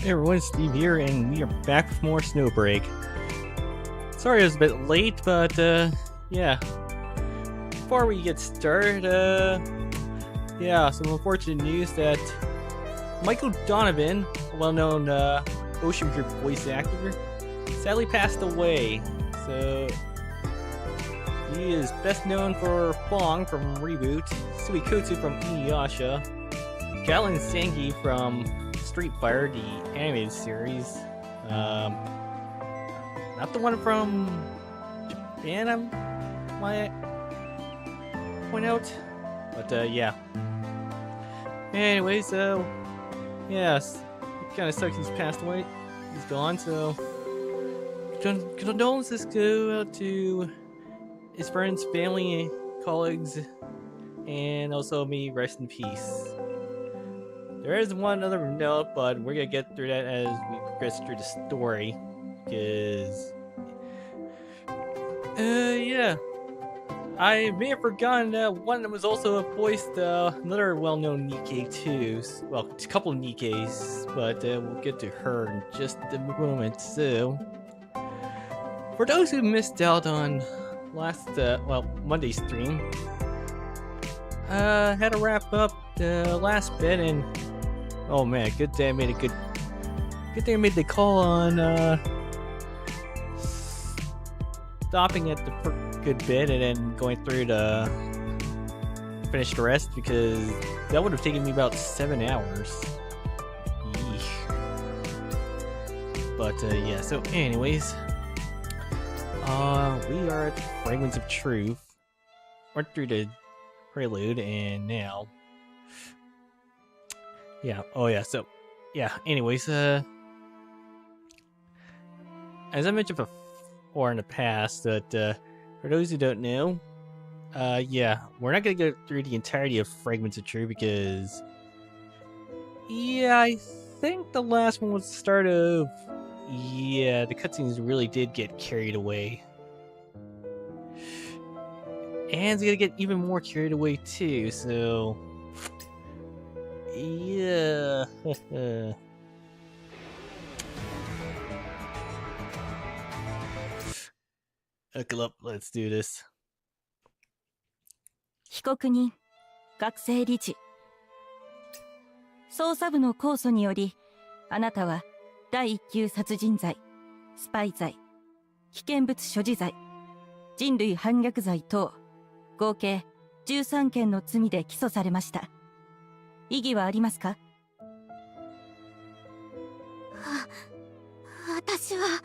Hey everyone, Steve here, and we are back with more Snowbreak. Sorry I was a bit late, but yeah. Before we get started, yeah, some unfortunate news that Michael Donovan, a well-known Ocean Group voice actor, sadly passed away. So he is best known for Fong from Reboot, Suikoutsu from Inuyasha, Galan Sangi from Street Fighter, the animated series. Not the one from Japan, I might point out. But yeah. Anyway, so yes, it kind of sucks he's passed away. He's gone, so condolences go out to his friends, family, colleagues, and also me. Rest in peace. There is one other note, but we're gonna get through that as we progress through the story. Because, yeah. I may have forgotten that one was also voiced another well-known Nikkei too. Well, a couple of Nikkeis, but we'll get to her in just a moment. So, for those who missed out on last, Monday's stream, had to wrap up the last bit, and oh man, good thing I made the call on stopping at the good bit and then going through to finish the rest, because that would have taken me about 7 hours. Yeesh. But yeah, so anyways, we are at Fragments of Truth. Went through the prelude, and now, yeah, oh yeah, so yeah, anyways, as I mentioned before in the past, that for those who don't know, yeah, we're not gonna go through the entirety of Fragments of Truth, because yeah, I think the last one was the start of, yeah, the cutscenes really did get carried away. And it's gonna get even more carried away too, so yeah. Buckle up, let's do this. 被告人、学生理事。捜査部の控訴により、あなたは第一級殺人罪、スパイ罪、危険物所持罪、人類反逆罪等、合計13件の罪で起訴されました。異議はありますか？私は。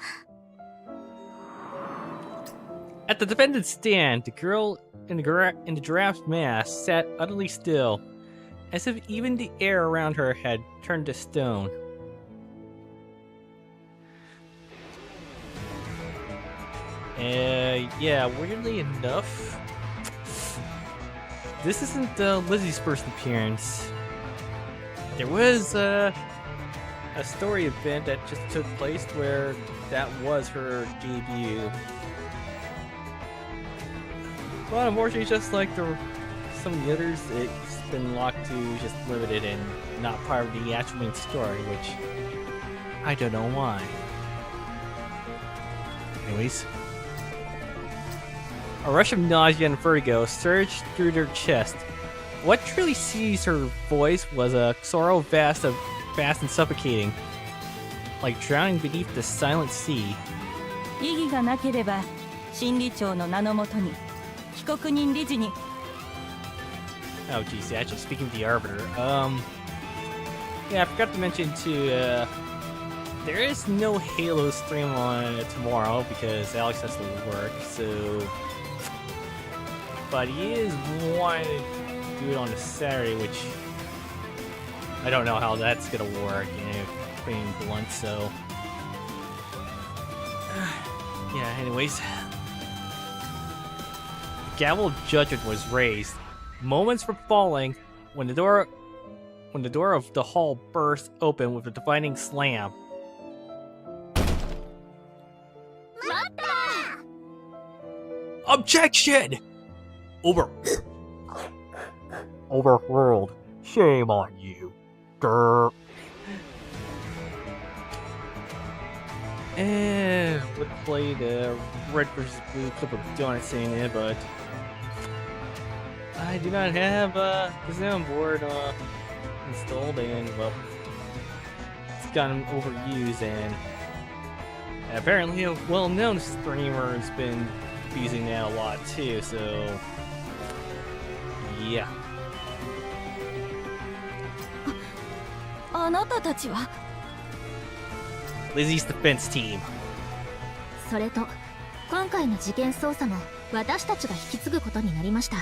At the defendant's stand, the girl in the giraffe's mask sat utterly still. as if even the air around her had turned to stone. Yeah, weirdly enough, this isn't Lizzie's first appearance. There was a story event that just took place where that was her debut. But unfortunately, just like some of the others, it's been locked to just limited and not part of the actual main story, which I don't know why. Anyways. A rush of nausea and vertigo surged through their chest. What truly seized her voice was a sorrow vast and suffocating, like drowning beneath the silent sea. 異議がなければ、審理長の名のもとに、被告人理事に。Oh geez, actually speaking of the arbiter, yeah, I forgot to mention too, there is no Halo stream on tomorrow because Alex has to work, so... But he is wanting to do it on a Saturday, which I don't know how that's gonna work, being blunt, so... yeah, anyways. The gavel of judgment was raised. Moments from falling when the door of the hall burst open with a defining slam. Objection! Overruled. Shame on you. Grr. Would play the red versus blue clip of Donut saying it, but I do not have the soundboard installed, and well, it's gotten overused, and apparently a well-known streamer has been using that a lot too, so yeah. あなたたちは Lizzie's defense team. それと今回の事件捜査も私たちが引き継ぐことになりました。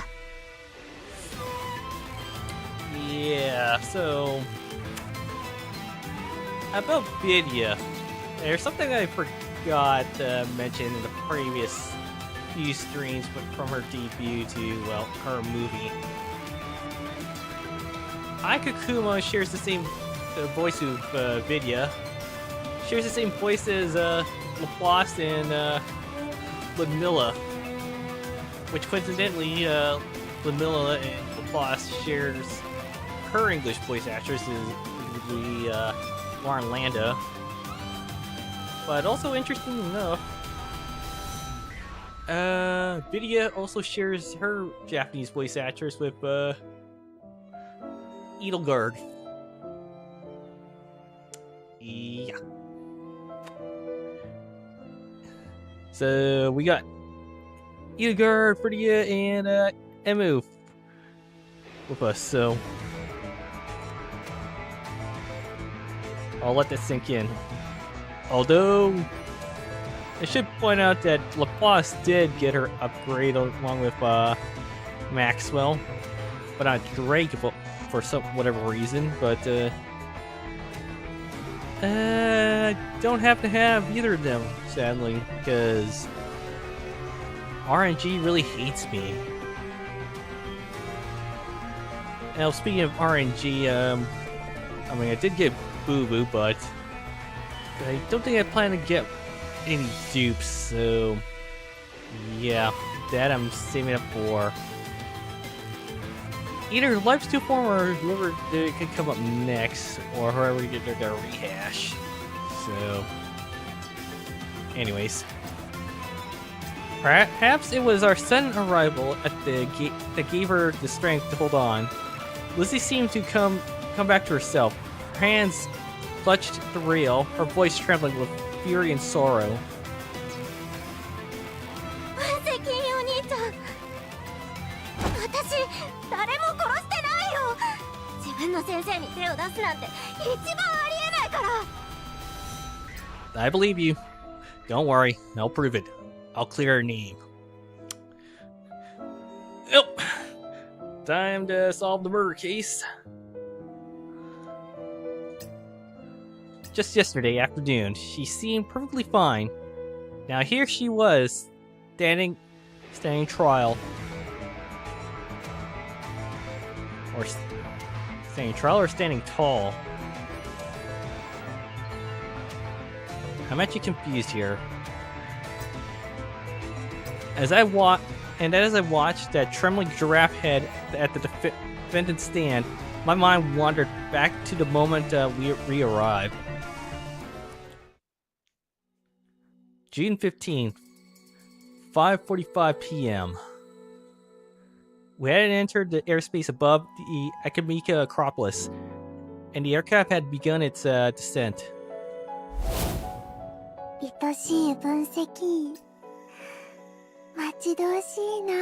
Yeah, so about Vidya, there's something I forgot to mention in the previous few streams, but from her debut to, well, her movie. Aikakuma shares the same voice of Vidya. Shares the same voice as Laplace and Ludmilla, which coincidentally, Ludmilla and Laplace shares her English voice actress is Lauren Landa. But also interesting enough, Vidya also shares her Japanese voice actress with Eatchel. Yeah. So we got Eatchel, Fritia, and Emu with us, so I'll let that sink in. Although I should point out that Laplace did get her upgrade along with Maxwell, but not Drake for some whatever reason. But I don't have to have either of them, sadly, because RNG really hates me. Now, speaking of RNG, I mean, I did get Boo Boo, but I don't think I plan to get any dupes, so yeah, that I'm saving up for either Life's 2 form or whoever could come up next, or whoever get their rehash. So, anyways, perhaps it was our sudden arrival at the gate that gave her the strength to hold on. Lizzie seemed to come back to herself. Her hands clutched the rail, her voice trembling with fury and sorrow. 責任お兄ちゃん、私誰も殺してないよ。自分の先生に手を出すなんて一番ありえないから。I believe you. Don't worry, I'll prove it. I'll clear her name. Oh, Time to solve the murder case. Just yesterday afternoon, she seemed perfectly fine. Now here she was, standing trial. Or standing trial or standing tall. I'm actually confused here. As I watched that trembling giraffe head at the defendant's stand, my mind wandered back to the moment we arrived. June 15th, 5:45 p.m. We had entered the airspace above the Academica Acropolis, and the aircraft had begun its descent. 愛しい分析。待ち遠しいな。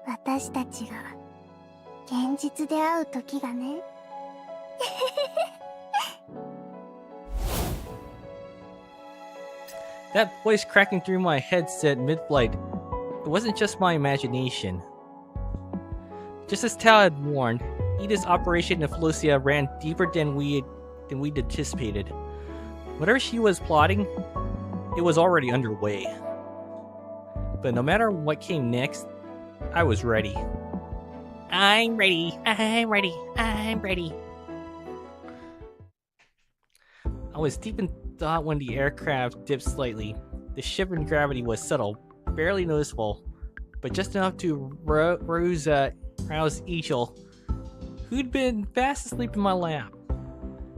私たちが現実で会う時がね。That voice cracking through my headset mid-flight. It wasn't just my imagination. Just as Tal had warned, Ida's operation in Felucia ran deeper than we'd anticipated. Whatever she was plotting, it was already underway. But no matter what came next, I was ready. I'm ready. I was deep in thought when the aircraft dipped slightly. The shift in gravity was subtle, barely noticeable, but just enough to rouse Eatchel, who'd been fast asleep in my lap.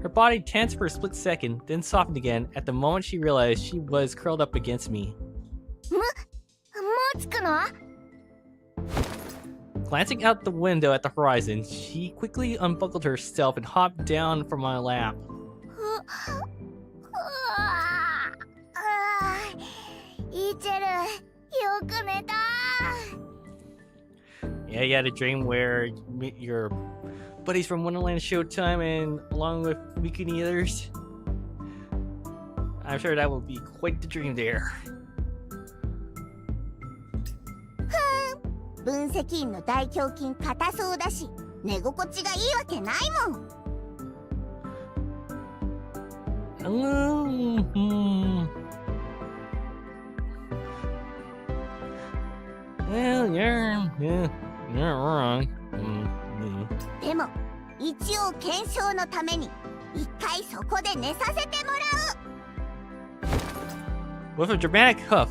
Her body tensed for a split second, then softened again at the moment she realized she was curled up against me. Glancing out the window at the horizon, she quickly unbuckled herself and hopped down from my lap. Yeah, you had a dream where you meet your buddies from Wonderland Showtime and along with Mikuni others. I'm sure that would be quite the dream there. 分析員の大胸筋硬そうだし、寝心地がいいわけないもん。Well, you're wrong. でも一応検証のために一回そこで寝させてもらう。 With a dramatic huff,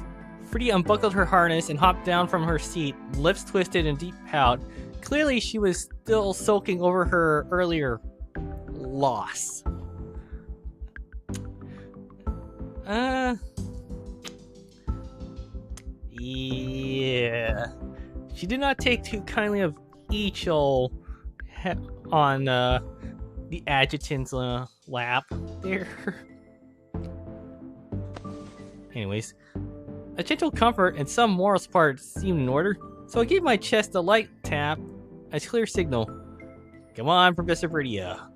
Fritia unbuckled her harness and hopped down from her seat, lips twisted in deep pout. Clearly, she was still sulking over her earlier loss. Yeah. She did not take too kindly of Eatchel on the Adjutant's lap there. Anyways, a gentle comfort and some moral support seemed in order, so I gave my chest a light tap as clear signal. Come on, Professor Vidya.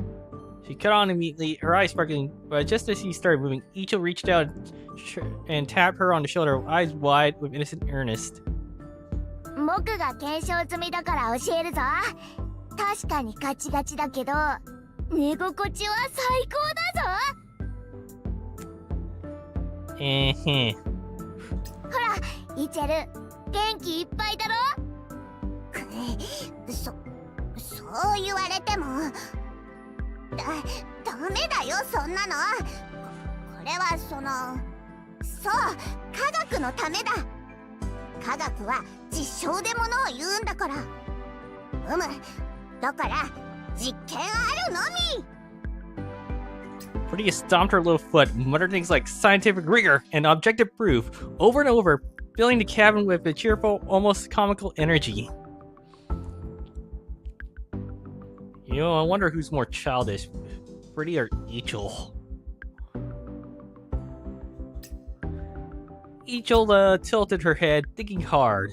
She cut on immediately, her eyes sparkling, but just as she started moving, Eatchel reached out and tapped her on the shoulder, eyes wide with innocent earnest. 僕が検証済みだから教えるぞ。確かにガチガチだけど、寝心地は最高だぞ。ほら、イチェル、元気いっぱいだろ。そう言われても、ダメだよそんなの。これはそう科学のためだ。科学は実証でものを言うんだから。だから実験あるのみ。Fritia stomped her little foot, muttered things like scientific rigor and objective proof over and over, filling the cabin with a cheerful, almost comical energy. You know, I wonder who's more childish, Fritia or Eatchel. Eatchel tilted her head, thinking hard.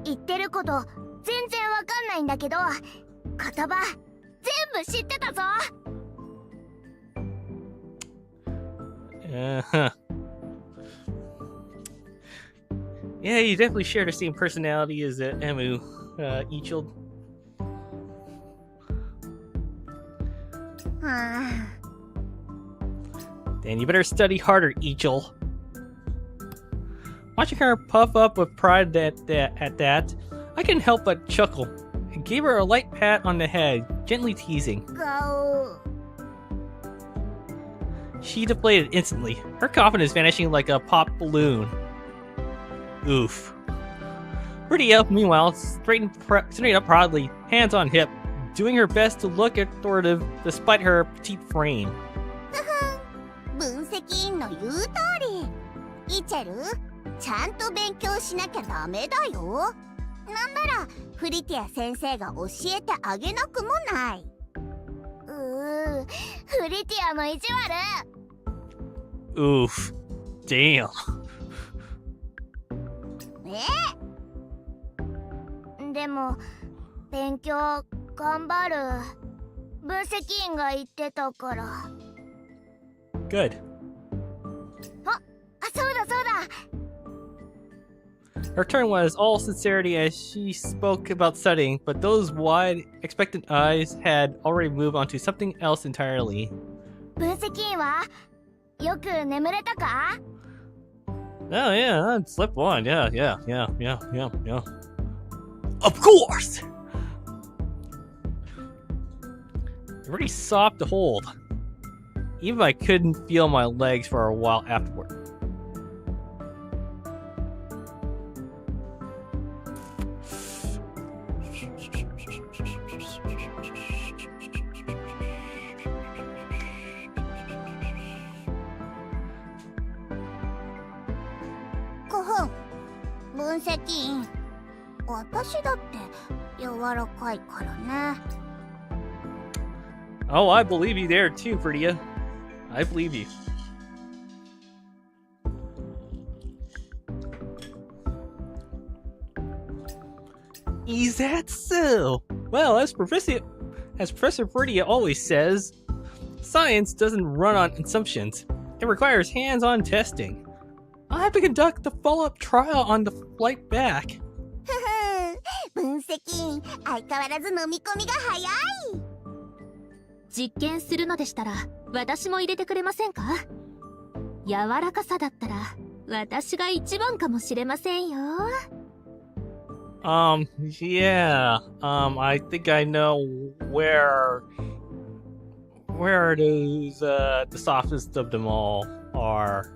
言ってること全然わかんないんだけど、言葉全部知ってたぞ。Yeah, you definitely share the same personality as Emu, Eatchel. は Then you better study harder, Eatchel. Watching her puff up with pride at that, I couldn't help but chuckle and gave her a light pat on the head, gently teasing. あ顔 She deflated instantly, her confidence vanishing like a popped balloon. Oof. Fritia, meanwhile, straightened up proudly, hands on hip, doing her best to look authoritative despite her petite frame. 分析員の言う通りイチェルちゃんと勉強しなきゃダメだよ。なんならフリティア先生が教えてあげなくもない。フリティアの意地悪。 Oof. Damn. でも勉強頑張る。分析員が言ってたから。 Good. そうだそうだ。 Her turn was all sincerity as she spoke about studying, but those wide, expectant eyes had already moved on to something else entirely. 分析員はよく眠れたか？ Oh yeah, I slept one. Yeah. Of course! Pretty soft to hold. Even I couldn't feel my legs for a while afterward. Kohon, 分析員。私だって柔らかいからね。 Oh, I believe you there too, Fritia. I believe you. Is that so? Well, as Professor Fritia always says, science doesn't run on assumptions. It requires hands-on testing. I'll have to conduct the follow-up trial on the flight back. 分析員相変わらず飲み込みが早い。実験するのでしたら私も入れてくれませんか？柔らかさだったら私が一番かもしれませんよ。Yeah. I think I know where those the softest of them all are.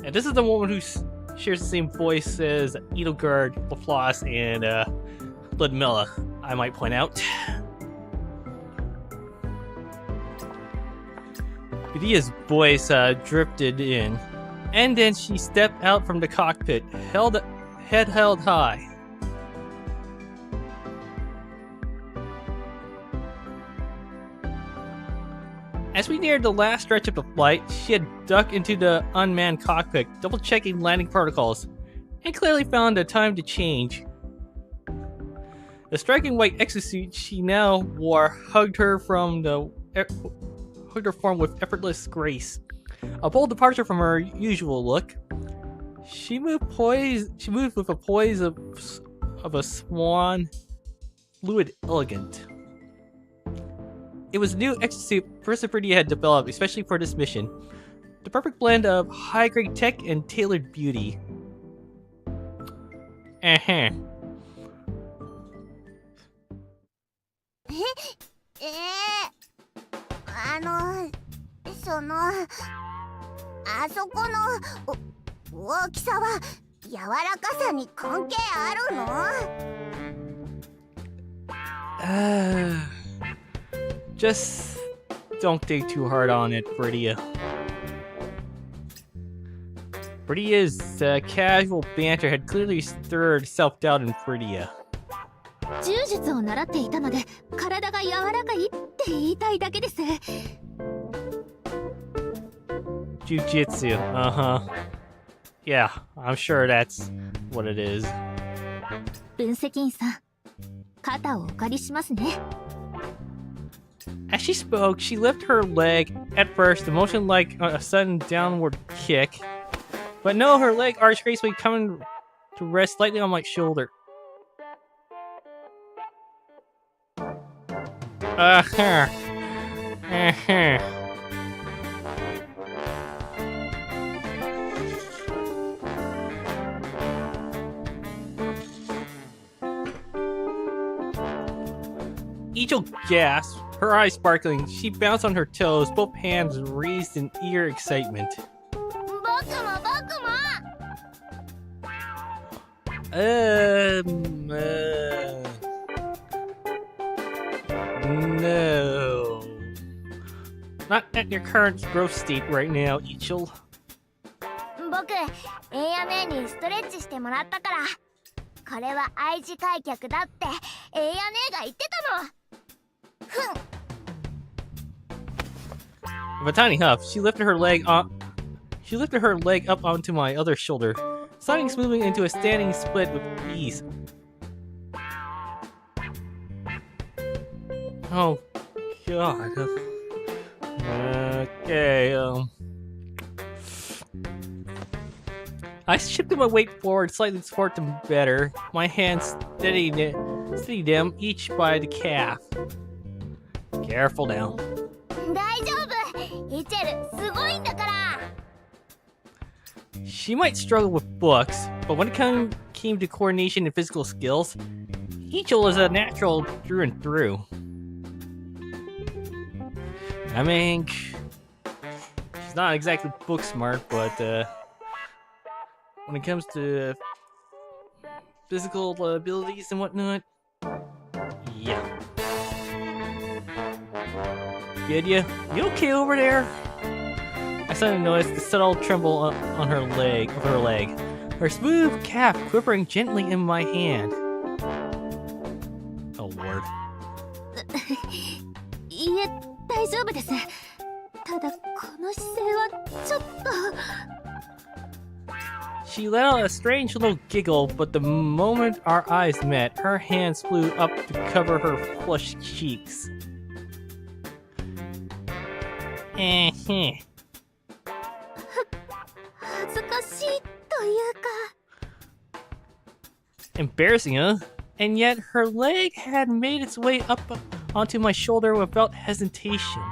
And this is the woman who shares the same voice as Edelgard, LaFlosse, and Ludmilla, I might point out. Vidya's voice drifted in, and then she stepped out from the cockpit, head held high. As we neared the last stretch of the flight, she had ducked into the unmanned cockpit, double-checking landing protocols, and clearly found the time to change. The striking white exosuit she now wore hugged her form with effortless grace. A bold departure from her usual look. She moved with a poise of a swan, fluid, elegant. It was a new exosuit Professor Fritia had developed especially for this mission. The perfect blend of high-grade tech and tailored beauty. Uh-huh. あそこの大きさは柔らかさに関係あるの？ Just don't dig too hard on it, Fritia. Fritia's casual banter had clearly stirred self-doubt in Fritia. 柔術を習っていたので体が柔らかいって言いたいだけです。 Jujitsu, uh-huh. Yeah, I'm sure that's what it is. 分析員さん、肩をお借りしますね。 As she spoke, she lifted her leg at first, the motion like a sudden downward kick. But no, her leg arched gracefully, coming to rest slightly on my shoulder. Eatchel gasped, her eyes sparkling. She bounced on her toes, both hands raised in eager excitement. No. Not at your current growth state right now, Eatchel. 僕、エンヤ姉にストレッチしてもらったから。これは愛知開脚だってエンヤ姉が言ってたの。With a tiny huff, she lifted her leg up onto my other shoulder, sliding smoothly into a standing split with ease. Oh, God. Okay, I shifted my weight forward slightly to support them better. My hands steadied them each by the calf. Careful now. 大丈夫。イチェル、すごいんだから。 She might struggle with books, but when it came to coordination and physical skills, Eatchel is a natural through and through. I mean, she's not exactly book smart, but when it comes to physical abilities and whatnot, yeah. Vidya, you okay over there? I suddenly noticed the subtle tremble on her leg, her smooth calf quivering gently in my hand. Oh Lord. いえ、大丈夫です。ただ、この姿勢はちょっと。She let out a strange little giggle, but the moment our eyes met, her hands flew up to cover her flushed cheeks. 恥ずかしいというか。 Embarrassing, huh? And yet her leg had made its way up onto my shoulder without hesitation.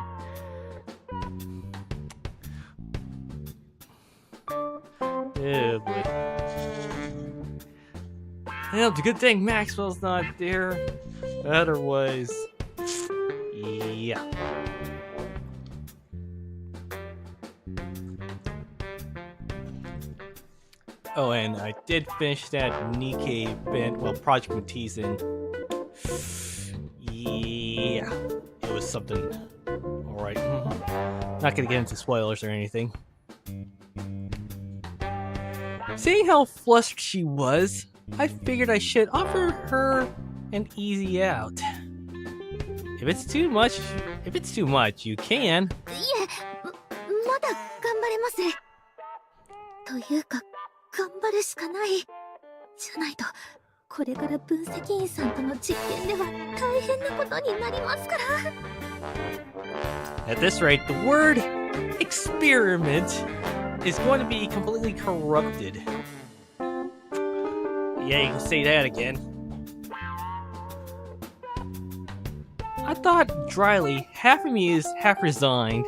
Oh boy. Well, it's a good thing Maxwell's not there. Otherwise, yeah. Oh, and I did finish that Nikkei event, well, Project Matizan. Yeah, it was something. Alright, not gonna get into spoilers or anything. Seeing how flustered she was, I figured I should offer her an easy out. If it's too much, you can. いえ、まだ頑張れます。というか、頑張るしかない。じゃないと、これから分析員さんとの実験では大変なことになりますから。At this rate, the word experiment is going to be completely corrupted. Yeah, you can say that again. I thought dryly, half amused, half resigned.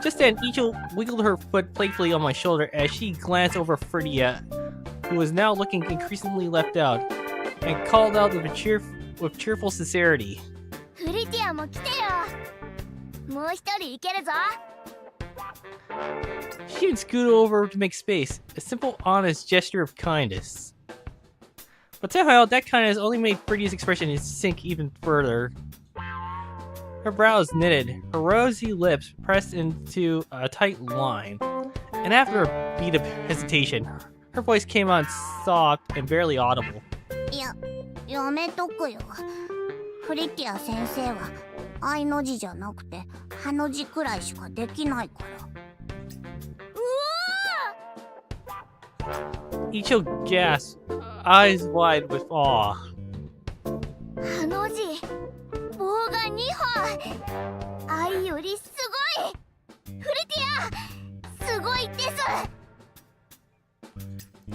Just then, Eatchel wiggled her foot playfully on my shoulder as she glanced over Fritia, who was now looking increasingly left out, and called out with cheerful sincerity. フリティアも来てよ。もう一人いけるぞ。 She even scooted over to make space, a simple, honest gesture of kindness. But somehow, that kindness only made Fritia's expression sink even further. Her brows knitted, her rosy lips pressed into a tight line, and after a beat of hesitation, her voice came out soft and barely audible. やめとくよ。フリティア先生は愛の字じゃなくてハの字くらいしかできないから。Eatchel gasped, eyes wide with awe. ハの字、棒が2本。ないです。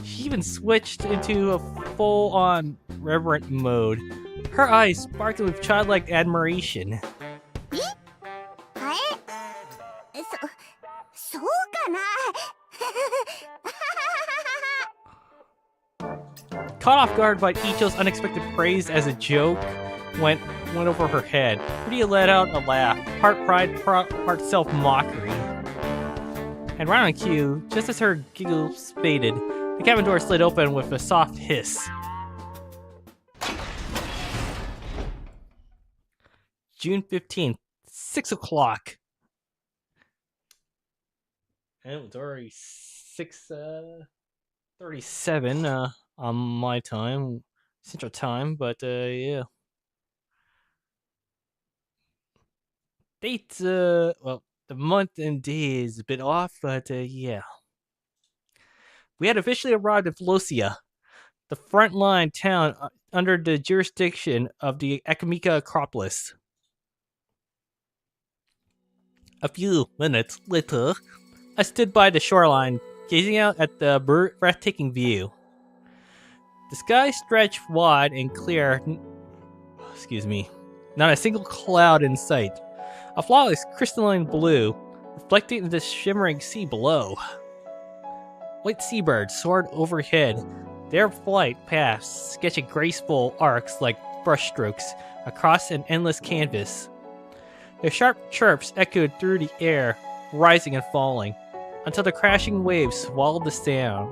She even switched into a full-on reverent mode. Her eyes sparkled with childlike admiration. はい、そうかな。 Caught off guard by Eatchel's unexpected praise as a joke went over her head. Vidya let out a laugh, part pride, part self-mockery. And right on cue, just as her giggles faded, the cabin door slid open with a soft hiss. June 15th, 6 o'clock. And it was already 6:37 on my time, Central Time, but yeah. Dates, well, the month and day is a bit off, but yeah. We had officially arrived at Fritia, the frontline town under the jurisdiction of the Academica Acropolis. A few minutes later, I stood by the shoreline, gazing out at the breathtaking view. The sky stretched wide and clear. Not a single cloud in sight. A flawless crystalline blue, reflecting the shimmering sea below. White seabirds soared overhead, their flight paths sketching graceful arcs like brushstrokes across an endless canvas. Their sharp chirps echoed through the air, rising and falling, until the crashing waves swallowed the sound.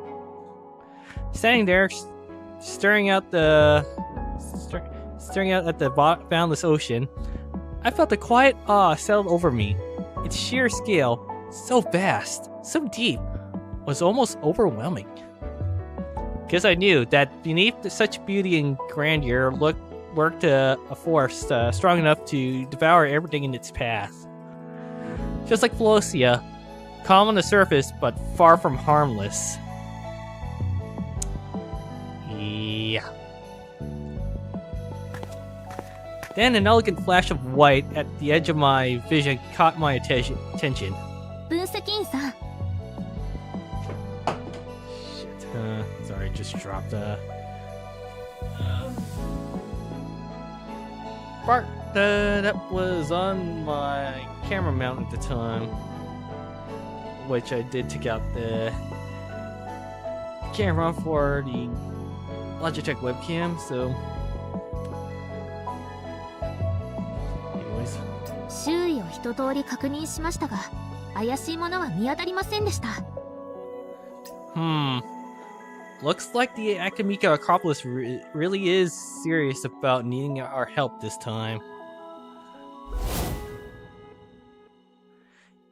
Standing there, staring out at the boundless ocean, I felt a quiet awe settle over me. Its sheer scale, so vast, so deep, was almost overwhelming. Because I knew that beneath such beauty and grandeur lurked a force strong enough to devour everything in its path. Just like Fritia, calm on the surface but far from harmless. Yeah. Then an elegant flash of white at the edge of my vision caught my attention. 分析員さん、 Shit, sorry, just dropped part that was on my camera mount at the time, which I did take out the camera for the Logitech webcam, so anyways. 周囲を一通り確認しましたが、怪しいものは見当たりませんでした。 Looks like the Academica Acropolis really is serious about needing our help this time.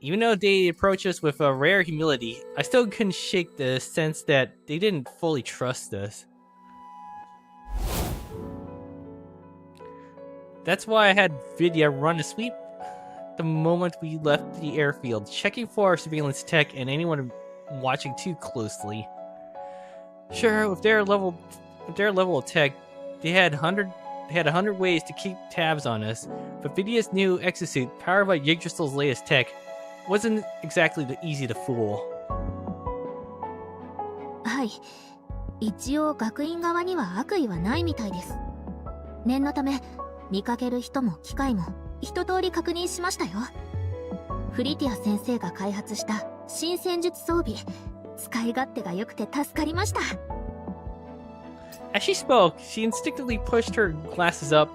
Even though they approached us with a rare humility, I still couldn't shake the sense that they didn't fully trust us. That's why I had Vidya run a sweep the moment we left the airfield, checking for surveillance tech and anyone watching too closely. Sure, with their level of tech, they had 100 ways to keep tabs on us, but Vidya's new exosuit, powered by Yggdrasil's latest tech, wasn't exactly easy to fool. はい、一応学院側には悪意はないみたいです。念のため見かける人も機械も一通り確認しましたよ。フリティア先生が開発した新戦術装備、使い勝手が良くて助かりました。 As she spoke, she instinctively pushed her glasses up,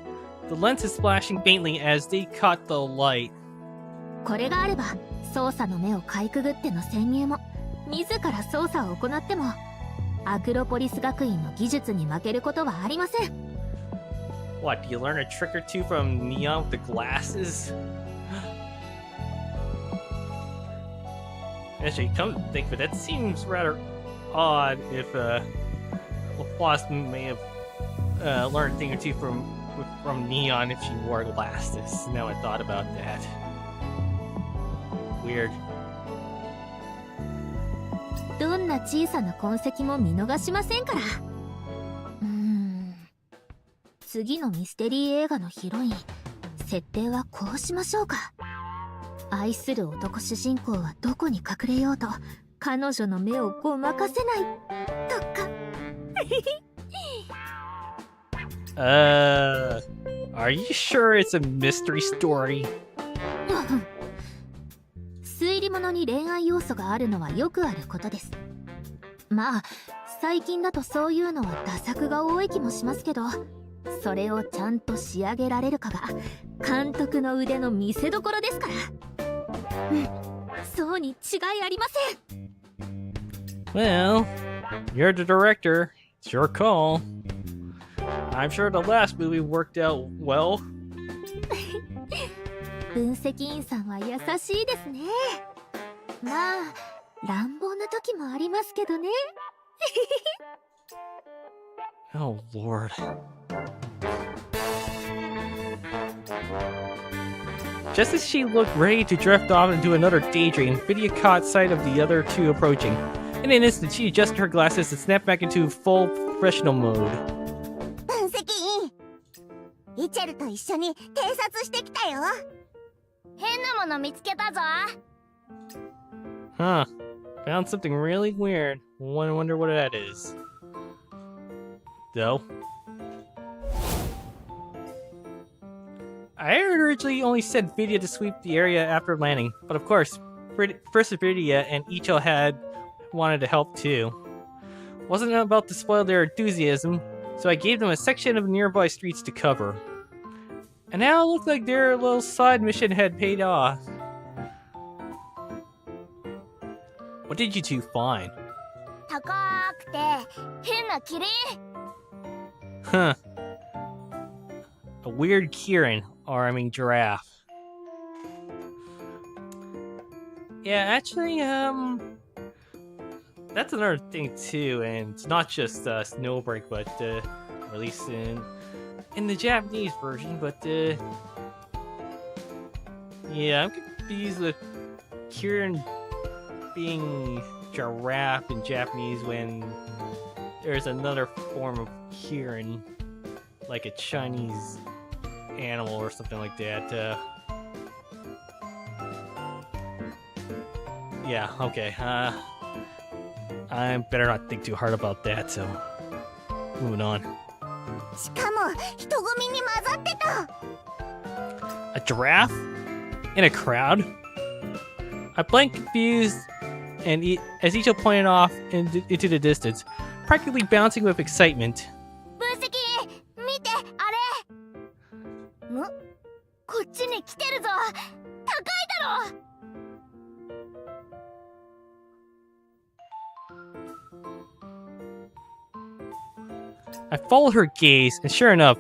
the lenses flashing faintly as they caught the light. これがあれば操作の目をかいくぐっての潜入も自ら操作を行ってもアクロポリス学院の技術に負けることはありません。 What, do you learn a trick or two from Neon with the glasses? Actually, come to think of it, that seems rather odd if Laplace may have learned a thing or two from Neon if she wore glasses. Now I thought about that. Weird. どんな小さな痕跡も見逃しませんから。次のミステリー映画のヒロイン、設定はこうしましょうか。愛する男主人公はどこに隠れようと彼女の目をごまかせないとか。Are you sure it's a mystery story? 推理物に恋愛要素があるのはよくあることです。まあ最近だとそういうのはダ作が多い気もしますけど、それをちゃんと仕上げられるかが監督の腕の見せ所ですから。そうに違いありません。 Well, you're the director. It's your call. I'm sure the last movie worked out well. 分析員さんは優しいですね。まあ乱暴な時もありますけどね。Oh, Lord. Just as she looked ready to drift off into another daydream, Vidya caught sight of the other two approaching. In an instant, she adjusted her glasses and snapped back into full professional mode. 分析員、イチェルと一緒に偵察してきたよ。変なもの見つけたぞ。Huh. Found something really weird. Wonder what that is. Though. I had originally only sent Vidya to sweep the area after landing, but of course, first Vidya and Eatchel had wanted to help too. Wasn't about to spoil their enthusiasm, so I gave them a section of nearby streets to cover. And now it looked like their little side mission had paid off. What did you two find? 高くて変なキリン。 Huh. A weird Kirin, or I mean giraffe. Yeah, actually, that's another thing too, and it's not just Snowbreak, but at least in the Japanese version, but yeah, I'm confused with Kirin being giraffe in Japanese when there's another form of Kirin, like a Chinese animal or something like that. Yeah, okay. I better not think too hard about that, so moving on. しかも人混みに混ざってた。 A giraffe? In a crowd? I blinked confused, and as Eatchel pointed off into the distance, practically bouncing with excitement. 分析員、見てあれ。こっちに来てるぞ。高いだろ。 I followed her gaze, and sure enough,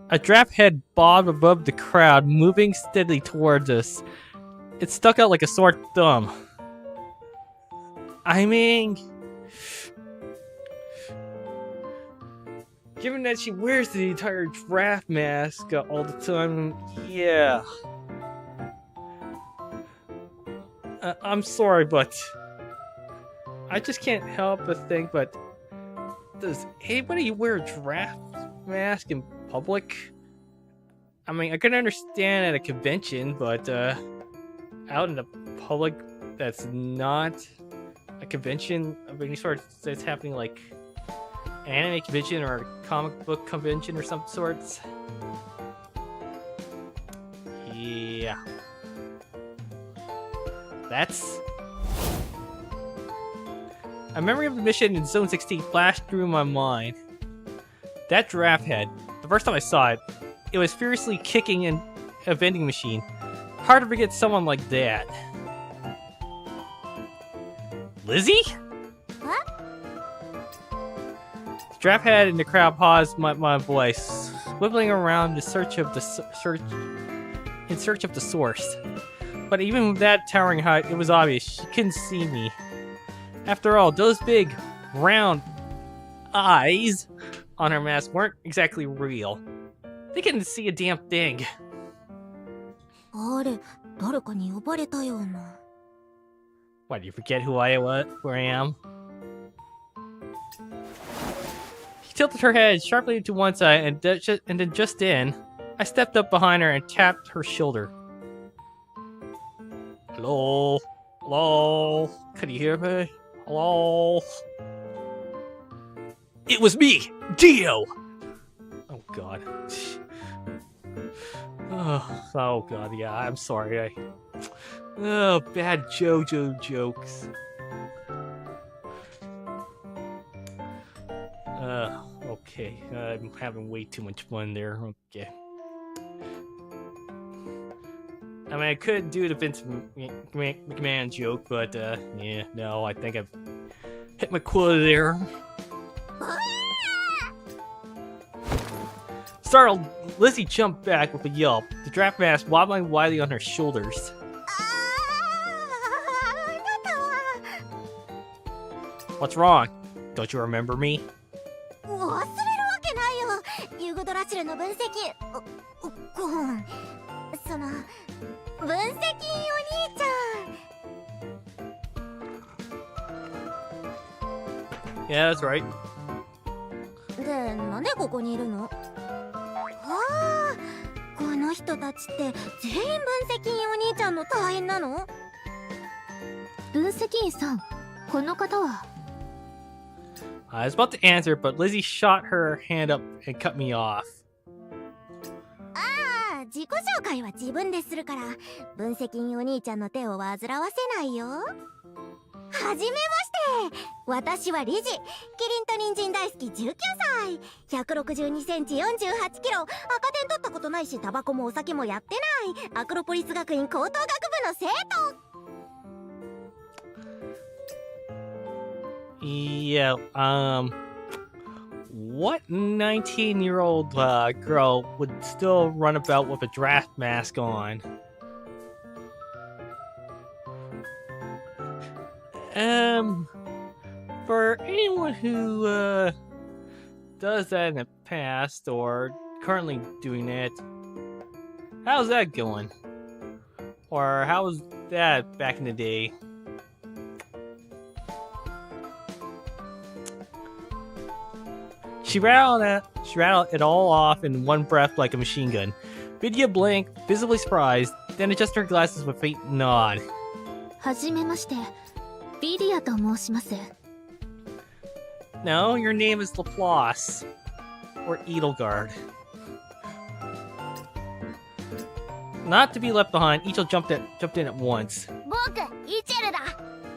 a giraffe head bobbed above the crowd, moving steadily towards us. It stuck out like a sore thumb. I mean, given that she wears the entire giraffe mask all the time, yeah. I'm sorry, but I just can't help but think, but does anybody wear a giraffe mask in public? I mean, I can understand at a convention, but out in the public that's not a convention of any sort that's happening, like an anime convention or a comic book convention or some sorts. Yeah. That's... A memory of the mission in Zone 16 flashed through my mind. That giraffe head, the first time I saw it, it was furiously kicking in a vending machine. Hard to forget someone like that. Lizzie? What? The giraffe head in the crowd paused my voice, swiveling around in search of the source. But even with that towering height, it was obvious she couldn't see me. After all, those big, round eyes on her mask weren't exactly real. They couldn't see a damn thing. あれ、誰かに呼ばれたような。 What, do you forget who I am? She tilted her head sharply to one side, and then just then, I stepped up behind her and tapped her shoulder. Hello? Hello? Can you hear me? Hello? It was me, Dio! Oh god. Oh god, yeah, I'm sorry. Oh, bad JoJo jokes. Okay, I'm having way too much fun there. Okay. I mean, I could do the Vince McMahon joke, but yeah, no, I think I've hit my quota there. Startled, Lizzie jumped back with a yelp, the draft mask wobbling widely on her shoulders. What's wrong? Don't you remember me? 忘れるわけないよ。ユーゴドラシルの分析。ごめん。その分析お兄ちゃん。Yeah, that's right. で、なんでここにいるの？ああ、この人たちって全員分析員お兄ちゃんの隊員なの？分析員さん、この方は。I was about to answer, but Lizzie shot her hand up and cut me off. ああ、自己紹介は自分でするから、分析員お兄ちゃんの手を煩わせないよ。はじめまして。私はリジ。キリンと人参大好き19歳。162センチ48キロ。赤点取ったことないし、タバコもお酒もやってない。アクロポリス学院高等学部の生徒。Yeah, what 19-year-old girl would still run about with a draft mask on? For anyone who, does that in the past or currently doing it, how's that going? Or how was that back in the day? She rattled it all off in one breath like a machine gun. Vidya blinked, visibly surprised, then adjusted her glasses with a faint nod. はじめまして、ビディアと申します。No, your name is Laplace. Or Edelgard. Not to be left behind, Eatchel jumped in at once. 僕、イチェルだ。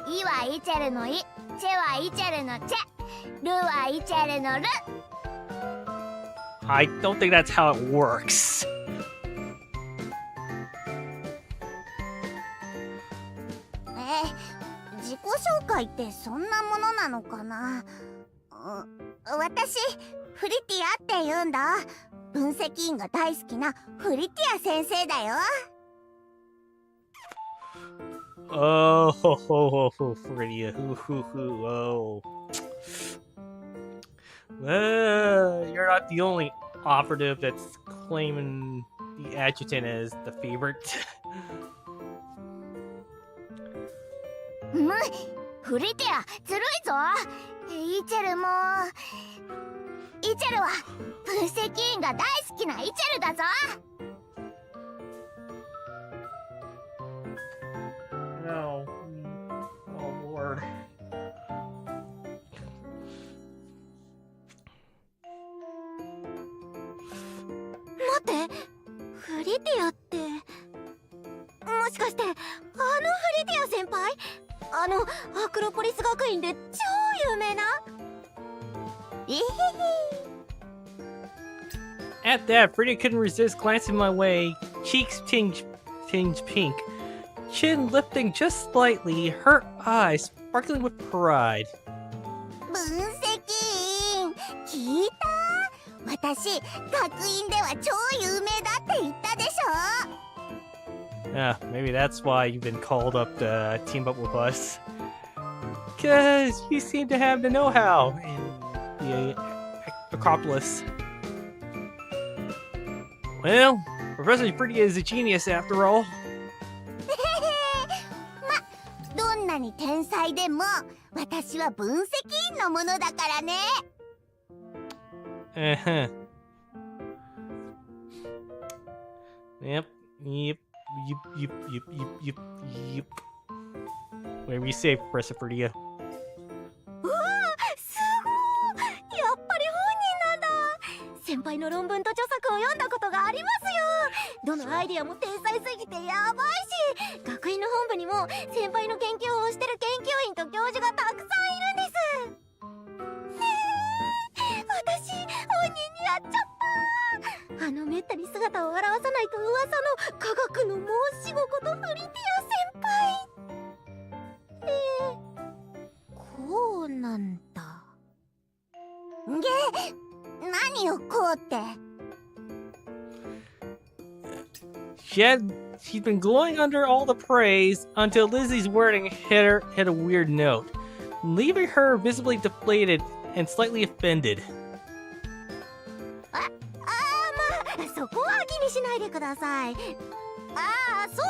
イはイチェルのイ、チェはイチェルのチェ、ルはイチェルのル。I don't think that's how it works. 自己紹介ってそんなものなのかな。私、フリティアって言うんだ。分析員が大好きなフリティア先生だよ。Oh, Fritia. Oh. You're not the only operative that's claiming the Adjutant as the favorite. フリティア、ずるいぞ。イチェルも。イチェルは分析員が大好きなイチェルだぞ。No. Oh, Lord. 待って、フリティアって。もしかして、フリティア先輩？アクロポリス学院で超有名な？えへへ。At that, Fritia couldn't resist glancing my way, cheeks tinged pink, chin lifting just slightly, her eyes sparkling with pride. 分析員、聞いた？私、学院では超有名だって言ったでしょ？ Maybe that's why you've been called up to team up with us. 'Cause you seem to have the know-how in the Acropolis. Well, Professor Fritia is a genius after all. ま、どんなに天才でも、私は分析員のものだからね。Uh-huh. Yep. Whatever you say, Professor Fritia. アイディアも天才すぎてやばいし、学院の本部にも先輩の研究をしてる研究員と教授がたくさんいるんです。私本人にやっちゃった。あのめったに姿を現さないと噂の科学の申し子ことフリティア先輩。こうなんだ。何よこうって。She's been glowing under all the praise until Lizzie's wording hit a weird note, leaving her visibly deflated and slightly offended. まあそこは気にしないでください。そ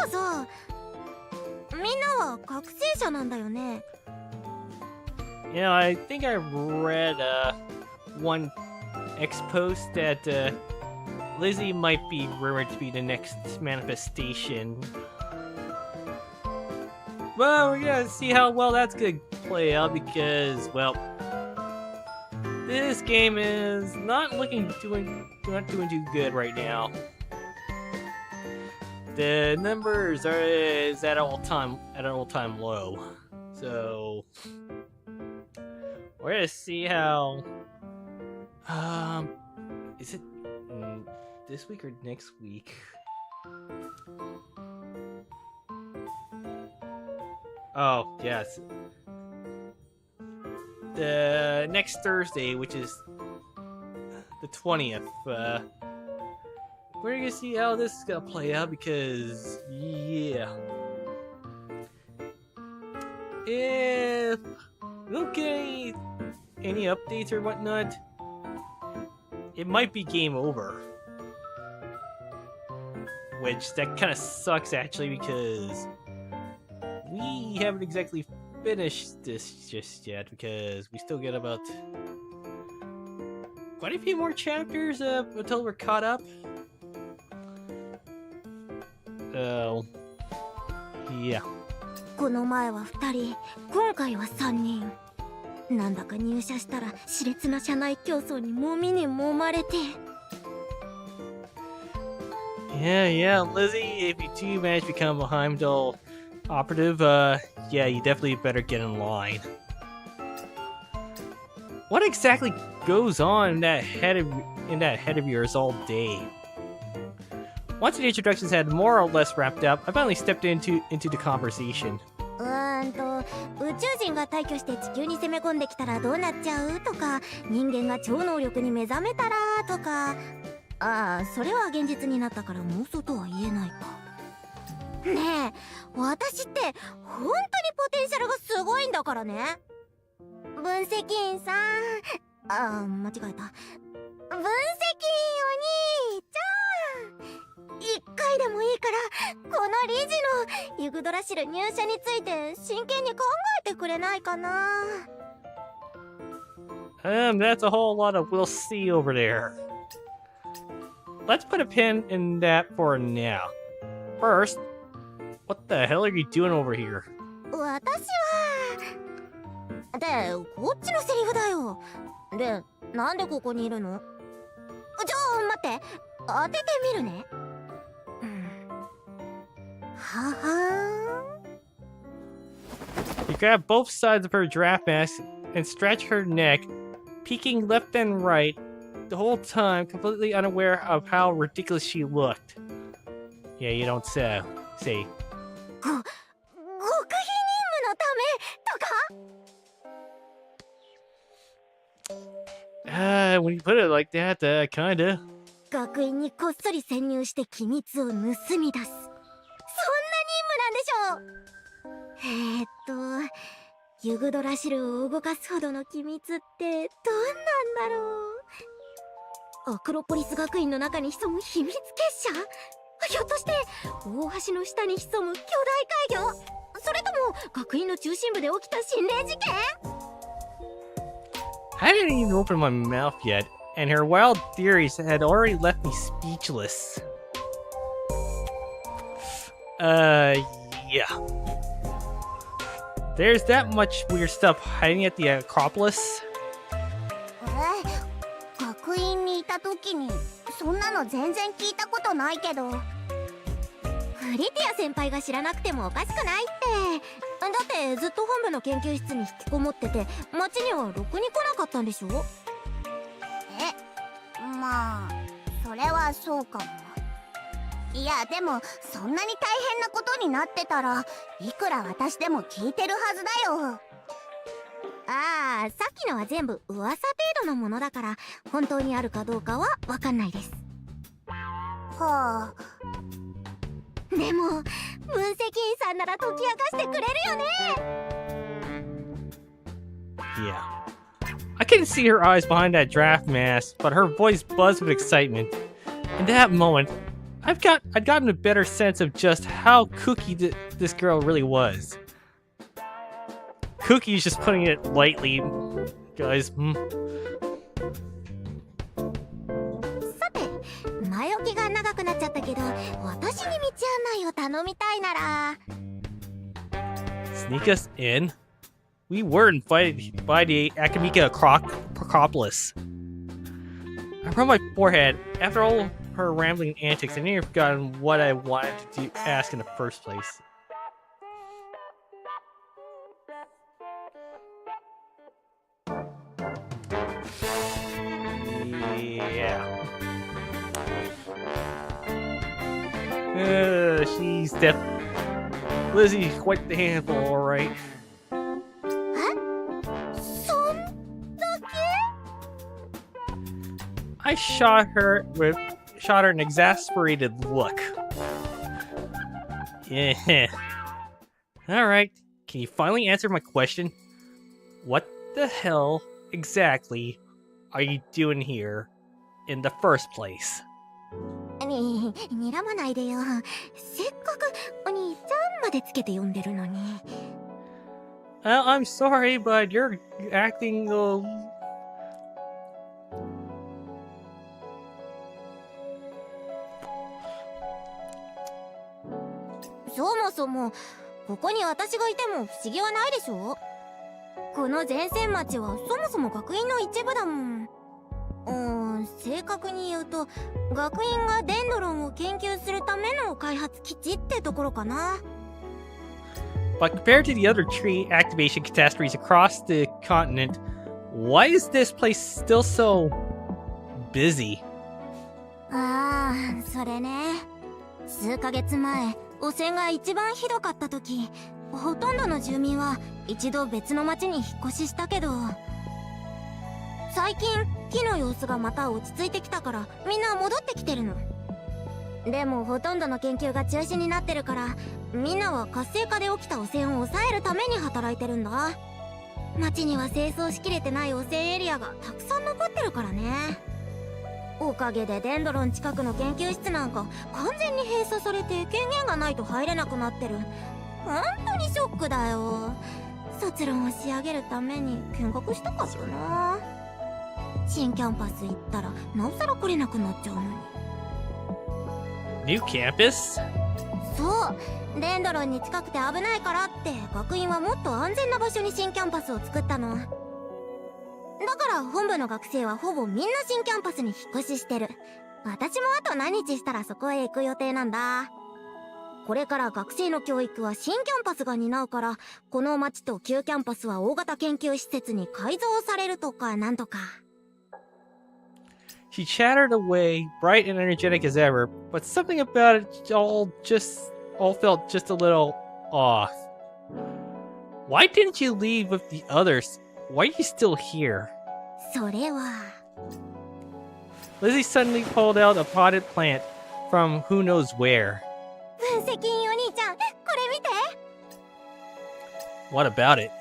うそう。みんなは覚醒者なんだよね。You know, I think I read one X post that Lizzie might be rumored to be the next manifestation. Well, we're gonna see how well that's gonna play out because, well, this game is not doing too good right now. The numbers is at an all-time low. So we're gonna see how. Is it this week or next week? Oh, yes. The next Thursday, which is the 20th. We're gonna see how this is gonna play out because, yeah. If we don't get any updates or whatnot, it might be game over. Which, that kind of sucks actually because we haven't exactly finished this just yet because we still get about quite a few more chapters until we're caught up. So, yeah. この前は2人、今回は3人。なんだか入社したら熾烈な社内競争にもみにもまれて。Yeah, Lizzie, if you do manage to become a Heimdall operative, yeah, you definitely better get in line. What exactly goes on in that head of yours all day? Once the introductions had more or less wrapped up, I finally stepped into the conversation. 宇宙人が退去して地球に攻め込んできたらどうなっちゃうとか、人間が超能力に目覚めたらとか。それは現実になったから妄想とは言えないか。ねえ、私って本当にポテンシャルがすごいんだからね。分析員さん、間違えた。分析員お兄ちゃん、一回でもいいからこの理事のユグドラシル入社について真剣に考えてくれないかな。That's a whole lot of we'll see over there. Let's put a pin in that for now. First, what the hell are you doing over here? 私は。で、こっちのセリフだよ。で、なんでここにいるの？待って、当ててみるね。ははーん。 You grab both sides of her draft mask and stretch her neck, peeking left and right, the whole time completely unaware of how ridiculous she looked. Yeah, you don't say. 極秘任務のためとか？ When you put it like that, kinda. 学院にこっそり潜入して機密を盗み出す。そんな任務なんでしょう。ユグドラシルを動かすほどの機密ってどんなんだろう。アクロポリス学院の中に潜む秘密結社？ひょっとして大橋の下に潜む巨大怪魚？それとも学院の中心部で起きた心霊事件？ I didn't even open my mouth yet, and her wild theories had already left me speechless. Yeah. There's that much weird stuff hiding at the Acropolis. 学院にいた時にそんなの全然聞いたことないけど。フリティア先輩が知らなくてもおかしくないって。だってずっと本部の研究室に引きこもってて、町にはろくに来なかったんでしょ？まあそれはそうかも。いやでもそんなに大変なことになってたらいくら私でも聞いてるはずだよ。ああ、さっきのは全部噂程度のものだから本当にあるかどうかはわかんないです。はあ。でも分析員さんなら解き明かしてくれるよね。 Yeah. I couldn't see her eyes behind that draft mask, but her voice buzzed with excitement. In that moment, I'd gotten a better sense of just how kooky this girl really was. Kooky is just putting it lightly, guys. さて、前置きが長くなっちゃったけど、私に道案内を頼みたいなら。 Sneak us in? We were invited by the Academica Acropolis. I rubbed my forehead. After all her rambling antics, I nearly forgotten what I wanted to ask in the first place. Yeah. She's deaf. Lizzie's quite the handful, alright. I shot her an exasperated look. Yeah. Alright, can you finally answer my question? What the hell exactly are you doing here in the first place? 睨まないでよ。せっかくお兄ちゃんまでつけて呼んでるのに。I'm sorry, but you're actingそもそもここに私がいても不思議はないでしょ。この前線町はそもそも学院の一部だもん。正確に言うと学院がデンドロンを研究するための開発基地ってところかな。But compared to the other tree activation catastrophes across the continent, why is this place still so busy? ああ、それね。数ヶ月前汚染が一番ひどかった時、ほとんどの住民は一度別の町に引っ越ししたけど、最近木の様子がまた落ち着いてきたからみんな戻ってきてるの。でもほとんどの研究が中止になってるから、みんなは活性化で起きた汚染を抑えるために働いてるんだ。町には清掃しきれてない汚染エリアがたくさん残ってるからね。おかげでデンドロン近くの研究室なんか完全に閉鎖されて権限がないと入れなくなってる。本当にショックだよ。卒論を仕上げるために見学したかったな。新キャンパス行ったらなおさら来れなくなっちゃうのに。 New campus? そう、デンドロンに近くて危ないからって学院はもっと安全な場所に新キャンパスを作ったの。だから本部の学生はほぼみんな新キャンパスに引っ越ししてる。私もあと何日したらそこへ行く予定なんだ。これから学生の教育は新キャンパスが担うから、この町と旧キャンパスは大型研究施設に改造されるとかなんとか。She chattered away, bright and energetic as ever, but something about it all felt just a little off. Why didn't you leave with the others? Why are you still here? それは Lizzie suddenly pulled out a potted plant from who knows where. 分析員お兄ちゃん、これ見て。 What about it?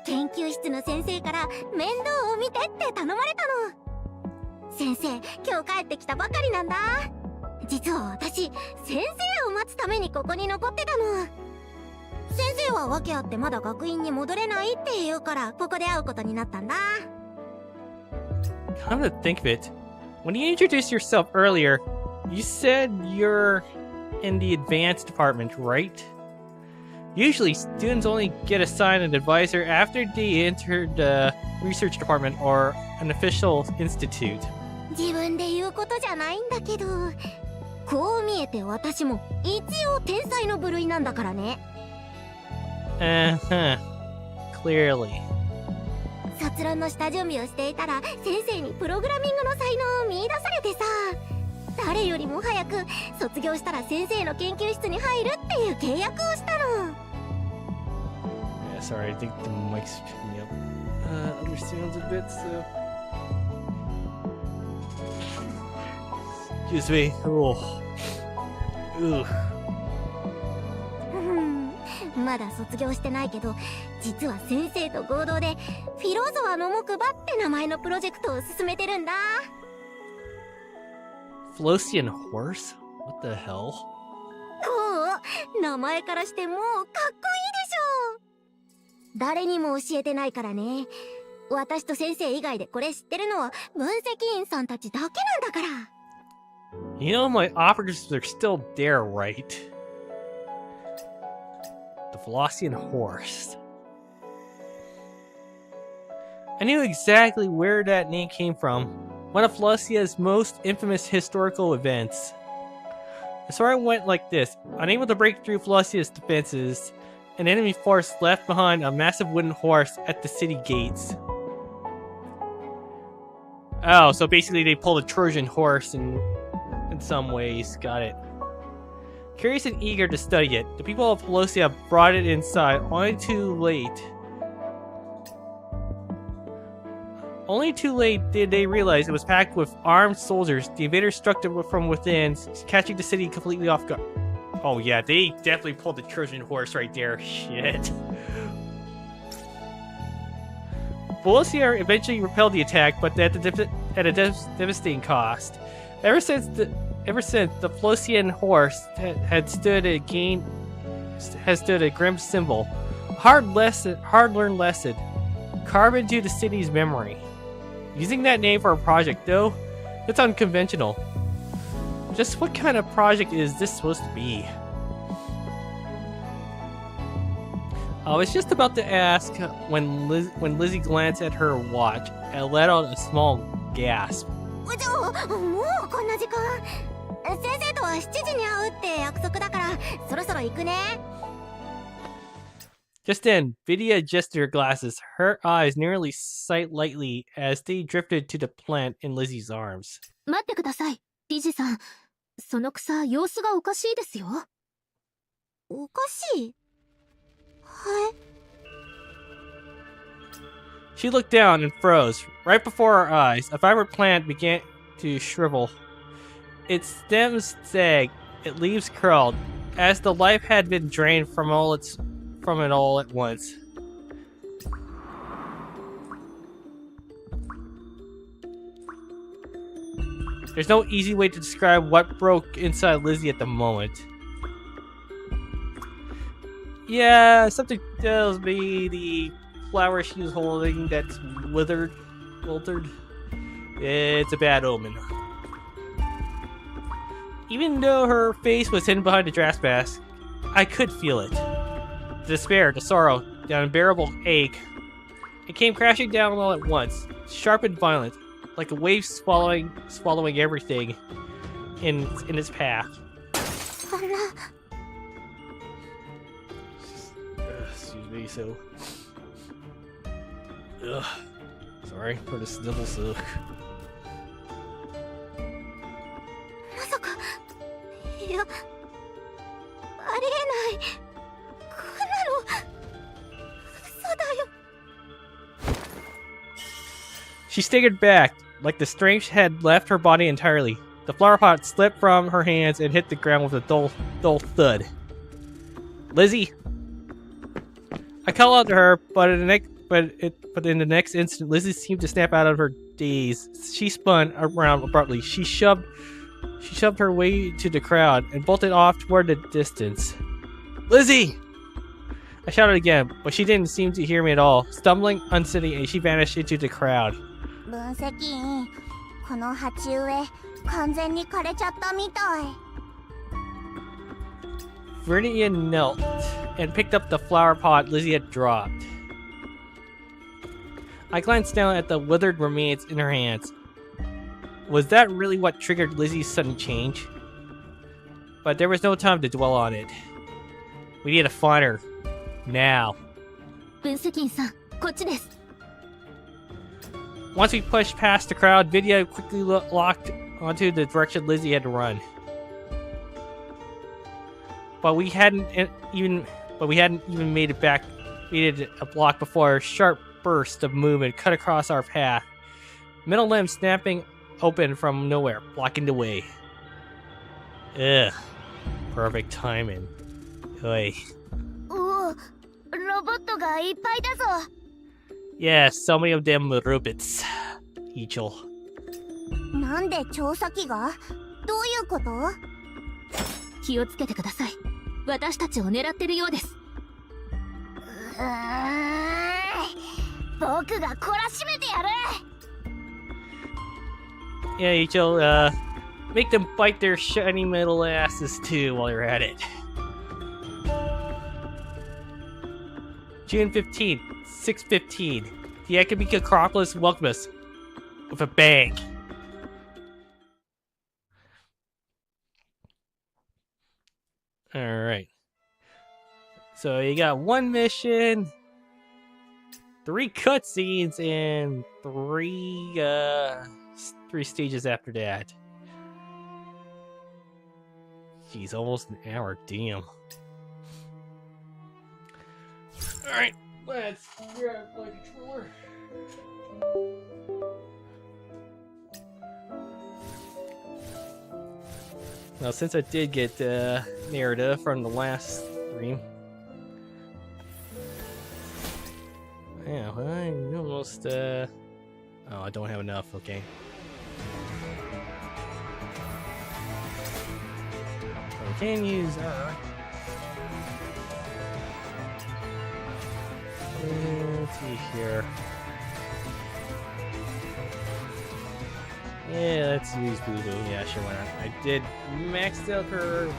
研究室の先生から面倒を見てって頼まれたの。先生、今日帰ってきたばかりなんだ。実は私、先生を待つためにここに残ってたの。先生は訳あってまだ学院に戻れないって言うから、ここで会うことになったんだ。Come to think of it, when you introduced yourself earlier, you said you're in the advanced department, right? Usually, students only get assigned an advisor after they enter the research department or an official institute. 自分で言うことじゃないんだけど、こう見えて私も一応天才の部類なんだからね。Uh-huh. Clearly. 卒論の下準備をしていたら先生にプログラミングの才能を見出されてさ、誰よりも早く卒業したら先生の研究室に入るっていう契約をしたの。 Yeah, sorry, I think the mic's picking me up. Understands a bit, so... Excuse me. Oh. Ugh. まだ卒業してないけど、実は先生と合同でフィロゾアの木馬って名前のプロジェクトを進めてるんだ。 Flosian horse? What the hell? おお、名前からしてもうかっこいいでしょ。誰にも教えてないからね。私と先生以外でこれ知ってるのは分析員さんたちだけなんだから。 You know, my operatives are still there, right? The Flosian horse. I knew exactly where that name came from. One of Flosia's most infamous historical events. The story went like this. Unable to break through Flosia's defenses, an enemy force left behind a massive wooden horse at the city gates. Oh, so basically they pulled a Trojan horse in some ways. Got it. Curious and eager to study it, the people of Pelosia brought it inside, only too late. Only too late did they realize it was packed with armed soldiers. The invaders struck them from within, catching the city completely off guard. Oh yeah, they definitely pulled the Trojan horse right there. Shit. Pelosia eventually repelled the attack, but at a devastating cost. Ever since the Flosian horse has stood a grim symbol, hard-learned lesson, carved into the city's memory. Using that name for a project, though, it's unconventional. Just what kind of project is this supposed to be? I was just about to ask when Lizzie glanced at her watch and let out a small gasp. もうこんな時間。先生とは7時に会うって約束だから、そろそろ行くね。 Just then, Vidya adjusted her glasses, her eyes nearly sight lightly as they drifted to the plant in Lizzie's arms. 待ってください、リジさん。その草、様子がおかしいですよ。おかしい？はい。 She looked down and froze. Right before her eyes, a vibrant plant began to shrivel. Its stems sagged, its leaves curled, as the life had been drained from it all at once. There's no easy way to describe what broke inside Lizzie at the moment. Yeah, something tells me the flower she was holding that's wilted. It's a bad omen. Even though her face was hidden behind the dress mask, I could feel it. The despair, the sorrow, the unbearable ache. It came crashing down all at once, sharp and violent, like a wave swallowing everything in its path. Excuse me, so... Ugh. Sorry for the snivel silk. まさか、いや、ありえない。こんなの、嘘だよ。 She staggered back, like the strength had left her body entirely. The flower pot slipped from her hands and hit the ground with a dull thud. Lizzie! I called out to her, but in the next instant, Lizzie seemed to snap out of her daze. She spun around abruptly. She shoved her way to the crowd and bolted off toward the distance. Lizzie! I shouted again, but she didn't seem to hear me at all. Stumbling unsteady, she vanished into the crowd. 分析員、この鉢植え、完全に枯れちゃったみたい。 Fritia knelt and picked up the flower pot Lizzie had dropped. I glanced down at the withered remains in her hands. Was that really what triggered Lizzie's sudden change? but there was no time to dwell on it. We need to find her. Now. 分析員さん、こっちです。 Once we pushed past the crowd, Vidya quickly locked onto the direction Lizzie had to run. But we hadn't even made it back. Made it a block before a sharp burst of movement cut across our path. Middle limb snapping open from nowhere, blocking the way. Ugh. Perfect timing. Oi. おお、ロボットがいっぱいだぞ。 Yeah, so many of them robots. Eatchel. なんで調査機が？どういうこと？気をつけてください。私たちを狙ってるようです。僕が懲らしめてやる。 Yeah, Eatchel, make them bite their shiny metal asses too while you're at it. June 15th, 6:15. The Academica Acropolis welcomes us with a bang. Alright. So you got one mission, 3 cutscenes, and 3 stages after that. Jeez, almost an hour, damn. Alright, let's grab my controller. Now, since I did get narrative from the last stream, yeah, I almost oh, I don't have enough. Okay. I can use let's see here. Yeah, let's use Boo Boo. Yeah, sure, why not? I did max out her.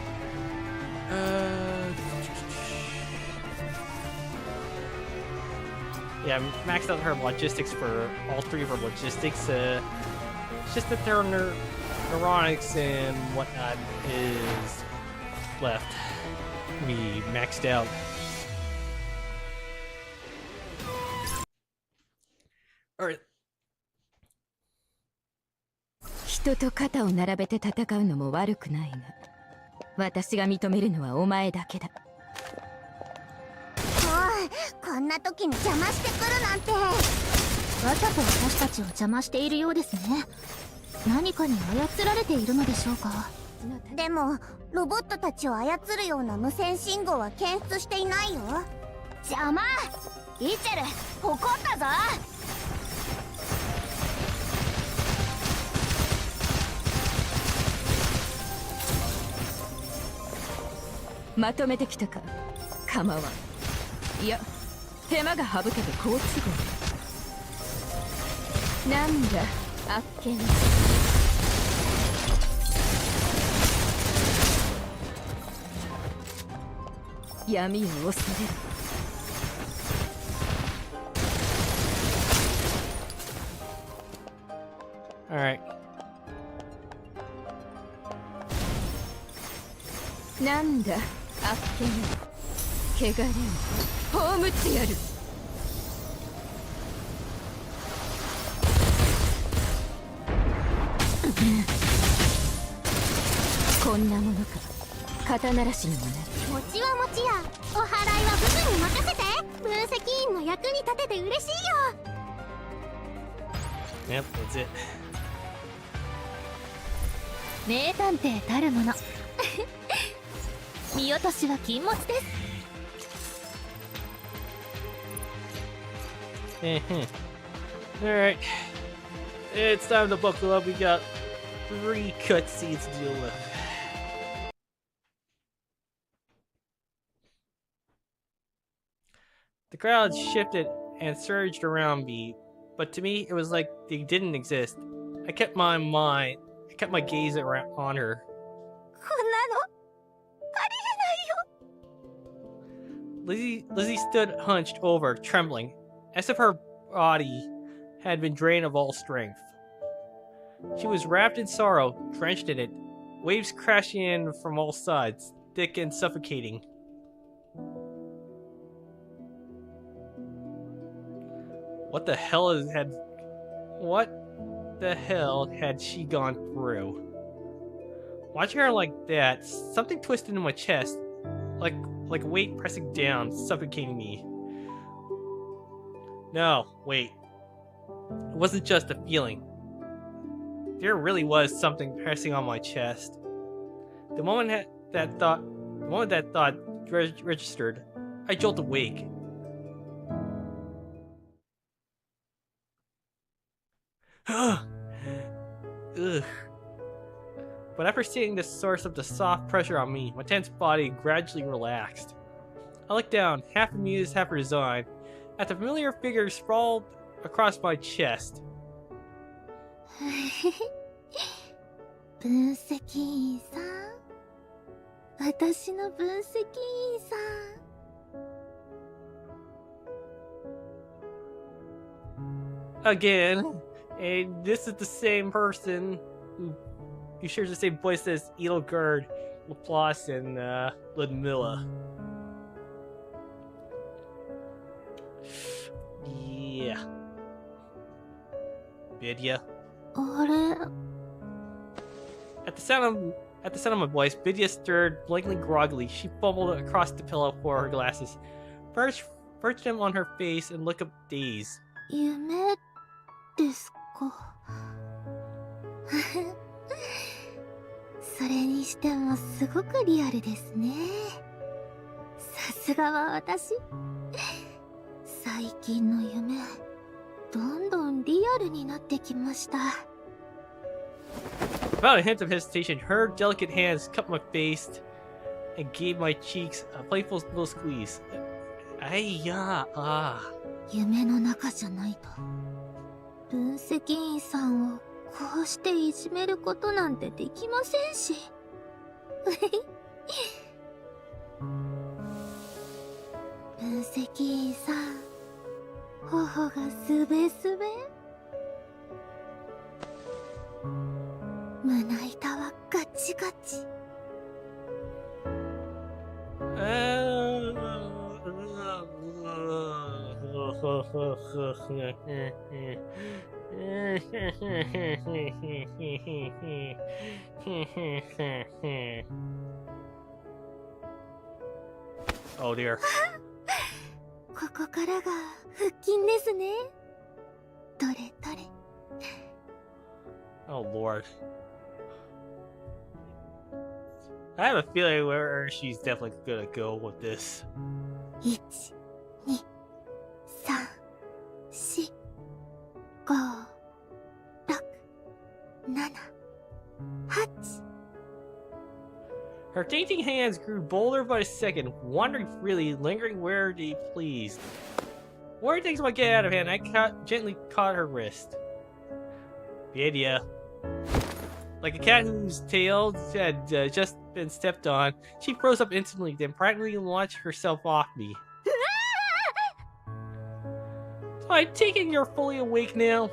Yeah, I maxed out her logistics for all 3 of her logistics. It's just that their neuronics and whatnot is left. We maxed out. Alright. 人と肩を並べて戦うのも悪くないが、私が認めるのはお前だけだ。おい、こんな時に邪魔してくるなんて。わざと私たちを邪魔しているようですね。何かに操られているのでしょうか。でもロボットたちを操るような無線信号は検出していないよ。邪魔！イーチェル、怒ったぞ。まとめてきたか。構わん。いや、手間が省けて好都合。なんだ、あっけな。闇を恐れる。Alright. なんだ、あっけな。汚れを葬ってやる。こんなものか。肩慣らしにもなる。餅は餅や。お払いは部分に任せて。分析員の役に立てて嬉しいよ。Yep, that's it. 名探偵たるもの。見落としは禁物です。Alright. It's time to buckle up. We got 3 cutscenes to deal with. The crowd shifted and surged around me, but to me it was like they didn't exist. I kept my gaze on her. こんなのありえないよ。 Lizzie stood hunched over, trembling, as if her body had been drained of all strength. She was wrapped in sorrow, drenched in it, Waves crashing in from all sides, thick and suffocating. What the hell had she gone through? Watching her like that, something twisted in my chest, like a weight pressing down, suffocating me. No, wait. It wasn't just a feeling. There really was something pressing on my chest. The moment that thought registered, I jolted awake. Ugh. But after seeing the source of the soft pressure on me, my tense body gradually relaxed. I looked down, half amused, half resigned, at the familiar figure sprawled across my chest. 分析員さん、私の分析員さん。 Again, and this is the same person who shares the same voice as Edelgard, Laplace, and Ludmilla. Yeah. Vidya. あれ At the sound of my voice, Vidya stirred, blankly groggily. She fumbled across the pillow for her glasses, perched them on her face, and looked up dazed. 夢ですか。それにしてもすごくリアルですね。さすがは私。最近の夢、どんどんリアルになってきました。Without a hint of hesitation, her delicate hands cupped my face and gave my cheeks a playful little squeeze. Ah. 夢の中じゃないと。分析員さんをこうしていじめることなんてできませんし。分析員さん、頬がすべすべ。胸板はガチガチ。Oh dear. ここからが腹筋ですね。どれどれ。Oh lord. I have a feeling where she's definitely gonna go with this. 1、2、3、4、5、6、7、8。Her dainty hands grew bolder by the second, wandering freely, lingering where they pleased. Before things might get out of hand, I gently caught her wrist. Vidya. Like a cat whose tail had just been stepped on, she froze up instantly, then practically launched herself off me. So I take it you're fully awake now?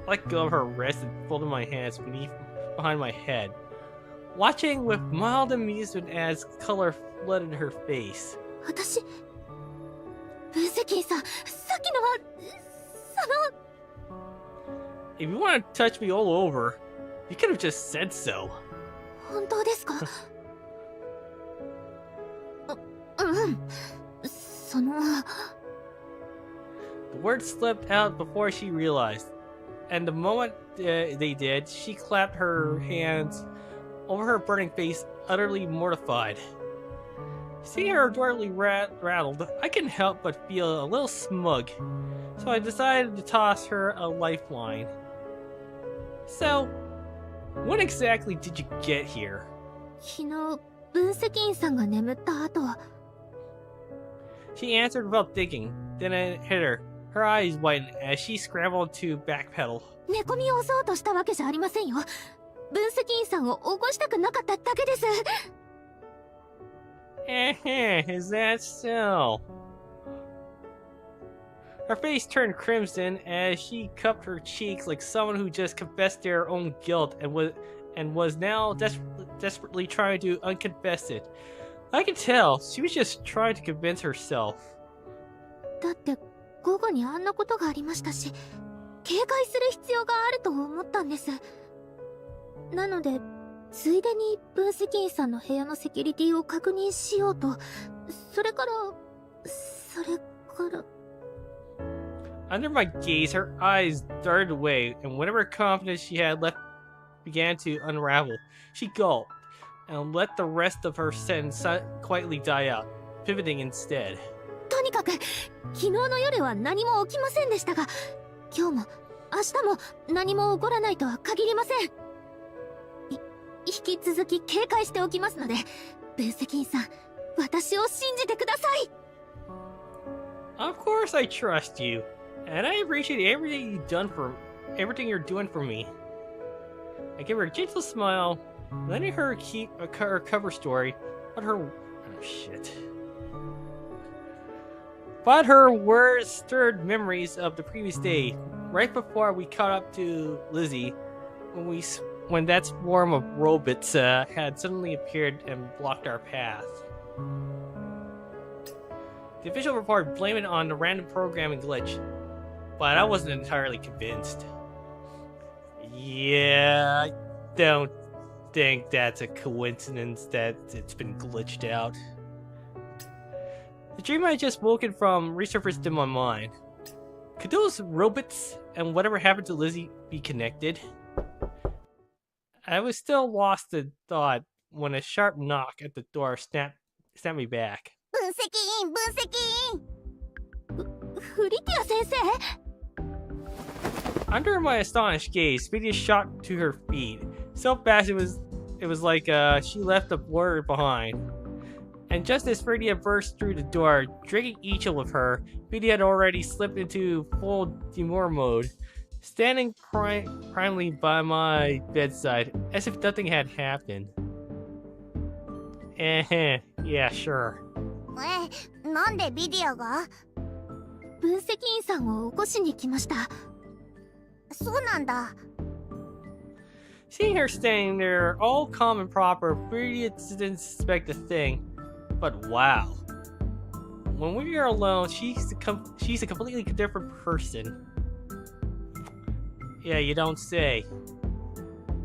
I let go of her wrist and folded my hands behind my head, watching with mild amusement as color flooded her face. 私、分析員さん、さっきのは、If you want to touch me all over, you could have just said so. 本当ですか？The words slipped out before she realized, and the moment they did, she clapped her hands over her burning face, utterly mortified. Seeing her adorably rattled, I couldn't help but feel a little smug, so I decided to toss her a lifeline. So, when exactly did you get here? 昨日、分析員さんが眠った後。She answered without thinking, then it hit her. Her eyes widened as she scrambled to backpedal. 寝込みを襲おうとしたわけじゃありませんよ。分析員さんを起こしたくなかっただけです。Is that so? Her face turned crimson as she cupped her cheeks like someone who just confessed their own guilt and and was now desperately trying to unconfess it. I could tell she was just trying to convince herself. だって午後にあんなことがありましたし、警戒する必要があると思ったんです。なのでついでに分析員さんの部屋のセキュリティを確認しようと。それから。 Under my gaze, her eyes darted away, and whatever confidence she had left began to unravel. She gulped, and let the rest of her sentence quietly die out, pivoting instead. とにかく、昨日の夜は何も起きませんでしたが、今日も明日も何も起こらないとは限りません。引き続き警戒しておきますので、分析員さん、私を信じてください。 Of course I trust you, and I appreciate everything you're doing for me. I give her a gentle smile, letting her keep her cover story, but her words stirred memories of the previous day, right before we caught up to Lizzie, when that swarm of robots had suddenly appeared and blocked our path. The official report blamed it on the random programming glitch, but I wasn't entirely convinced. Yeah, I don't think that's a coincidence that it's been glitched out. The dream I had just woken from resurfaced in my mind. Could those robots and whatever happened to Lizzie be connected? I was still lost in thought when a sharp knock at the door snapped me back. 分析員フリティア先生。 Under my astonished gaze, Vidya shot to her feet. So fast it was like she left a blur behind. And just as Fritia burst through the door, dragging Eatchel with her, Vidya had already slipped into full demur mode, standing primely by my bedside, as if nothing had happened. Yeah, sure. なんでビディアが？分析員さんを起こしに来ました。そうなんだ。Seeing her standing there, all calm and proper, Fritia didn't suspect a thing. But wow. When we are alone, she's a completely different person. Yeah, you don't say.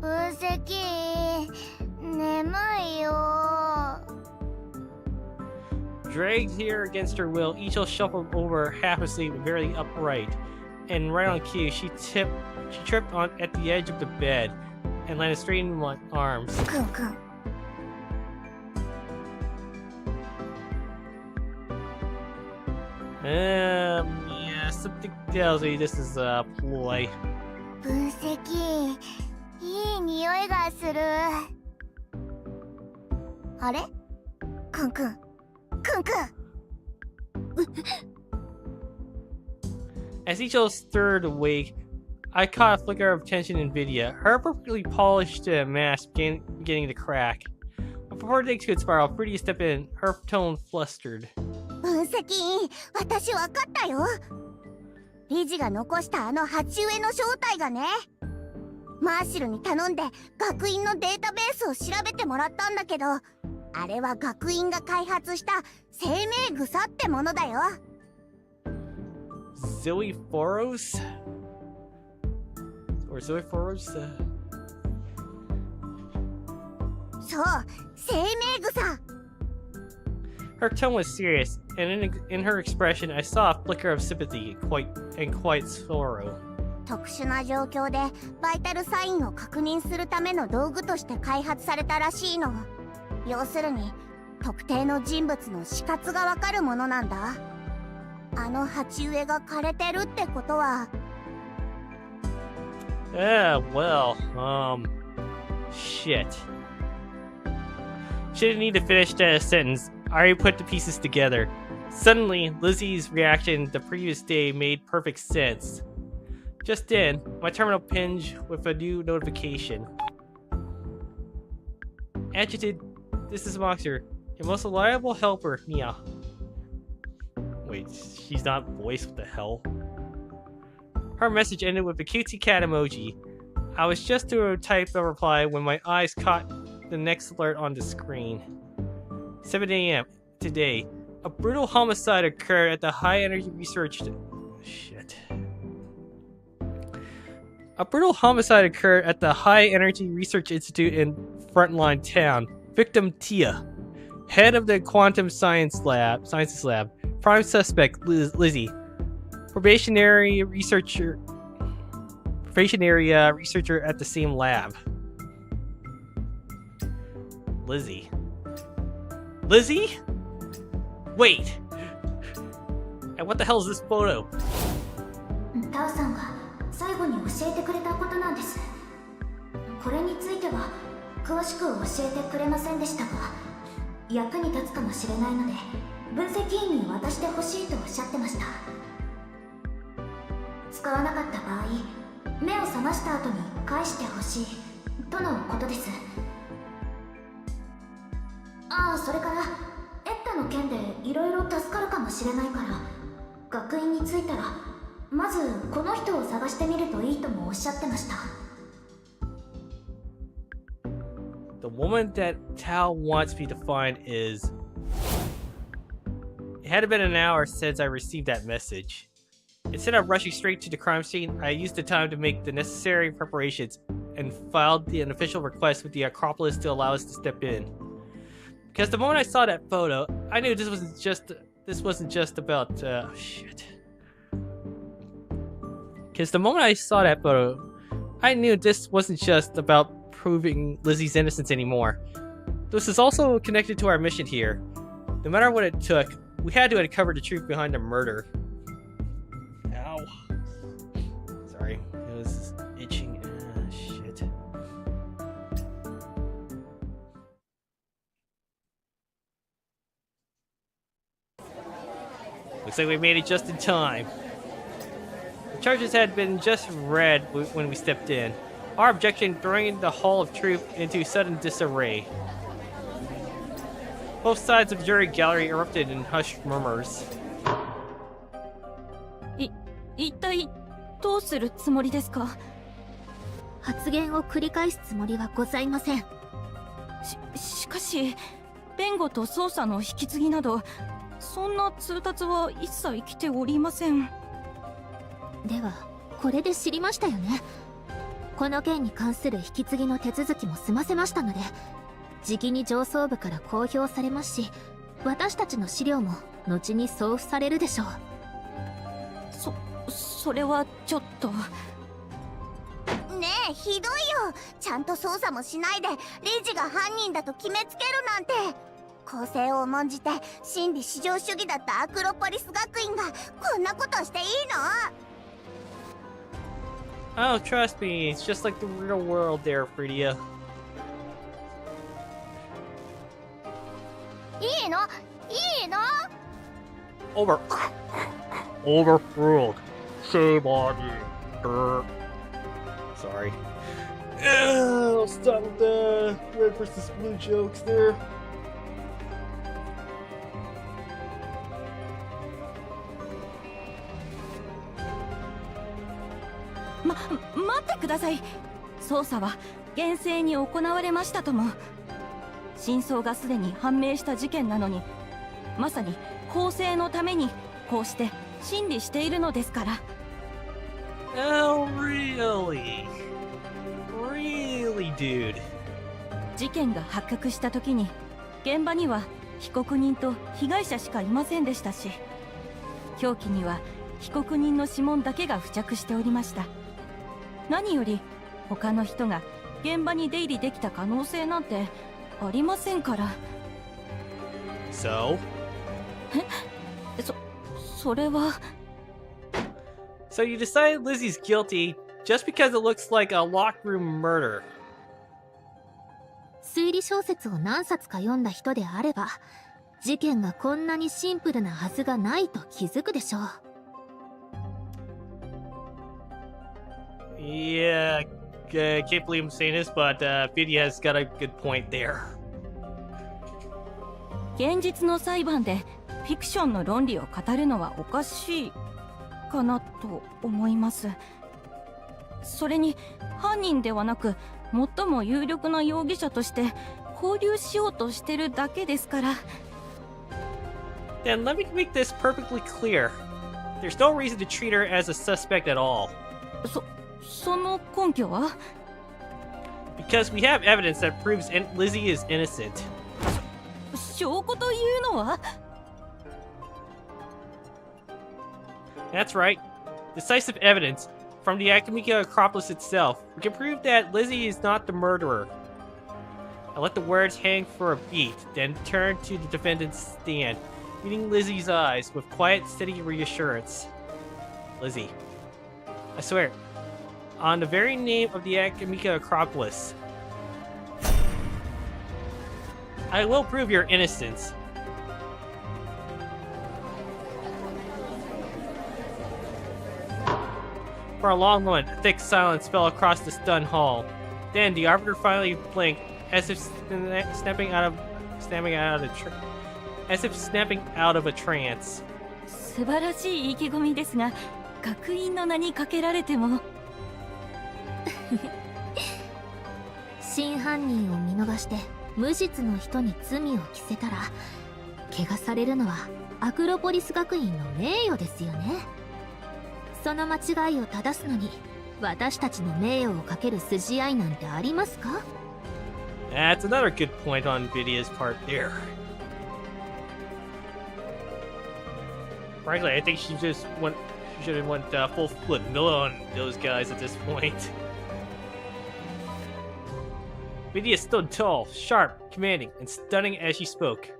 分析員、眠いよ。 Dragged here against her will, Eatchel shuffled over half asleep, barely upright. And right on cue, she tripped on at the edge of the bed and landed straight in my arms. くんくん。 Yeah, something tells me this is a ploy. 分析員、いい匂いがする。あれ？くんくん。 As Eatchel stirred awake, I caught a flicker of tension in Vidya, her perfectly polished mask beginning to crack. But before things could spiral, Fritia stepped in, her tone flustered. 分析員、私わかったよ。理事が残したあの鉢植えの正体がね。マーシルに頼んで学院のデータベースを調べてもらったんだけど、あれは学院が開発した生命草ってものだよ。Zoephoros? Or Zoephoros? そう、生命草。 Her tone was serious, and in her expression, I saw a flicker of sympathy and quite sorrow. 特殊な状況でバイタルサインを確認するための道具として開発されたらしいの。要するに特定の人物の死活がわかるものなんだ。あの鉢植えが枯れてるってことは。Well, shit. She didn't need to finish the sentence. I already put the pieces together. Suddenly, Lizzie's reaction the previous day made perfect sense. Just then, my terminal pinged with a new notification. Adjutant, this is Moxer, your most reliable helper, Mia. Wait, she's not voiced, what the hell? Her message ended with a cutesy cat emoji. I was just to type a reply when my eyes caught the next alert on the screen. 7 a.m. today. A brutal homicide occurred at the High Energy Research... Shit. A brutal homicide occurred at the High Energy Research Institute in Frontline Town. Victim Tia. Head of the Quantum Sciences Lab. Prime suspect Lizzie. Probationary researcher at the same lab. Lizzie? Wait! And what the hell is this photo? タオさんが最後に教えてくれたことなんです。これについては詳しく教えてくれませんでしたが、役に立つかもしれないので分析員に渡してほしいとおっしゃってました。使わなかった場合、目を覚ました後に返してほしいとのことです。ああ、それからエッタの件でいろいろ助かるかもしれないから、学院に着いたらまずこの人を探してみるといいともおっしゃってました。 The woman that Tao wants me to find is... It had been an hour since I received that message. Instead of rushing straight to the crime scene, I used the time to make the necessary preparations and filed an official request with the Acropolis to allow us to step in. Because the moment I saw that photo, I knew this wasn't just about shit. Because the moment I saw that photo, I knew this wasn't just about proving Lizzie's innocence anymore. This is also connected to our mission here. No matter what it took, we had to uncover the truth behind the murder. Ow. Sorry, it was itching. Shit. Looks like we made it just in time. The charges had been just read when we stepped in. Our objection throwing the Hall of Truth into sudden disarray. Both sides of the jury gallery erupted in hushed murmurs. 一体どうするつもりですか？発言を繰り返すつもりはございません。しかし弁護と捜査の引き継ぎなどそんな通達は一切来ておりません。ではこれで知りましたよね。この件に関する引き継ぎの手続きも済ませましたので、じきに上層部から公表されますし、私たちの資料も後に送付されるでしょう。それはちょっと。ねえ、ひどいよ。ちゃんと捜査もしないで理事が犯人だと決めつけるなんて。公正を重んじて真理至上主義だったアクロポリス学院がこんなことしていいの？ Oh, trust me, it's just like the real world there, Fritia. いいの？Overruled. Shame on you. Sorry. I'll stop with the red versus blue jokes there. 待ってください。捜査は厳正に行われましたとも。真相がすでに判明した事件なのに、まさに公正のためにこうして審理しているのですから。Oh, really? Really, dude? 事件が発覚した時に現場には被告人と被害者しかいませんでしたし、凶器には被告人の指紋だけが付着しておりました。何より他の人が現場に出入りできた可能性なんてありませんから。So? それは。So you decided Lizzie's guilty just because it looks like a locked room murder. 推理小説を何冊か読んだ人であれば、事件がこんなにシンプルなはずがないと気づくでしょう。Yeah, can't believe I'm saying this, but Vidya has got a good point there. 現実の裁判でフィクションの論理を語るのはおかしいかなと思います。それに犯人ではなく最も有力な容疑者として交流しようとしてるだけですから。 Then let me make this perfectly clear. There's no reason to treat her as a suspect at all. その根拠は？ Because we have evidence that proves Lizzie is innocent. 証拠というのは？ That's right. Decisive evidence from the Academica Acropolis itself. We can prove that Lizzie is not the murderer. I let the words hang for a beat, then turned to the defendant's stand, meeting Lizzie's eyes with quiet, steady reassurance. Lizzie, I swear, on the very name of the Academica Acropolis, I will prove your innocence. For a long moment, a thick silence fell across the stunned hall. Then the arbiter finally blinked, as if snapping out of a trance. 素晴らしい意気込みですが、学院の名にかけられても。真犯人を見逃して無実の人に罪を着せたら、汚されるのはアクロポリス学院の名誉ですよね。その間違いを正すのに私たちの名誉をかける筋合いなんてありますか？ That's another good point on Vidya's part there. Frankly, I think she should have went full vanilla on those guys at this point. Vidya stood tall, sharp, commanding, and stunning as she spoke.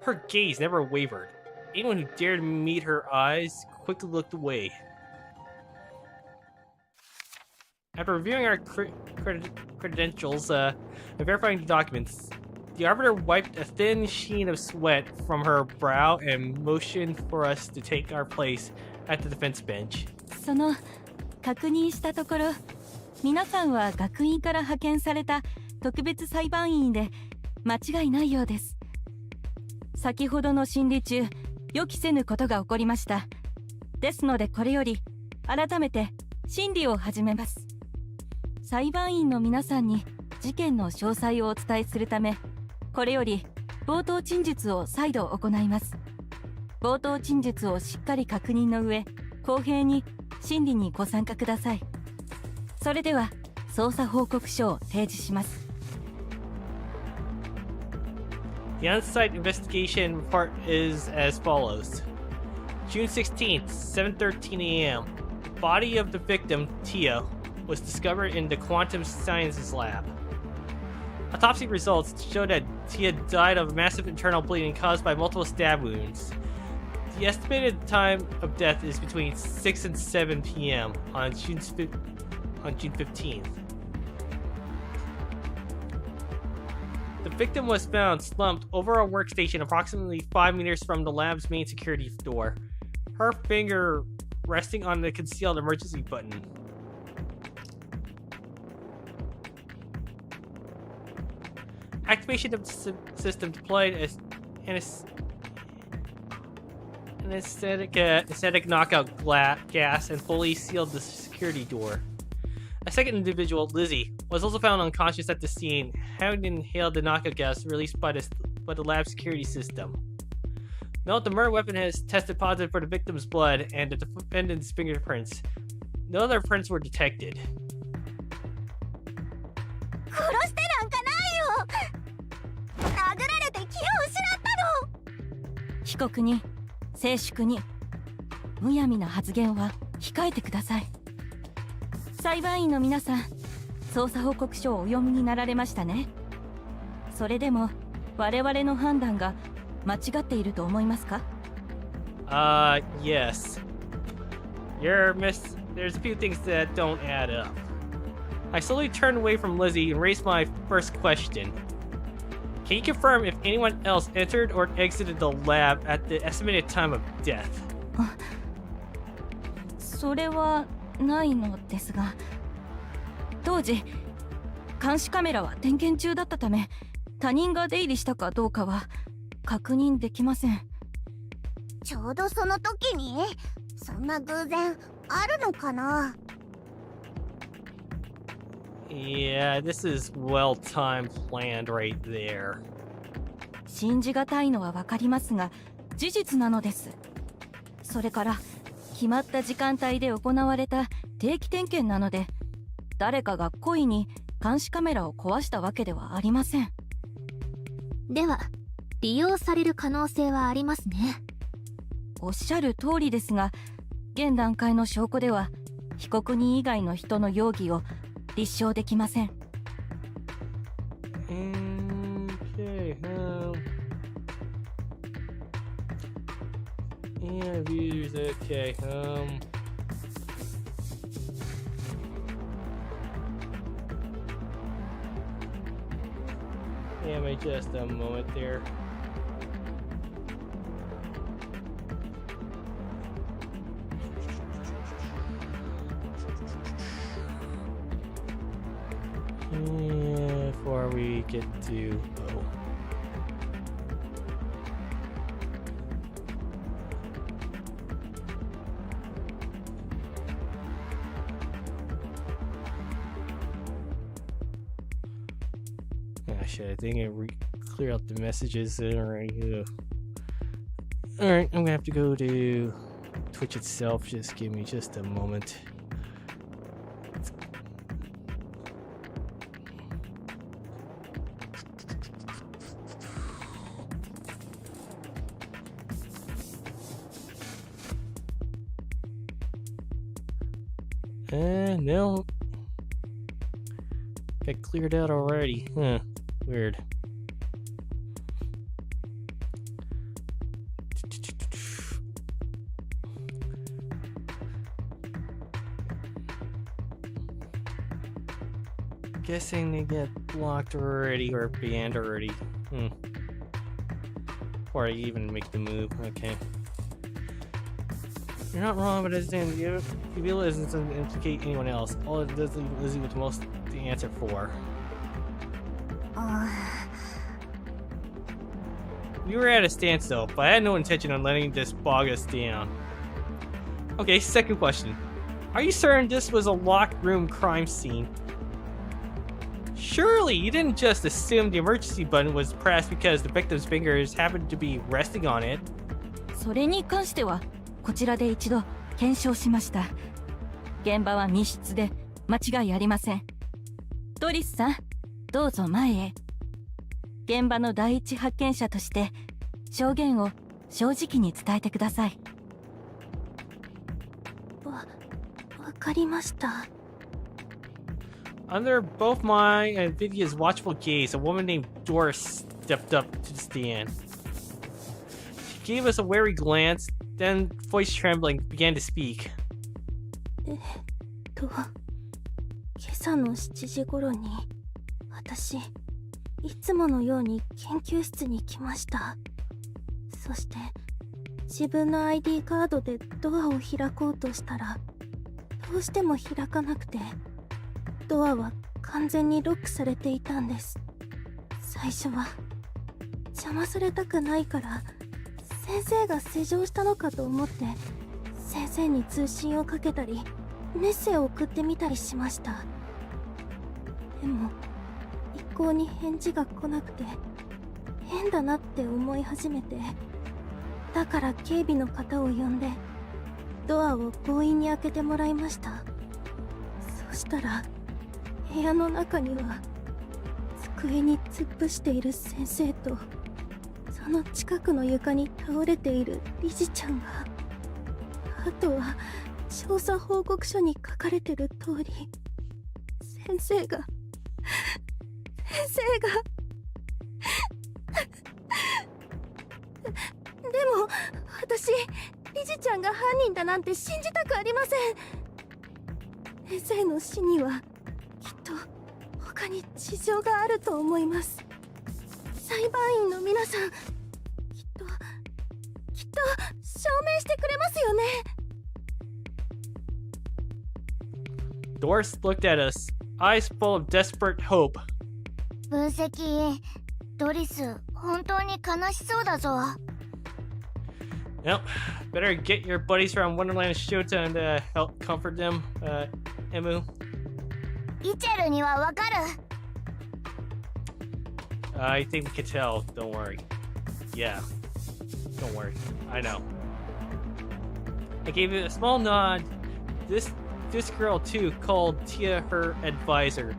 Her gaze never wavered. Anyone who dared meet her eyes quickly looked away. After reviewing our credentials and verifying the documents, the arbiter wiped a thin sheen of sweat from her brow and motioned for us to take our place at the defense bench. その確認したところ、皆さんは学院から派遣された特別裁判員で間違いないようです。先ほどの審理中、予期せぬことが起こりました。ですのでこれより改めて審理を始めます。裁判員の皆さんに事件の詳細をお伝えするため、これより冒頭陳述を再度行います。冒頭陳述をしっかり確認の上、公平に審理にご参加ください。それでは捜査報告書を提示します。The on-site investigation report is as follows. June 16th, 7:13 a.m. The body of the victim, Tia, was discovered in the quantum sciences lab. Autopsy results show that Tia died of massive internal bleeding caused by multiple stab wounds. The estimated time of death is between 6 and 7 p.m. on June 15th. The victim was found slumped over a workstation approximately 5 meters from the lab's main security door, her finger resting on the concealed emergency button. Activation of the system deployed as anesthetic knockout gas and fully sealed the security door. A second individual, Lizzie, was also found unconscious at the scene, having inhaled the knockout gas released by the lab security system. Note the murder weapon has tested positive for the victim's blood and the defendant's fingerprints. No other prints were detected. 殺してなんかないよ。殴られて気を失ったの。被告に静粛に、むやみな発言は控えてください。裁判員の皆さん、捜査報告書をお読みになられましたね。それでも我々の判断が間違っていると思いますか？ Yes. There's a few things that don't add up. I slowly turned away from Lizzie and raised my first question. Can you confirm if anyone else entered or exited the lab at the estimated time of death? それはないのですが、当時監視カメラは点検中だったため、他人が出入りしたかどうかは確認できません。ちょうどその時にそんな偶然あるのかな。Yeah, this is well-timed planned right there. 信じがたいのはわかりますが、事実なのです。それから決まった時間帯で行われた定期点検なので、誰かが故意に監視カメラを壊したわけではありません。では利用される可能性はありますね。おっしゃる通りですが、現段階の証拠では被告人以外の人の容疑を立証できません。Okay, yeah, views, okay, Damn it, just a moment there. Before we get to shit, I think I clear out the messages already. Alright, I'm gonna have to go to Twitch itself. Just give me just a moment. No. Got cleared out already. Huh. Weird. Guessing they get blocked already or banned already. Before I even make the move. Okay. You're not wrong, but as in you feel it doesn't implicate anyone else. All it does leave Lizzie with most to answer for. We were at a standstill, but I had no intention on letting this bog us down. Okay, second question. Are you certain this was a locked room crime scene? Surely you didn't just assume the emergency button was pressed because the victim's fingers happened to be resting on it. それに関してはこちらで一度検証しました。現場は密室で間違いありません。ドリスさん、どうぞ前へ。現場の第一発見者として証言を正直に伝えてください。わかりました。Under both my and Vidya's watchful gaze, a woman named Doris stepped up to the stand. She gave us a wary glance, then, voice trembling, began to speak. 今朝の7時頃に私いつものように研究室に来ました。そして自分の ID カードでドアを開こうとしたらどうしても開かなくて、ドアは完全にロックされていたんです。最初は邪魔されたくないから先生が施錠したのかと思って先生に通信をかけたりメッセを送ってみたりしました。でも一向に返事が来なくて変だなって思い始めて、だから警備の方を呼んでドアを強引に開けてもらいました。そしたら部屋の中には机に突っ伏している先生とその近くの床に倒れている理事ちゃんが、あとは調査報告書に書かれてる通り先生がでも私理事ちゃんが犯人だなんて信じたくありません。先生の死にはきっと他に事情があると思います。裁判員の皆さん、きっと証明してくれますよね。Doris looked at us, eyes full of desperate hope. 分析、ドリス、本当に悲しそうだぞ。Yep, better get your buddies from Wonderland Shota and help comfort them, Emu. イチェルにはわかる。 I think we can tell. Don't worry. Yeah. Don't worry. I know. I gave it a small nod. This girl too called Tia her advisor.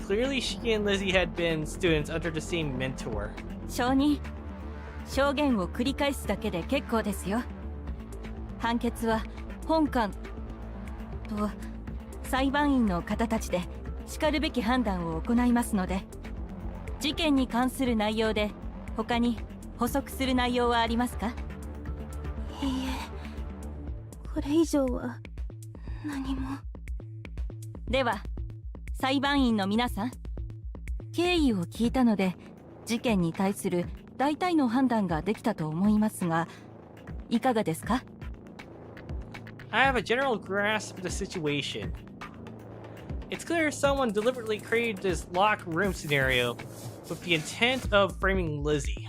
Clearly she and Lizzie had been students under the same mentor. 証人、証言を繰り返すだけで結構ですよ。判決は本官と裁判員の方たちでしかるべき判断を行いますので、事件に関する内容で他に補足する内容はありますか？いいえ、これ以上は何も。では裁判員の皆さん、経緯を聞いたので事件に対する大体の判断ができたと思いますが、いかがですか？ I have a general grasp of the situation. It's clear someone deliberately created this locked room scenario with the intent of framing Lizzie.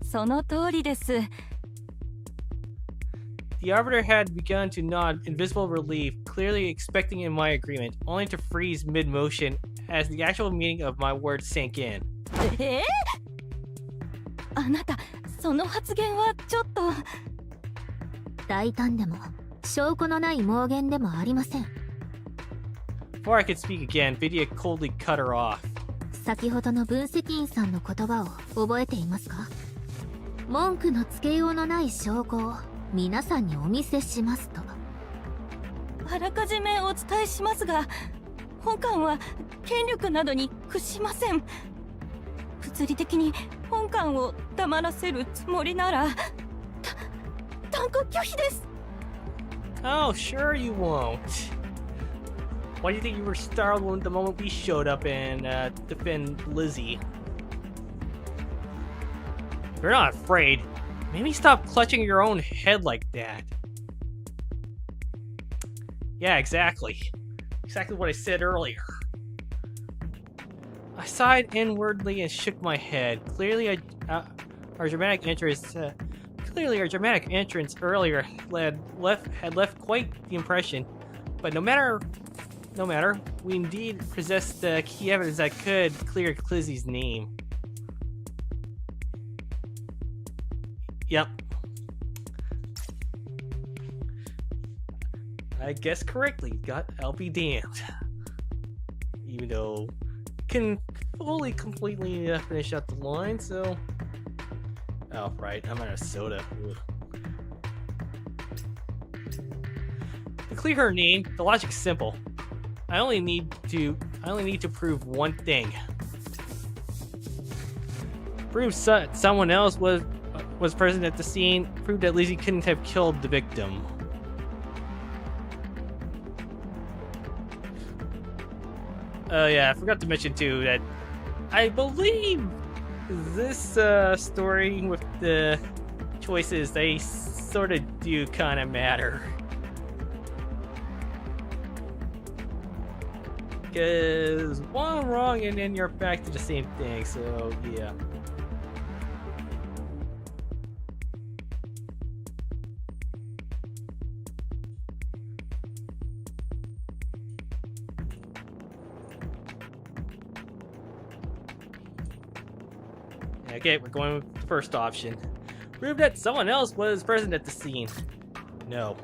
その通りです。 The arbiter had begun to nod in visible relief, clearly expecting in my agreement, only to freeze mid-motion as the actual meaning of my words sank in. あなた、その発言はちょっと。大胆でも証拠のない妄言でもありません。 Before I could speak again, Vidya coldly cut her off. 先ほどの分析員さんの言葉を覚えていますか？文句のつけようのない証拠を皆さんにお見せしますと。あらかじめお伝えしますが、本官は権力などに屈しません。物理的に本官を黙らせるつもりなら、断固拒否です。 Oh, sure you won't. Why do you think you were startled the moment we showed up and defend Lizzie? If you're not afraid, maybe stop clutching your own head like that. Yeah, exactly. Exactly what I said earlier. I sighed inwardly and shook my head. Clearly, our dramatic entrance earlier had left quite the impression. But no matter, we indeed possessed the key evidence that could clear Lizzie's name. Yep. I guessed correctly. I'll be damned. Even though I couldn't fully, completely finish out the line, so... Oh, right. I'm out of soda. Ugh. To clear her name, the logic's simple. I only need to prove one thing. Prove someone else was present at the scene. Prove that Lizzie couldn't have killed the victim. Oh yeah, I forgot to mention too that I believe this story with the choices, they sort of do kind of matter. Because one wrong and then you're back to the same thing, so yeah. Okay, we're going with the first option. Prove that someone else was present at the scene. No.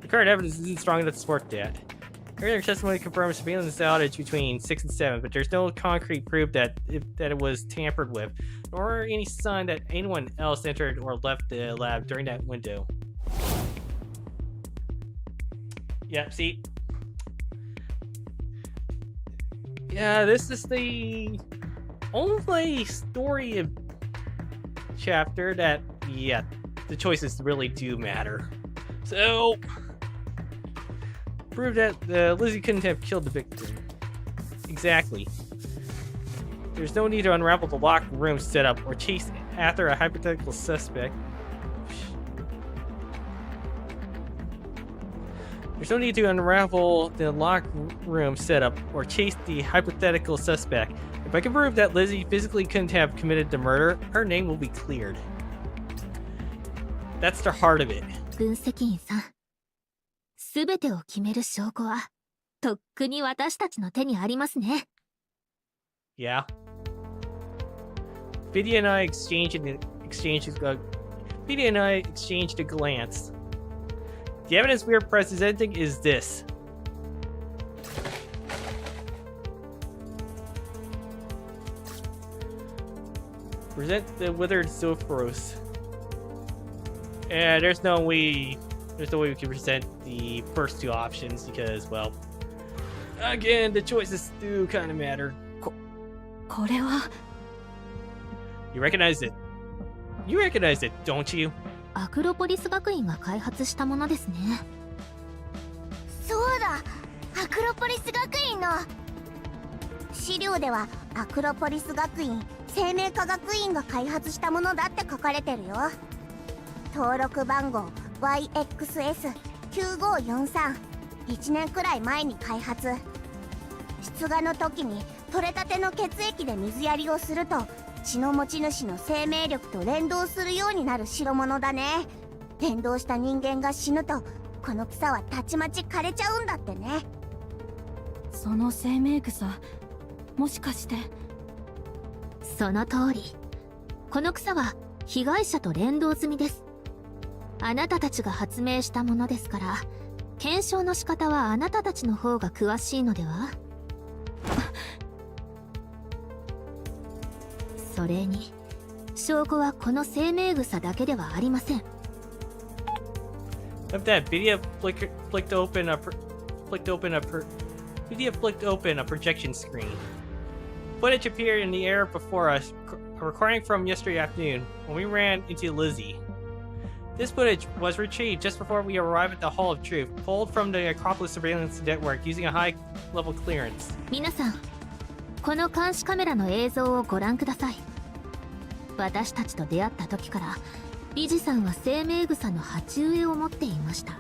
The current evidence isn't strong enough to support that. Earlier testimony confirms surveillance outage between 6 and 7, but there's no concrete proof that it was tampered with, or any sign that anyone else entered or left the lab during that window. Yeah, see? Yeah, this is the only story of chapter that, yeah, the choices really do matter. So, prove that Lizzie couldn't have killed the victim. Exactly. There's no need to unravel the locked room setup or chase after a hypothetical suspect. There's no need to unravel the locked room setup or chase the hypothetical suspect. If I can prove that Lizzie physically couldn't have committed the murder, her name will be cleared. That's the heart of it. 分析員さん、すべてを決める証拠はとっくに私たちの手にありますね。Yeah. Vidya and I exchanged a glance. The evidence we are presenting is this. Present the withered Zophoros. There's no way we can present the first two options because, well, again, the choices do kind of matter. これは You recognize it. You recognize it, don't you? アクロポリス学院が開発したものですね。そうだ、アクロポリス学院の資料ではアクロポリス学院生命科学院が開発したものだって書かれてるよ。登録番号 YXS9543。1年くらい前に開発。出願の時に取れたての血液で水やりをすると血の持ち主の生命力と連動するようになる代物だね。連動した人間が死ぬとこの草はたちまち枯れちゃうんだってね。その生命草、もしかして。その通り。この草は被害者と連動済みです。あなたたちが発明したものですから、検証の仕方はあなたたちの方が詳しいのでは？それに、証拠はこの生命草だけではありません。Of that, Vidya flicked open a projection screen. Footage appeared in the air before us, a recording from yesterday afternoon when we ran into Lizzie. This footage was retrieved just before we arrived at the Hall of Truth, pulled from the Acropolis surveillance network using a high-level clearance. 皆さん、この監視カメラの映像をご覧ください。私たちと出会った時から理事さんは生命草の鉢植えを持っていました。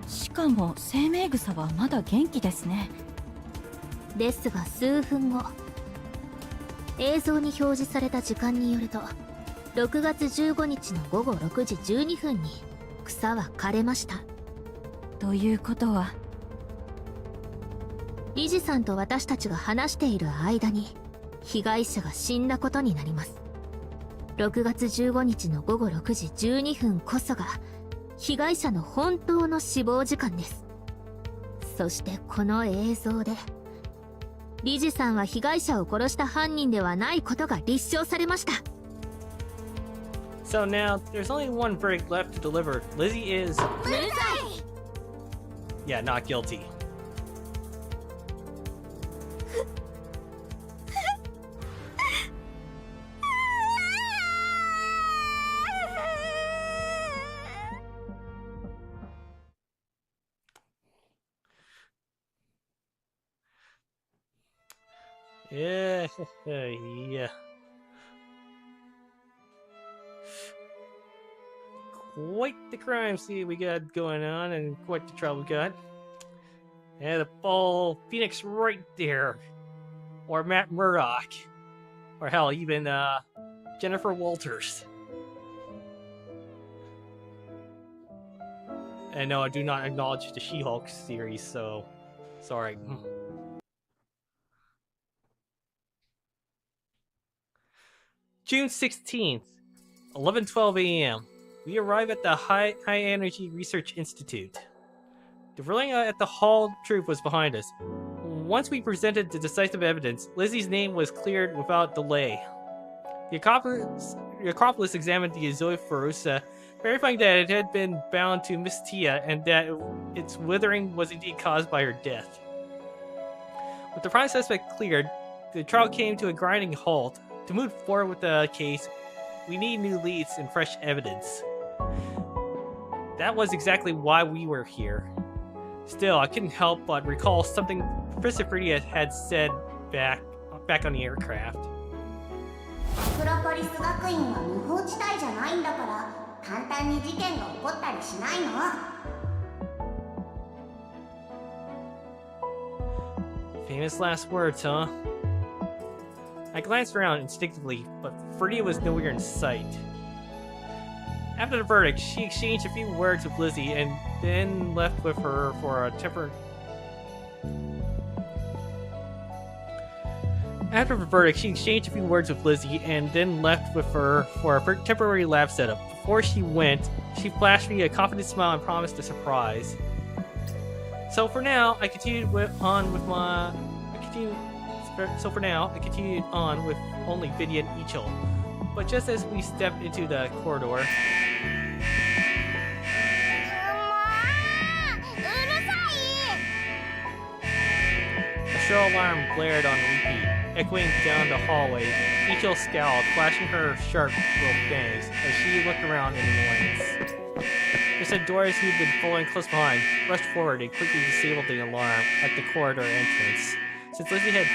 しかも生命草はまだ元気ですね。ですが数分後、映像に表示された時間によると6月15日の午後6時12分に草は枯れました。ということは、理事さんと私たちが話している間に被害者が死んだことになります。6月15日の午後6時12分こそが被害者の本当の死亡時間です。そしてこの映像で理事さんは被害者を殺した犯人ではないことが立証されました。So now, there's only one verdict left to deliver. Lizzie is... Yeah, not guilty. Yeah. Quite the crime scene we got going on, and quite the trouble we got. And the ball Phoenix right there. Or Matt Murdock. Or hell, even Jennifer Walters. And no, I do not acknowledge the She-Hulk series, so sorry. June 16th, 11:12 a.m. We arrive at the High Energy Research Institute. The railing at the Hall of Truth was behind us. Once we presented the decisive evidence, Lizzie's name was cleared without delay. The Acropolis examined the Zophoros, verifying that it had been bound to Miss Tia and that its withering was indeed caused by her death. With the prime suspect cleared, the trial came to a grinding halt. To move forward with the case, we need new leads and fresh evidence. That was exactly why we were here. Still, I couldn't help but recall something Professor Fritia had said back on the aircraft. アクロポリス学院は無法地帯じゃないんだから簡単に事件が起こったりしないの。Famous last words, huh? I glanced around instinctively, but Fritia was nowhere in sight. After the verdict, she exchanged a few words with Lizzie and then left with her for a After the verdict, she exchanged a few words with Lizzie and then left with her for a temporary lab setup. Before she went, she flashed me a confident smile and promised a surprise. So for now, I continued on with only Vidya and Eatchel. But just as we stepped into the corridor, a shrill alarm blared on repeat, echoing down the hallway. Eatchel scowled, flashing her sharp little fangs as she looked around in annoyance. Just as Doris, who'd been following close behind, rushed forward and quickly disabled the alarm at the corridor entrance. Since Lizzie had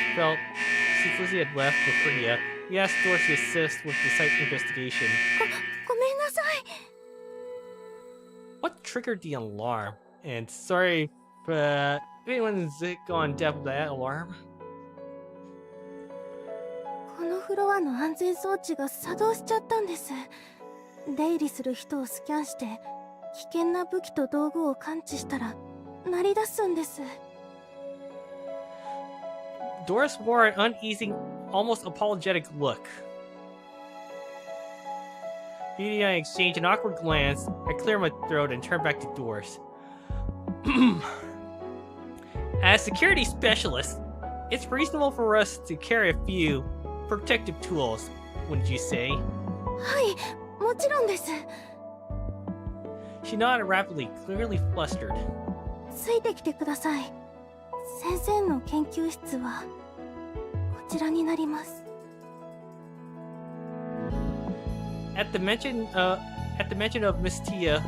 left with Fritia, we asked Doris to assist with the site investigation. ごめんなさい。 What triggered the alarm? And sorry, but if anyone's gone deaf with that alarm. このフロアの安全装置が作動しちゃったんです。出入りする人をスキャンして、危険な武器と道具を感知したら、鳴り出すんです。 Doris wore an uneasy, almost apologetic look. Beauty and I exchanged an awkward glance. I cleared my throat and turned back to Doris. As security specialists, it's reasonable for us to carry a few protective tools, wouldn't you say? はい、もちろんです。 She nodded rapidly, clearly flustered. ついてきてください。先生の研究室はこちらになります。 At the mention of Miss Tia,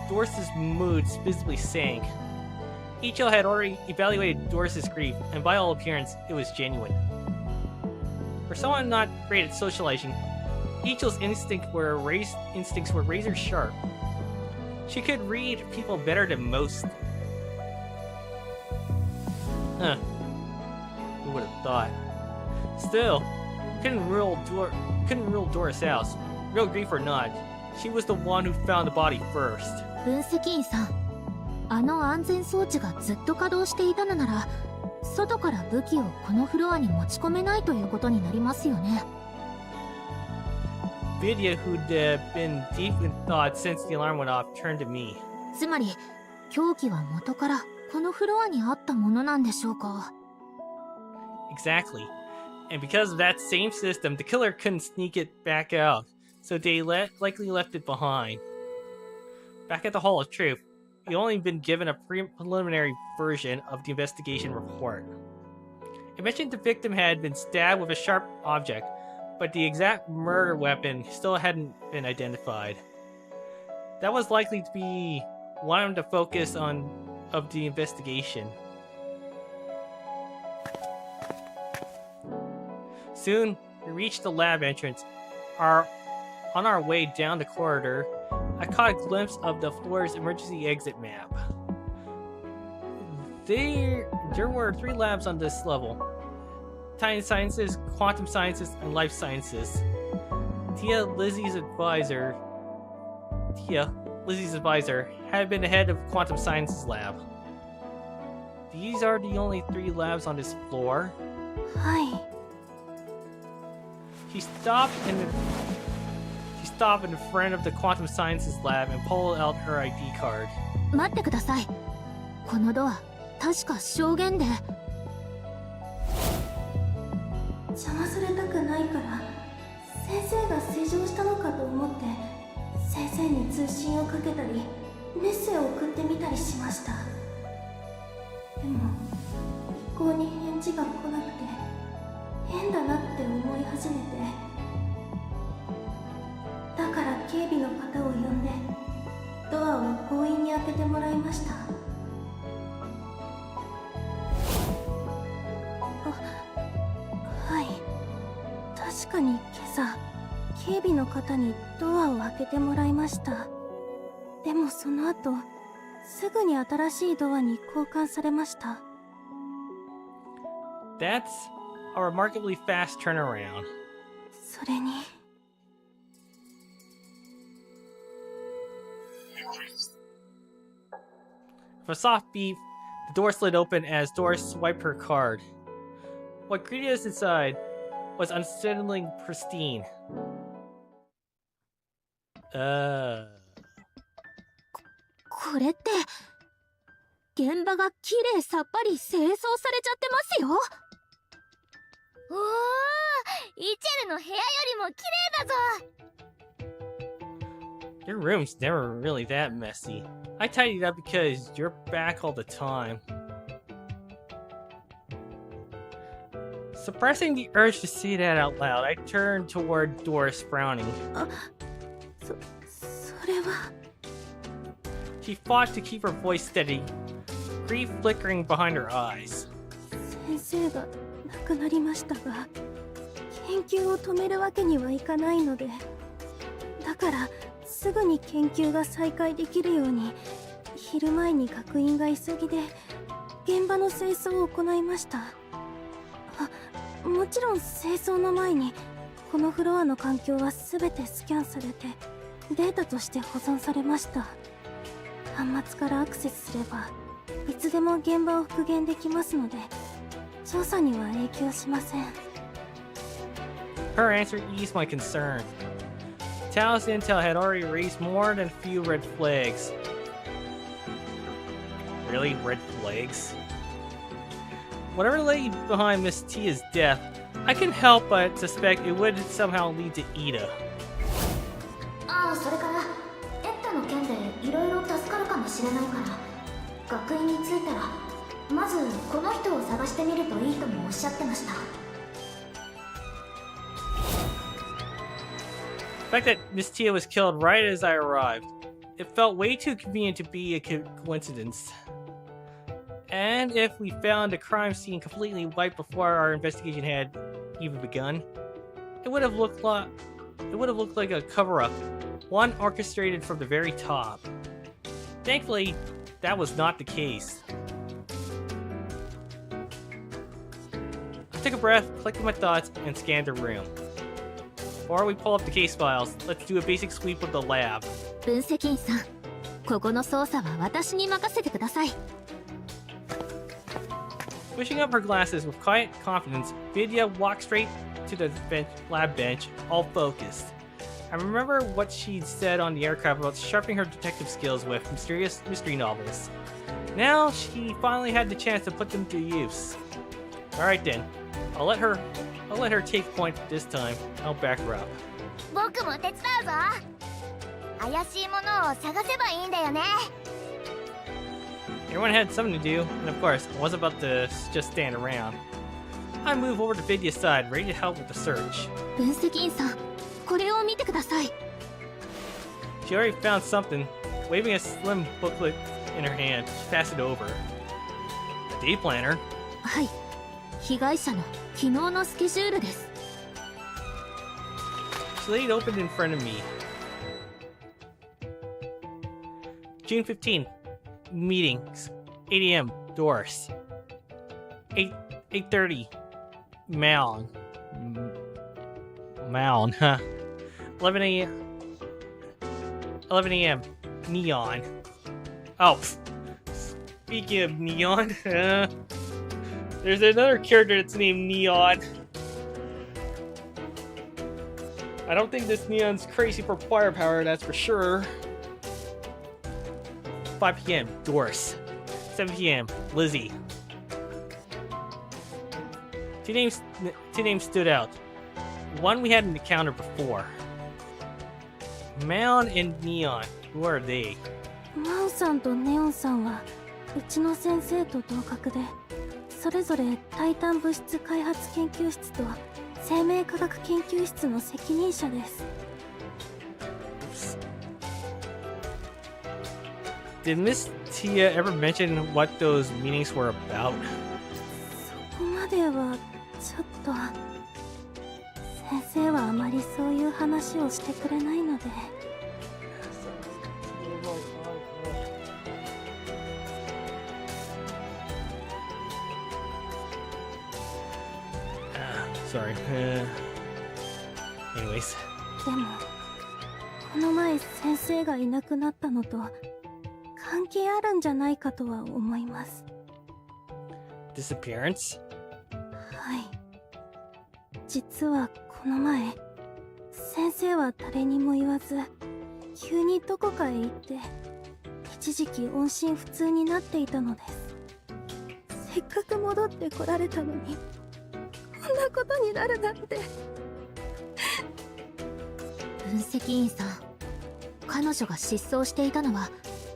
Doris's mood visibly sank. Eatchel had already evaluated Doris's grief, and by all appearance, it was genuine. For someone not great at socializing, Eatchel's instincts were razor sharp. She could read people better than most. Huh. Who would have thought? Still, couldn't rule Doris out. Real grief or not, she was the one who found the body first. 分析員さん、あの安全装置がずっと稼働していたのなら、外から武器をこのフロアに持ち込めないということになりますよね。 Vidya, who'd been deep in thought since the alarm went off, turned to me. つまり、凶器は元からこのフロアにあったものなんでしょうか。 Exactly. And because of that same system, the killer couldn't sneak it back out, so they likely left it behind. Back at the Hall of Truth, we'd only been given a preliminary version of the investigation report. It mentioned the victim had been stabbed with a sharp object, but the exact murder weapon still hadn't been identified. That was likely to be one of the focus of the investigation. Soon, we reached the lab entrance. On our way down the corridor, I caught a glimpse of the floor's emergency exit map. There were 3 labs on this level: Tiny Sciences, Quantum Sciences, and Life Sciences. Tia, Lizzie's advisor, had been the head of Quantum Sciences lab. These are the only 3 labs on this floor. はい。 She stopped in front of the Quantum Sciences lab and pulled out her ID card. 待ってください。このドア、確か証言で。邪魔されたくないから先生が施錠したのかと思って先生に通信をかけたりメッセを送ってみたりしました。でも一向に返事が来なくて変だなって思い始めて、だから警備の方を呼んでドアを強引に開けてもらいました。はい、確かに今朝警備の方にドアを開けてもらいました。でもその後すぐに新しいドアに交換されました。 That's a remarkably fast turnaround. それに With a soft beep, the door slid open as Doris swiped her card. what greeted us inside was unsettlingly pristine. これって現場がきれいさっぱり清掃されちゃってますよ。おー、イチェルの部屋よりも綺麗だぞ。 Your room's never really that messy. I tidied up because you're back all the time. Suppressing the urge to say that out loud, I turned toward Doris, frowning. それは She fought to keep her voice steady, grief flickering behind her eyes. 先生が亡くなりましたが、研究を止めるわけにはいかないので、だからすぐに研究が再開できるように、昼前に学院が急ぎで現場の清掃を行いました。もちろん清掃の前にこのフロアの環境は全てスキャンされてデータとして保存されました。端末からアクセスすればいつでも現場を復元できますので、調査には影響しません。 Her answer eased my concern. Tao's intel had already raised more than a few red flags. Really? Red flags? Whatever lay behind Miss Tia's death, I couldn't help but suspect it would somehow lead to Ida. ああ、それからエッタの件でいろいろ助かるかもしれないから、学院に着いたらまずこの人を探してみるといいともおっしゃってました。 The fact that Miss Tia was killed right as I arrived, it felt way too convenient to be a coincidence. And if we found the crime scene completely wiped before our investigation had even begun, it would have looked like a cover-up, one orchestrated from the very top. Thankfully, that was not the case. I took a breath, collected my thoughts, and scanned the room. Before we pull up the case files, let's do a basic sweep of the lab. 分析員さん、ここの捜査は私に任せてください。 Pushing up her glasses with quiet confidence, Vidya walked straight to the lab bench, all focused. I remember what she'd said on the aircraft about sharpening her detective skills with mysterious mystery novels. Now she finally had the chance to put them to use. Alright then, I'll let her take point this time. I'll back her up. 僕も手伝うぞ。怪しいものを探せばいいんだよね。 Everyone had something to do, and of course, I wasn't about to just stand around. I moved over to Vidya's side, ready to help with the search. 分析員さん、これを見てください。 She already found something. Waving a slim booklet in her hand, she passed it over. A day planner? はい、被害者の昨日のスケジュールです。 She laid it open in front of me. June 15th. Meetings. 8 a.m. Doris. 8:30. Malin. Malin, huh? 11 a.m. 11 a.m. Neon. Oh, speaking of Neon, there's another character that's named Neon. I don't think this Neon's crazy for firepower, that's for sure. 5 p.m. Doris. 7 p.m. Lizzie. Two names stood out. One we hadn't encountered before. Malin and Neon. Who are they? マオさんとネオンさんはうちの先生と同格で、それぞれタイタン物質開発研究室と生命科学研究室の責任者です。 Did Miss Tia ever mention what those meetings were about? そこまではちょっと。先生はあまりそういう話をしてくれないので。Sorry. Anyways. でも、この前先生がいなくなったのと関係あるんじゃないかとは思います。 Disappearance? はい。実はこの前、先生は誰にも言わず急にどこかへ行って一時期音信不通になっていたのです。せっかく戻ってこられたのにこんなことになるなんて。分析員さん、彼女が失踪していたのは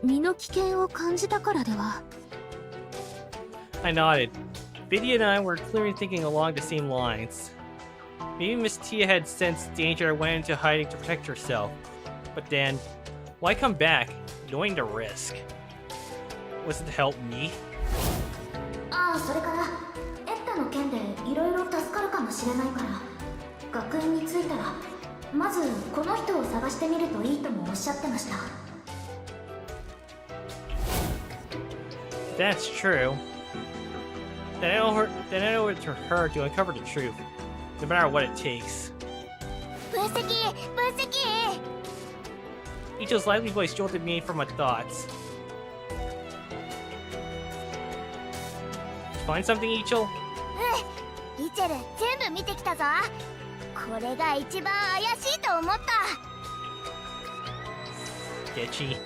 身の危険を感じたからでは。 I nodded. Vidya and I were clearly thinking along the same lines. Maybe Miss Tia had sensed danger and went into hiding to protect herself. But then, why come back, knowing the risk? Was it to help me? ああ、それからエッタの件でいろいろ助かるかもしれないから、学園に着いたらまずこの人を探してみるといいともおっしゃってました。 That's true. Then I owe it to her to uncover the truth, no matter what it takes. 分析。Eatchel's lively voice jolted me from my thoughts. Find something, Eatchel? イチェル全部見てきたぞ。これが一番怪しいと思った。 Sketchy.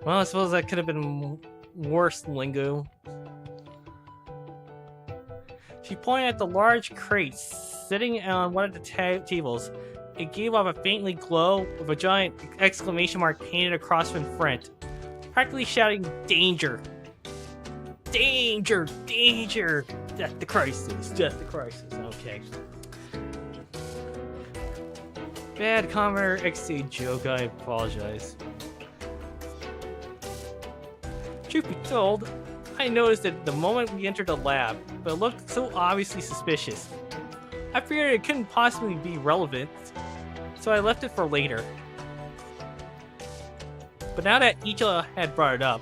Well, I suppose that could have been worse, Lingo. She pointed at the large crate sitting on one of the tables. It gave off a faintly glow with a giant exclamation mark painted across in front, practically shouting, "Danger! Danger! Danger! Death to crisis! Death to crisis!" Okay. Bad commenter XA joke, I apologize. Truth be told, I noticed it the moment we entered the lab, but it looked so obviously suspicious. I figured it couldn't possibly be relevant, so I left it for later. But now that Eatchel had brought it up,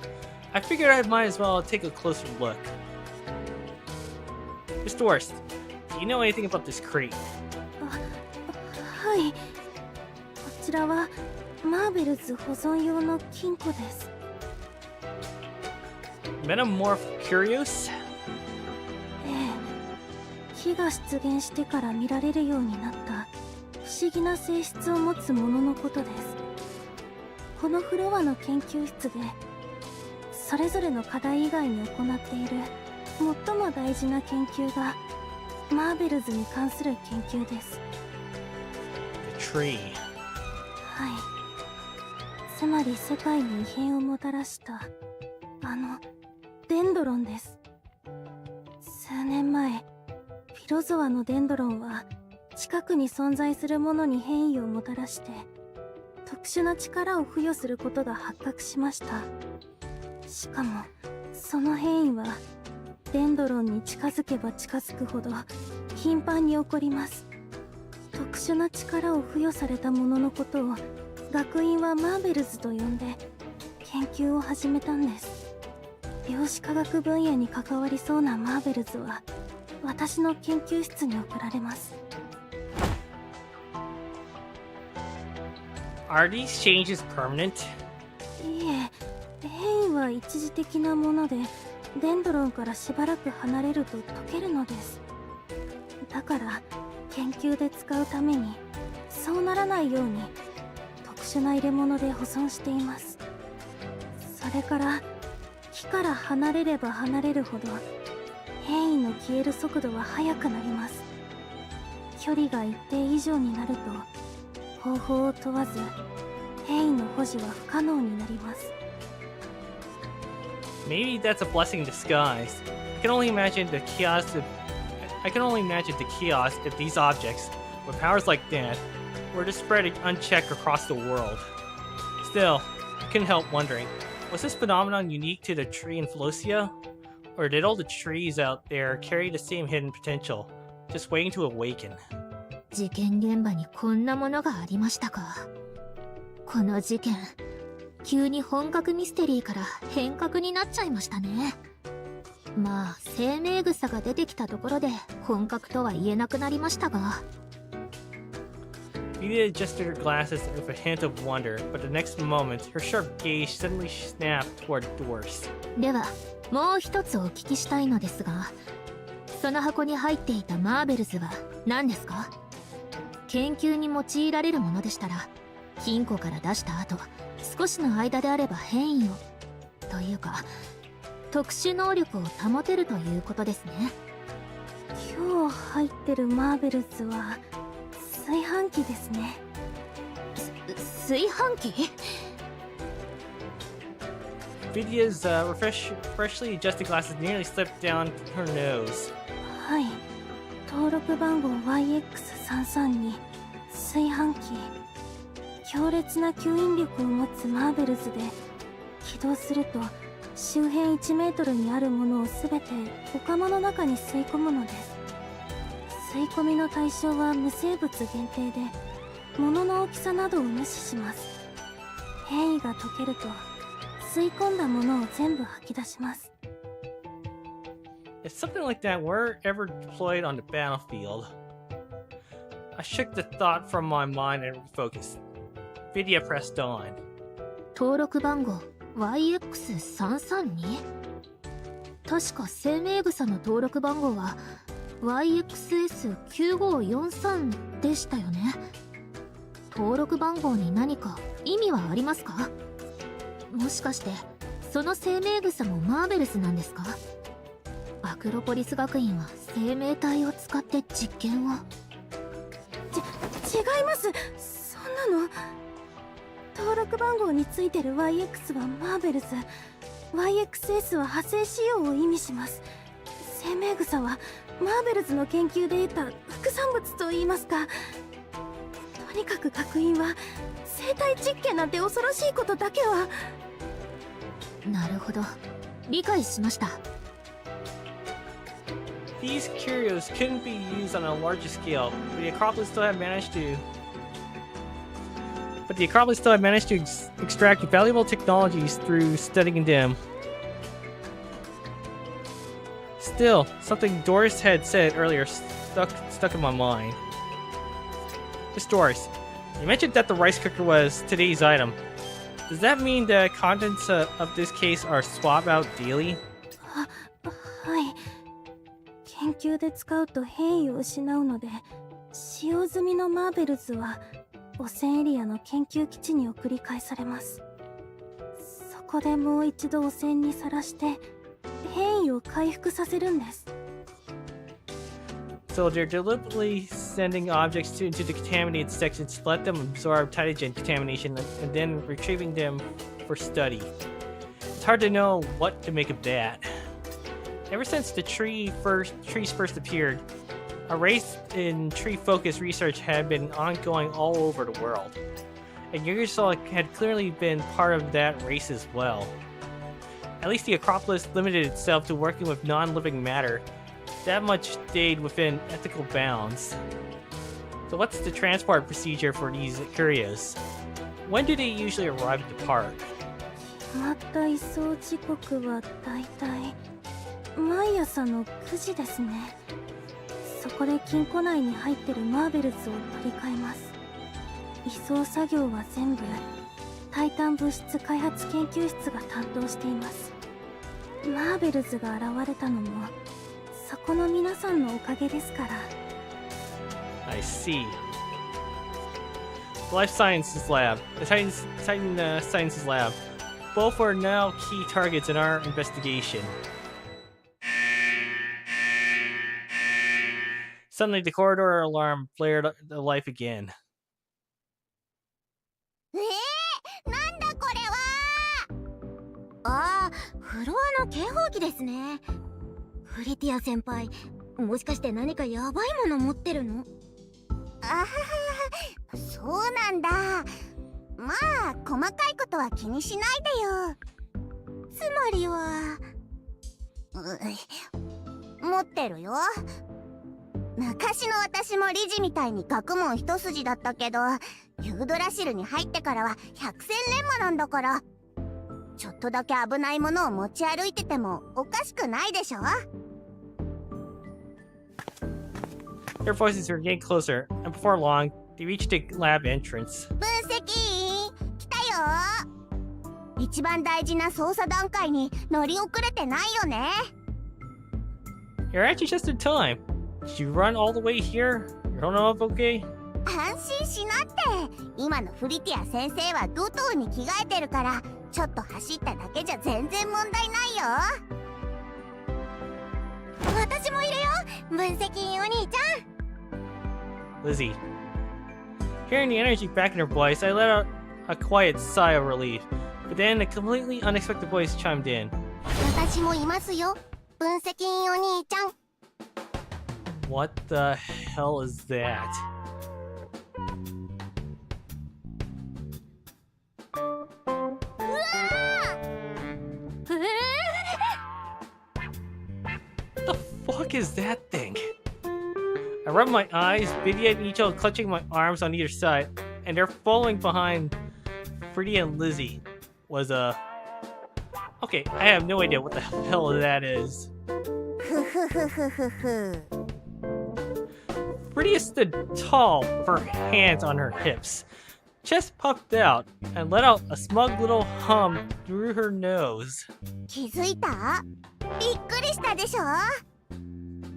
I figured I might as well take a closer look. Mr. Worst, do you know anything about this crate? はい。こちらはマーベルズ保存用の金庫です。Metamorph Curios? ええ。火が出現してから見られるようになった不思議な性質を持つもののことです。このフロアの研究室でそれぞれの課題以外に行っている最も大事な研究がマーベルズに関する研究です。 The tree. はい。つまり世界に異変をもたらしたデンドロンです。数年前、フィロゾアのデンドロンは近くに存在するものに変異をもたらして特殊な力を付与することが発覚しました。しかもその変異はデンドロンに近づけば近づくほど頻繁に起こります。特殊な力を付与されたもののことを学院はマーベルズと呼んで研究を始めたんです。量子科学分野に関わりそうなマーベルズは私の研究室に送られます。 Are these changes permanent? いえ、変異は一時的なものでデンドロンからしばらく離れると溶けるのです。だから研究で使うためにそうならないように特殊な入れ物で保存しています。それから木から離れれば離れるほど変異の消える速度は速くなります。距離が一定以上になると方法を問わず変異の保持は不可能になります。 Maybe that's a blessing in disguise. I can only imagine the chaos if these objects, with powers like that, were to spread unchecked across the world. Still, I couldn't help wondering, was this phenomenon unique to the tree in Philosia? Or did all the trees out there carry the same hidden potential, just waiting to awaken? 事件現場にこんなものがありましたか。この事件、急に本格ミステリーから変革になっちゃいましたね。まあ生命草が出てきたところで本格とは言えなくなりましたが。 Vidya adjusted her glasses with a hint of wonder, but the next moment, her sharp gaze suddenly snapped toward the doors. ではもう一つお聞きしたいのですが、その箱に入っていたマーベルズは何ですか？研究に用いられるものでしたら、金庫から出した後少しの間であれば変異をというか特殊能力を保てるということですね。今日入ってるマーベルズは炊飯器ですね。炊飯器？ Vidya's freshly adjusted glasses nearly slipped down her nose. はい、登録番号 YX332 炊飯器。強烈な吸引力を持つマーベルズで起動すると周辺1メートルにあるものを全てお釜の中に吸い込むのです。吸い込みの対象は無生物限定で物の大きさなどを無視します。変異が解けると吸い込んだものを全部吐き出します。 If something like that were ever deployed on the battlefield, I shook the thought from my mind and refocused. Vidya pressed on. 登録番号 YX332？ 確か生命草の登録番号は YXS9543 でしたよね。登録番号に何か意味はありますか？もしかしてその生命草もマーベルスなんですか？アクロポリス学院は生命体を使って実験を。違います。そんなの。登録番号についてる YX はマーベルズ、 YXS は派生仕様を意味します。生命草はマーベルズの研究で得た副産物といいますか。とにかく学院は生体実験なんて恐ろしいことだけは。なるほど、理解しました。 These curios couldn't be used on a larger scale, but the Acropolis still had managed to extract valuable technologies through studying them. Still, something Doris had said earlier stuck in my mind. Miss Doris, you mentioned that the rice cooker was today's item. Does that mean the contents of this case are swapped out daily? はい。研究で使うと変異を失うので、使用済みのマーベルズは汚染エリアの研究基地に送り返されます。そこでもう一度汚染にさらして変異を回復させるんです。So they're deliberately sending objects into the contaminated sections to let them absorb pathogen contamination and then retrieving them for study. It's hard to know what to make of that. Ever since the trees first appeared, a race in tree-focused research had been ongoing all over the world, and Eatchel had clearly been part of that race as well. At least the Acropolis limited itself to working with non-living matter. That much stayed within ethical bounds. So what's the transport procedure for these curios? When do they usually arrive at the park? 決まった移送時刻はだいたい毎朝の9時ですね。そこで金庫内に入ってるマーベルズを取り替えます。移送作業は全部タイタン物質開発研究室が担当しています。マーベルズが現れたのもそこの皆さんのおかげですから。 I see. The Life Sciences Lab, the Titan Sciences Lab, both are now key targets in our investigation. Suddenly, the corridor alarm blared alive again. なんだこれは。ああ、フロアの警報器ですね。フリティア先輩、もしかして何かヤバいもの持ってるの？あはは、そうなんだ。まあ細かいことは気にしないでよ。つまりは持ってるよ。昔の私も理事みたいに学問一筋だったけど、ユードラシルに入ってからは百戦錬磨なんだから、ちょっとだけ危ないものを持ち歩いててもおかしくないでしょ。 Their voices were getting closer, and before long, they reached the lab entrance. 分析員来たよ。一番大事な捜査段階に乗り遅れてないよね。You're actually just in time. Did you run all the way here? You don't know if okay? 安心しなって。今のフリティア先生はドトーに着替えてるから、ちょっと走っただけじゃ全然問題ないよ。私もいるよ、分析員お兄ちゃん。 Lizzie. Hearing the energy back in her voice, I let out a quiet sigh of relief. But then a completely unexpected voice chimed in. 私もいますよ、分析員お兄ちゃん。 What the hell is that? What the fuck is that thing? I rub my eyes, Vidya and Eatchel clutching my arms on either side, and they're following behind Fritia and Lizzie. Was Okay, I have no idea what the hell that is. Fritia stood tall with her hands on her hips. Chest puffed out and let out a smug little hum through her nose. 気づいた？びっくりしたでしょ？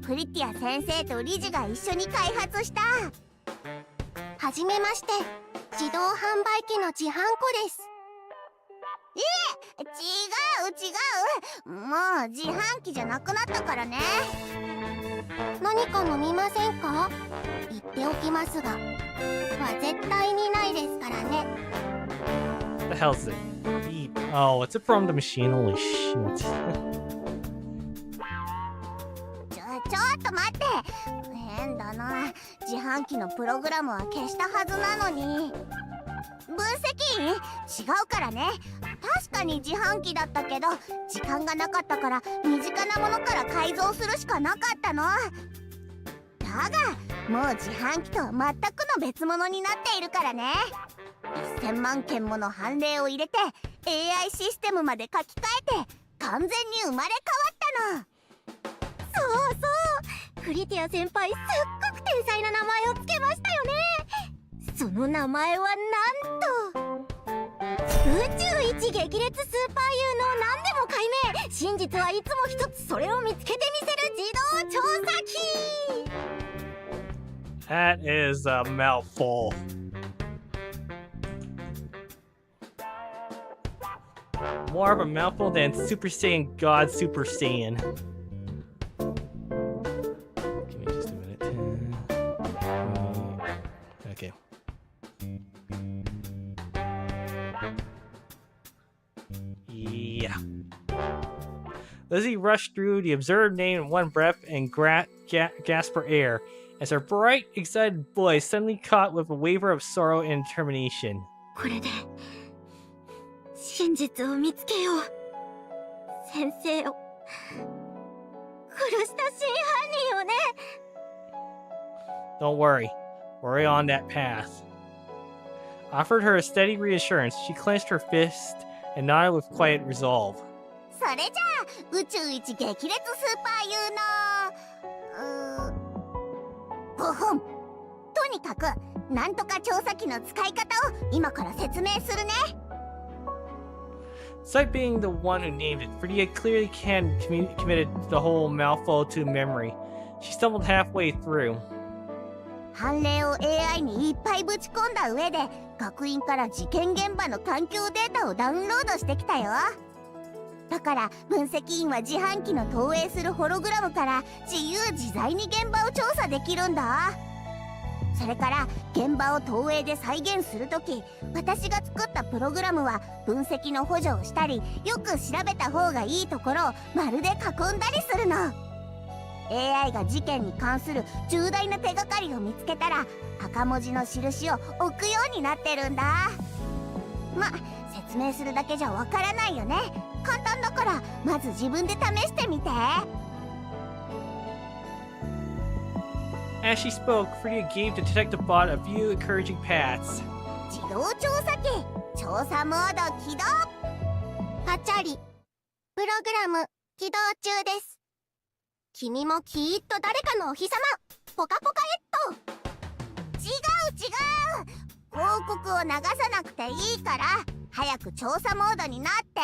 フリティア先生とリジが一緒に開発した。はじめまして、自動販売機の自販庫です。違う。もう自販機じゃなくなったからね。何か飲みませんか？言っておきますが、は絶対にないですからね。 What the hell is it? Beep. Oh, it's it from the machine. Holy shit. ちょっと待って。変だな。自販機のプログラムは消したはずなのに。分析員？違うからね。確かに自販機だったけど、時間がなかったから身近なものから改造するしかなかったの。だがもう自販機とは全くの別物になっているからね。1000万件もの判例を入れて AI システムまで書き換えて完全に生まれ変わったの。そうそう、フリティア先輩すっごく天才な名前をつけましたよね。その名前はなんと宇宙一激烈スーパー有能何でも解明、真実はいつも一つ、それを見つけてみせる自動調査機。 That is a mouthful. More of a mouthful than Super Saiyan God Super Saiyan. Give me just a minute. Okay. Yeah. Lizzie rushed through the absurd name in one breath and gasped for air, as her bright, excited voice suddenly caught with a waver of sorrow and determination. これで真実を見つけよう。先生を殺した真犯人をね。 Don't worry, we're on that path. Offered her a steady reassurance, she clenched her fist and nodded with quiet resolve. それじゃあ宇宙一激烈スーパー有能5本。とにかくなんとか調査機の使い方を今から説明するね。 Despite being the one who named it, Fritia clearly committed the whole mouthful to memory. She stumbled halfway through. 判例を AI にいっぱいぶち込んだ上で学院から事件現場の環境データをダウンロードしてきたよ。だから分析員は自販機の投影するホログラムから自由自在に現場を調査できるんだ。それから現場を投影で再現するとき、私が作ったプログラムは分析の補助をしたり、よく調べた方がいいところをまるで囲んだりするの。 AI が事件に関する重大な手がかりを見つけたら赤文字の印を置くようになってるんだ。ま、説明するだけじゃわからないよね。簡単だからまず自分で試してみて。 As she spoke, Fritia gave the detective bot a few encouraging pats. 自動調査機調査モード起動。パチャリプログラム起動中です。君もきっと誰かのお日様ポカポカヘッド。違う広告を流さなくていいから早く調査モードになって。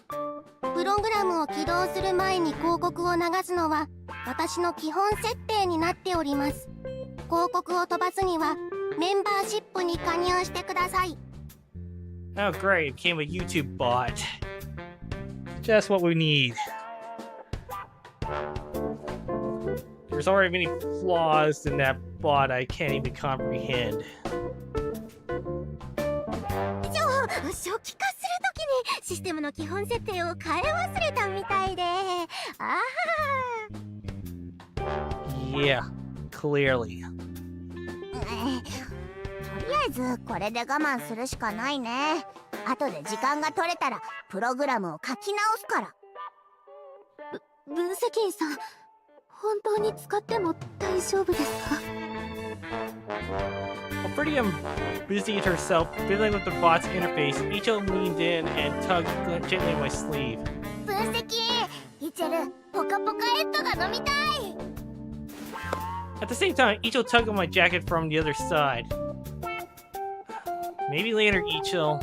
プログラムを起動する前に広告を流すのは私の基本設定になっております。広告を飛ばすにはメンバーシップに加入してください。 Oh great, it became a YouTube bot. Just what we need. There's already many flaws in that bot I can't even comprehend. 初期化するときにシステムの基本設定を変え忘れたみたいで、ああ。 Yeah, clearly. とりあえずこれで我慢するしかないね。後で時間が取れたらプログラムを書き直すから。分析員さん、本当に使っても大丈夫ですか？ While Fritia busied herself fiddling with the bot's interface, Eatchel leaned in and tugged gently at my sleeve. 分析員、イチェル、ポカポカエットが飲みたい。 At the same time, Eatchel tugged on my jacket from the other side. Maybe later, Eatchel.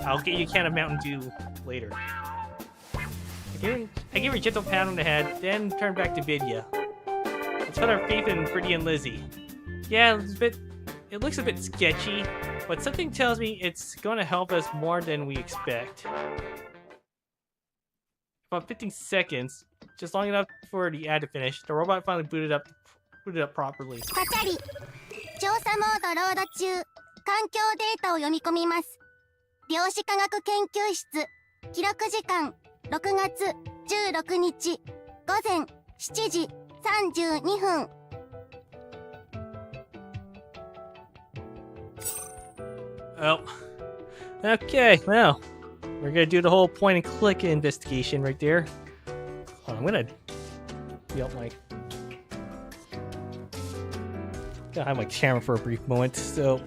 I'll get you a can of Mountain Dew later. I gave her a gentle pat on the head, then turned back to Vidya. Let's put our faith in Fritia and Lizzie. Yeah, it looks a bit sketchy, but something tells me it's going to help us more than we expect. About 15 seconds, just long enough for the ad to finish, the robot finally booted up properly. パチャリ、調査モードロード中、環境データを読み込みます。量子科学研究室、記録時間6月16日午前7時32分。Oh. Okay, well, we're gonna do the whole point and click investigation right there. Hold on, I'm gonna yelp my... Gotta hide my camera for a brief moment, so...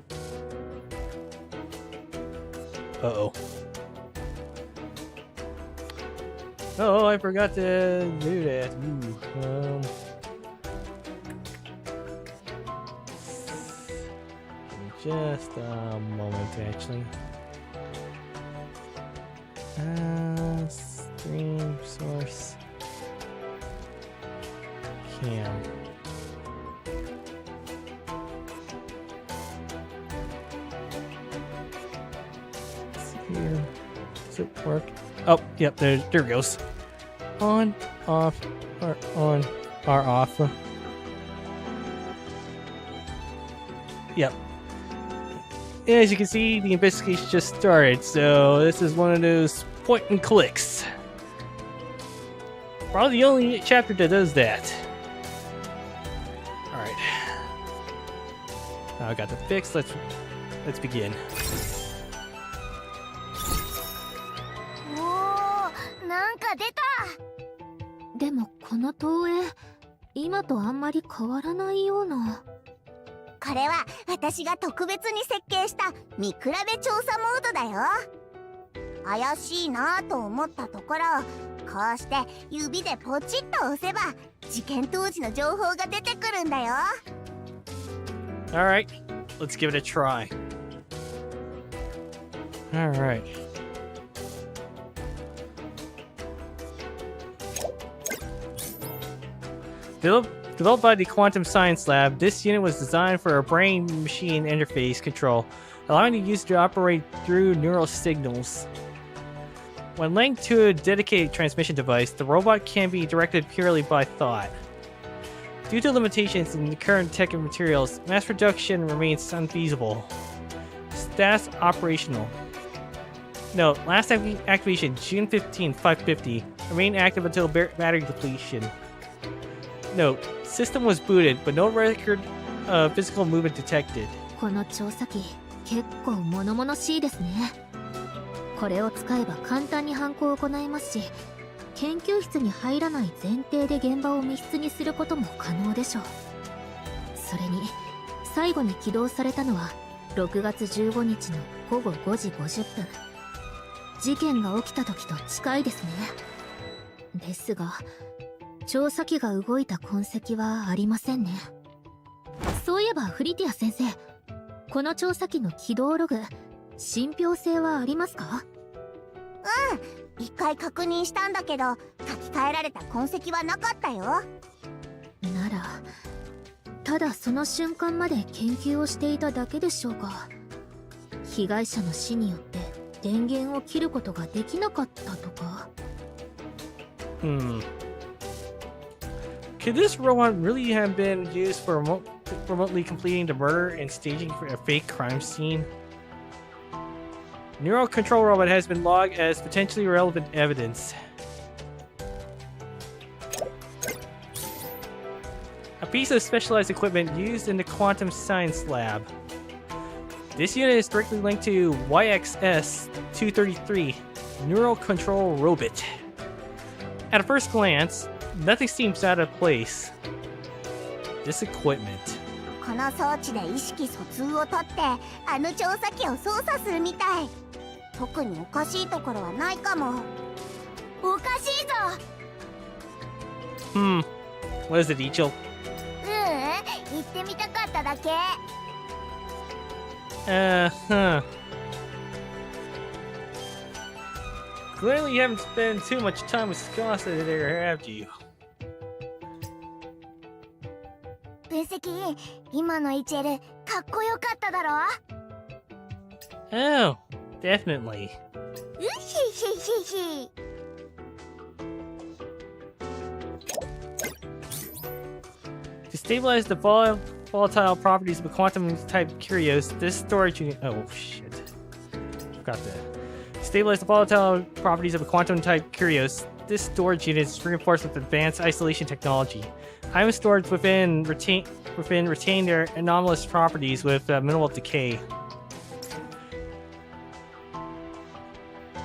Uh-oh. Oh, I forgot to do that. Ooh, just a moment, actually. Stream source. Cam. Here. Does it work? Oh, yep, there it goes. On, off, or on, or off. Yep. As you can see, the investigation just started, so this is one of those point and clicks. Probably the only chapter that does that. Alright. Now I got the fix, let's begin. おー、なんか出た。でもこの投影、今とあんまり変わらないような。これは私が特別に設計した見比べ調査モードだよ。怪しいなぁと思ったところ、こうして指でポチッと押せば事件当時の情報が出てくるんだよ。Alright, let's give it a try. Alright. Developed by the Quantum Science Lab, this unit was designed for a brain-machine interface control, allowing the user to operate through neural signals. When linked to a dedicated transmission device, the robot can be directed purely by thought. Due to limitations in the current tech and materials, mass production remains unfeasible. Status operational. Note, last activation June 15, 550. Remain active until battery depletion. Note, system was booted, but no record of physical movement detected. この調査機、結構物々しいですね。これを使えば簡単に犯行を行えますし、研究室に入らない前提で現場を密室にすることも可能でしょう。それに、最後に起動されたのは6月15日の午後5時50分。事件が起きた時と近いですね。ですが、調査機が動いた痕跡はありませんね。そういえばフリティア先生、この調査機の起動ログ、信憑性はありますか？一回確認したんだけど書き換えられた痕跡はなかったよ。ならただその瞬間まで研究をしていただけでしょうか。被害者の死によって電源を切ることができなかったとか。Could this robot really have been used for remotely completing the murder and staging for a fake crime scene? Neural control robot has been logged as potentially relevant evidence. A piece of specialized equipment used in the quantum science lab. This unit is directly linked to YXS-233, Neural Control Robot. At a first glance, nothing seems out of place. This equipment. この装置で意識疎通をとってあの調査機を操作するみたい。特におかしいところはないかも。おかしいぞ。What is it, Eatchel? 行ってみたかっただけ。Clearly you haven't spent too much time with Scott there, have you? 分析、今のイチェルかっこよかっただろ。 Oh, definitely. うひひひひ。To stabilize the volatile properties of a quantum type curios, this storage unit. Oh shit. Forgot that. To stabilize the volatile properties of a quantum type curios, this storage unit is reinforced with advanced isolation technology. Items stored within retain their anomalous properties with minimal decay.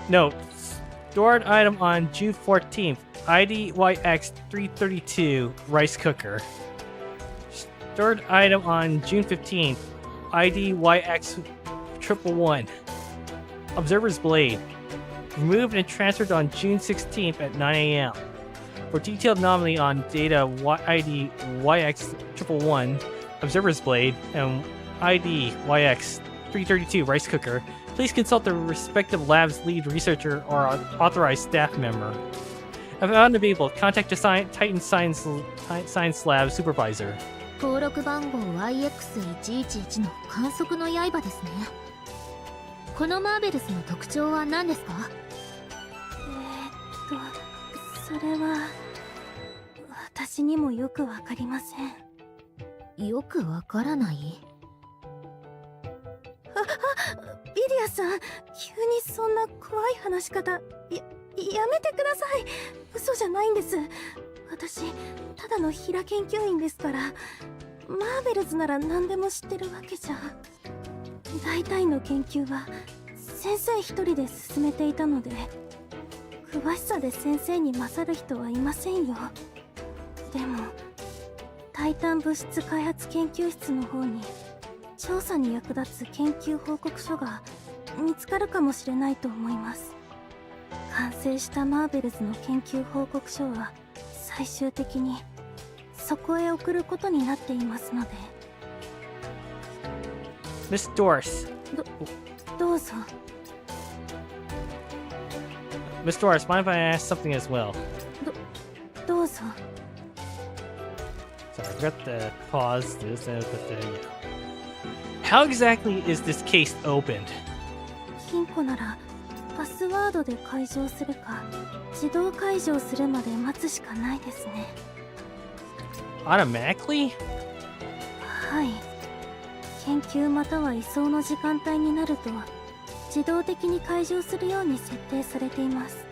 Note: stored item on June 14th, ID YX332 rice cooker. Stored item on June 15th, ID YX111 observer's blade. Removed and transferred on June 16th at 9 a.m. For detailed anomaly on data ID YX111 observer's blade and ID YX332 rice cooker, please consult the respective lab's lead researcher or authorized staff member. If unavailable, contact the Titan Science Lab supervisor. 登録番号 YX111 の観測の刃ですね。このマーベルスの特徴は何ですか？それは私にもよくわかりません。よくわからない？ビディアさん、急にそんな怖い話し方やめてください。嘘じゃないんです。私ただの平研究員ですから。マーベルズなら何でも知ってるわけじゃ。大体の研究は先生一人で進めていたので、詳しさで先生に勝る人はいませんよ。でもタイタン物質開発研究室の方に調査に役立つ研究報告書が見つかるかもしれないと思います。完成したマーベルズの研究報告書は最終的にそこへ送ることになっていますので。Miss Doris. どうぞ。Miss Doris, mind if I ask something as well? どうぞ。Sorry, I forgot to pause this, but yeah. How exactly is this case opened? 金庫ならパスワードで解錠するか自動解錠するまで待つしかないですね。Automatically? はい。研究または移送の時間帯になると自動的に解錠するように設定されています。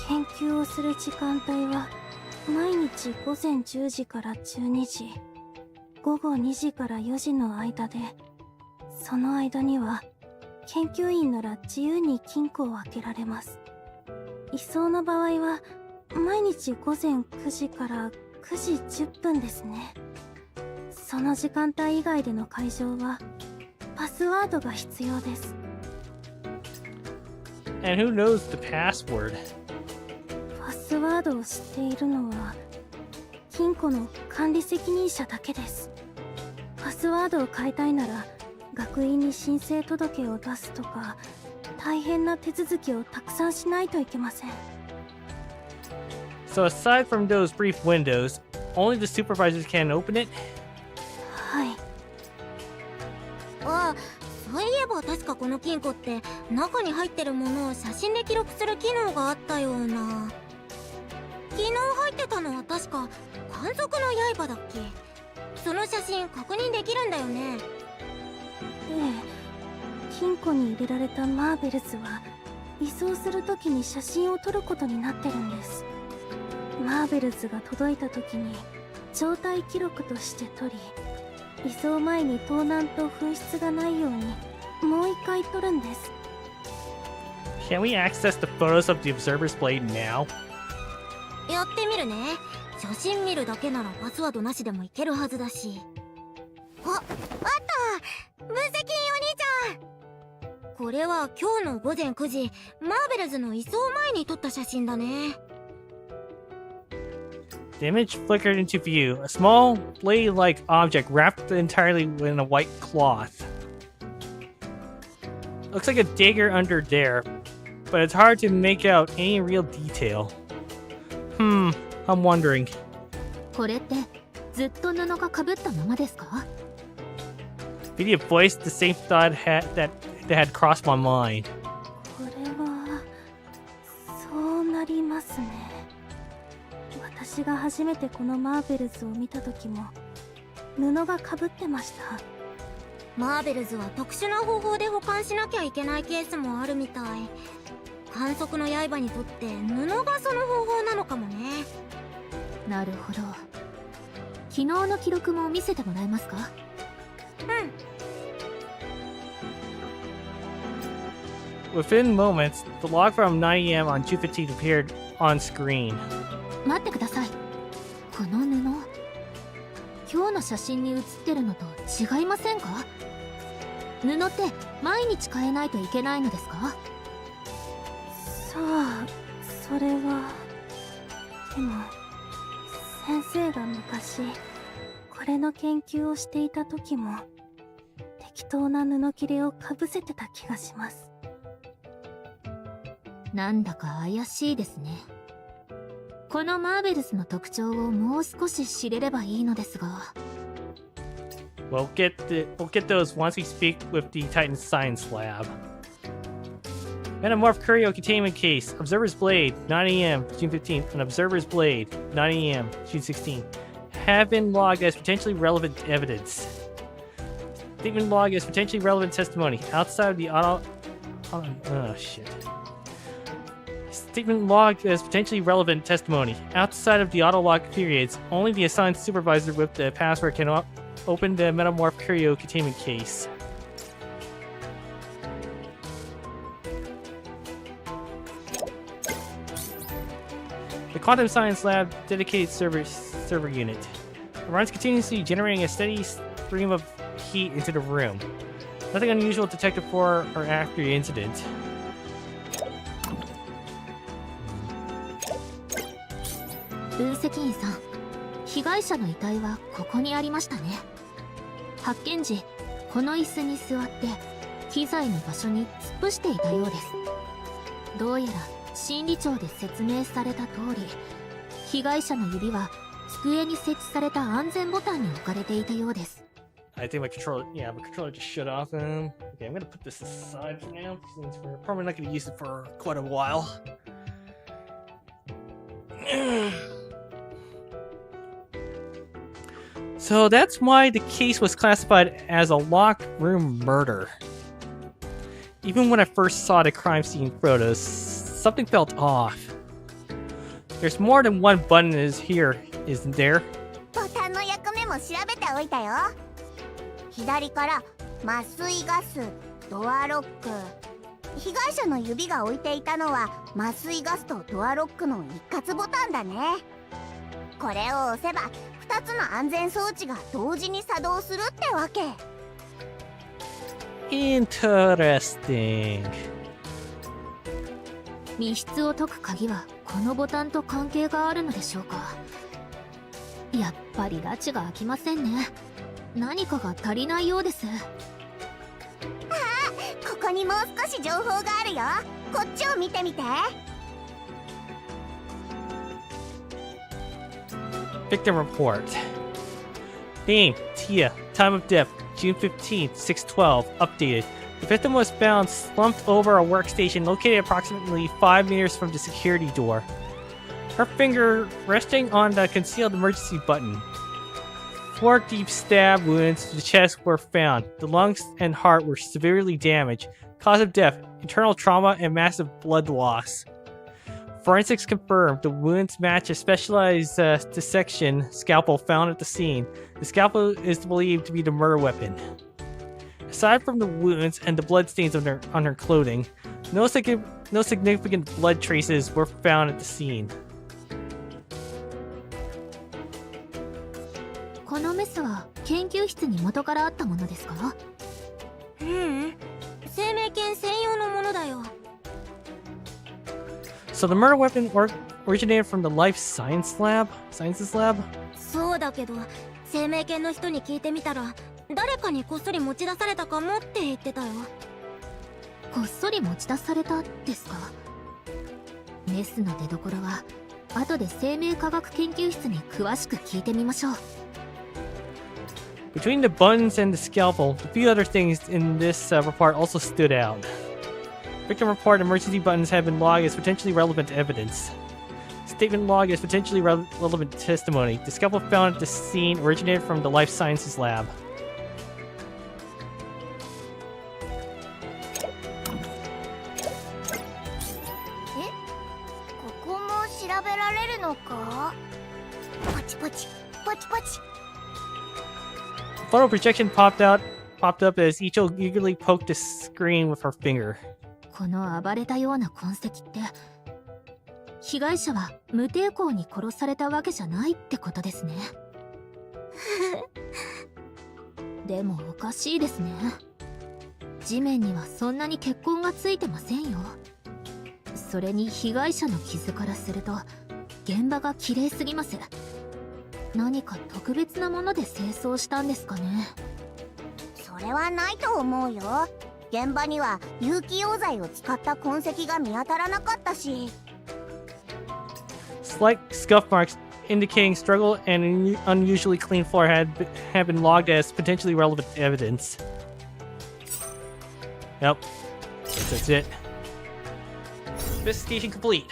研究をする時間帯は毎日午前10時から12時、午後2時から4時の間で、その間には研究員なら自由に金庫を開けられます。移送の場合は毎日午前9時から9時10分ですね。その時間帯以外での解錠はパスワードが必要です。And who knows the password? パスワードを知っているのは金庫の管理責任者だけです。パスワードを変えたいなら学院に申請届を出すとか大変な手続きをたくさんしないといけません。 So aside from those brief windows, only the supervisors can open it? はい。ああ、そういえば確かこの金庫って中に入ってるものを写真で記録する機能があったような。昨日入ってたのは確か観測の刃だっけ。その写真確認できるんだよね。ええ、金庫に入れられたマーベルズは移送するときに写真を撮ることになってるんです。マーベルズが届いたときに状態記録として撮り、移送前に盗難と紛失がないようにもう一回撮るんです。 Can we access the photos of the observer's blade now? やってみるね。写真見るだけならパスワードなしでもいけるはずだし。あった！分析員お兄ちゃん！これは今日の午前9時、マーベルズの移送前に撮った写真だね。The image flickered into view, a small blade-like object wrapped entirely in a white cloth. Looks like a dagger under there, but it's hard to make out any real detail. I'm wondering. これってずっと布がかぶったままですか？ Vidya voiced the same thought that had crossed my mind. これはそうなりますね。私が初めてこのマーベルズを見た時も布がかぶってました。マーベルズは特殊な方法で保管しなきゃいけないケースもあるみたい。観測の刃にとって布がその方法なのかもね。なるほど。昨日の記録も見せてもらえますか？うん。 Within moments, the log from 9 AM on 2:15 appeared on screen. 待ってください。この布、今日の写真に写ってるのと違いませんか？布って毎日変えないといけないのですか？さあ、それは。でも先生が昔これの研究をしていた時も適当な布切れをかぶせてた気がします。なんだか怪しいですね。このマーベルスの特徴をもう少し知れればいいのですが。We'll get those once we speak with the Titan Science Lab. Metamorph Curio Containment Case. Observer's Blade, 9 AM, June 15th. And Observer's Blade, 9 AM, June 16th. Have been logged as potentially relevant evidence. Statement log as potentially relevant testimony. Outside of the auto... Oh, shit. Statement logged as potentially relevant testimony. Outside of the auto-log periods, only the assigned supervisor with the password can open the Metamorph Curio Containment Case. The Quantum Science Lab dedicated server unit. It runs continuously, generating a steady stream of heat into the room. Nothing unusual detected before or after the incident. 分析員さん、被害者の遺体はここにありましたね。発見時、この椅子に座って機材の場所に突っ伏していたようです。どうやら審理長で説明された通り、被害者の指は机に設置された安全ボタンに置かれていたようです。I think my controller just shut off. Okay, I'm gonna put this aside for now since we're probably not gonna use it for quite a while. So that's why the case was classified as a locked room murder. Even when I first saw the crime scene photos, something felt off. There's more than one button here, isn't there? ボタンの役目も調べておいたよ。左から麻酔ガス、ドアロック。被害者の指が置いていたのは麻酔ガスとドアロックの一括ボタンだね。これを押せば2つの安全装置が同時に作動するってわけ。Interesting. 密室を解く鍵はこのボタンと関係があるのでしょうか。やっぱり拉致が開きませんね。何かが足りないようです。あ、こここにもう少し情報があるよ。こっちを見てみて。 Victim report. Name, Tia. Time of death, June 15th, 6:12. Updated. The victim was found slumped over a workstation located approximately 5 meters from the security door. Her finger resting on the concealed emergency button. 4 deep stab wounds to the chest were found. The lungs and heart were severely damaged. Cause of death, internal trauma and massive blood loss. Forensics confirmed the wounds match a specialized dissection scalpel found at the scene. The scalpel is believed to be the murder weapon. Aside from the wounds and the bloodstains on her clothing, no significant blood traces were found at the scene. このメスは研究室に元からあったものですか？生命犬専用のものだよ。 So the murder weapon originated from the life sciences lab? そうだけど、生命犬の人に聞いてみたら、誰かにこっそり持ち出されたかもって言ってたよ。こっそり持ち出されたですか？メスの出所は後で生命科学研究室に詳しく聞いてみましょう。 Between the buttons and the scalpel, a few other things in this report also stood out. Victim report emergency buttons have been logged as potentially relevant evidence. Statement log as potentially relevant testimony. The scalpel found at the scene originated from the life sciences lab. ここも調べられるのか？ポチポチポチポチ。 Photo projection popped up as Eatchel eagerly poked the screen with her finger. この暴れたような痕跡って被害者は無抵抗に殺されたわけじゃないってことですね。でもおかしいですね。地面にはそんなに血痕がついてませんよ。それに被害者の傷からすると現場が綺麗すぎます。何か特別なもので清掃したんですかね。それはないと思うよ。現場には有機溶剤を使った痕跡が見当たらなかったし。 Slight scuff marks indicating struggle and an unusually clean floor have been logged as potentially relevant evidence. Yep. That's it. Investigation complete.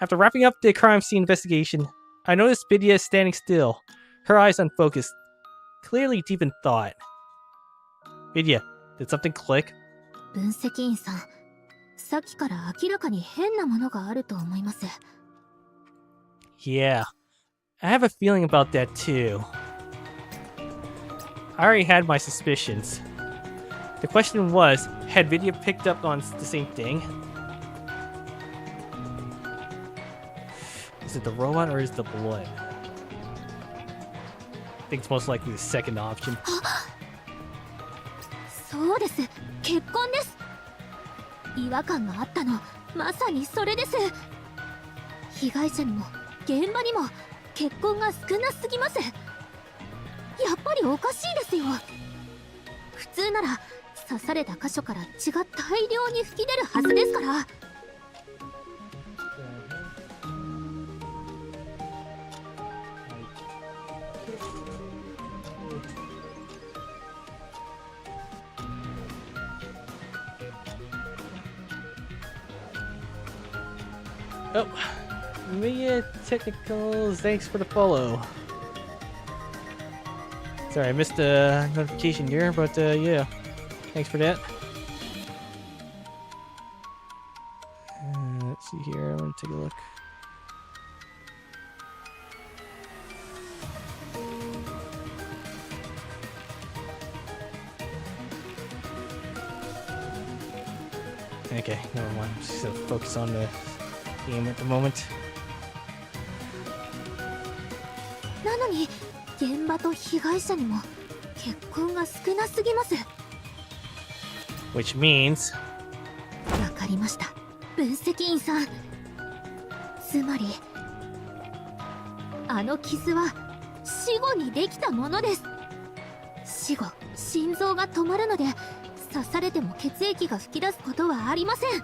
After wrapping up the crime scene investigation, I noticed Vidya is standing still, her eyes unfocused, clearly deep in thought. Vidya, did something click? 分析員さん、さっきから明らかに変なものがあると思います。Yeah, I have a feeling about that too. I already had my suspicions. The question was, had Vidya picked up on the same thing? Is it the robot or is it the blood? I think it's most likely the second option. そうです、血痕です。違和感があったの、まさにそれです。被害者にも現場にも血痕が少なすぎます。やっぱりおかしいですよ。普通なら刺された箇所から血が大量に噴き出るはずですから。Oh, Mia Technicals, thanks for the follow. Sorry, I missed a notification here, but yeah, thanks for that. Let's see here, I want to take a look. Okay, never mind. I'm just gonna focus on the game at the moment. なのに現場と被害者にも血痕が少なすぎます。 Which means わかりました、分析員さん。つまりあの傷は死後にできたものです。死後心臓が止まるので刺されても血液が噴き出すことはありません。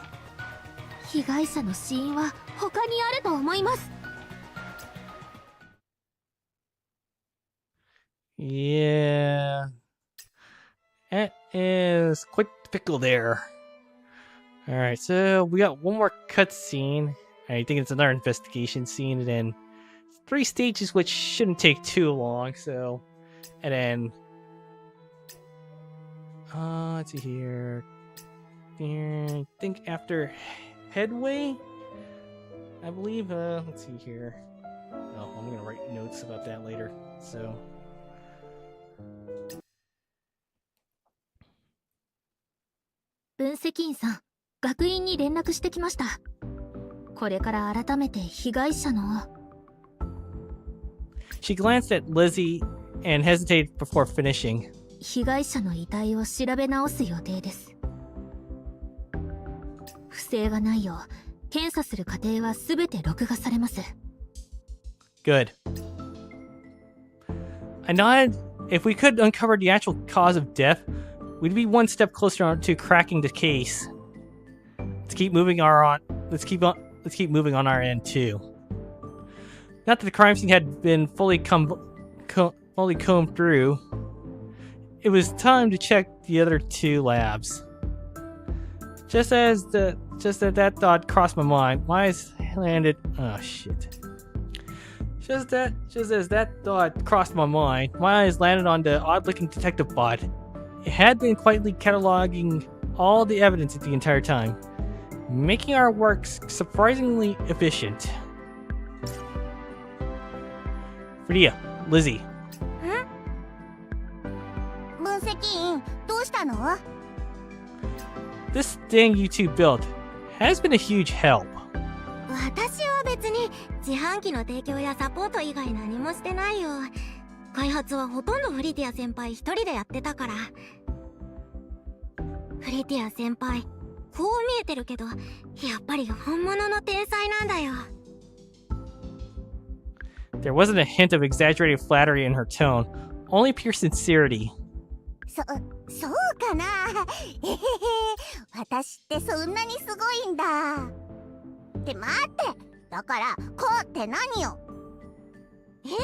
被害者の死因は他にあると思います。 Yeah. That is quite the pickle there. Alright, so we got one more cutscene. I think it's another investigation scene, and then 3 stages which shouldn't take too long, so... And then... let's see here... I think after Headway? I believe, let's see here... Oh, I'm gonna write notes about that later, so... 分析員さん、学院に連絡してきました。これから改めて被害者の She glanced at Lizzie and hesitated before finishing. 被害者の遺体を調べ直す予定です。不正がないよう検査する過程は全て録画されます。 Good. I nodded. If we could uncover the actual cause of death, we'd be one step closer to cracking the case. Let's keep moving on our end too. Not that the crime scene had been fully combed through. It was time to check the other 2 labs. Just as that thought crossed my mind, my eyes landed. Oh shit. Just as that thought crossed my mind, my eyes landed on the odd-looking detective bot. It had been quietly cataloging all the evidence the entire time, making our work surprisingly efficient. Fritia, Lizzie. 分析員、どうしたの？ This thing you two built has been a huge help. 私は別に自販機の提供やサポート以外何もしてないよ。開発はほとんどフリティア先輩一人でやってたから。フリティア先輩、こう見えてるけど、やっぱり本物の天才なんだよ。There wasn't a hint of exaggerated flattery in her tone, only pure sincerity. そうかな。へへへ、私ってそんなにすごいんだ。って待って、だからこうって何よ。いや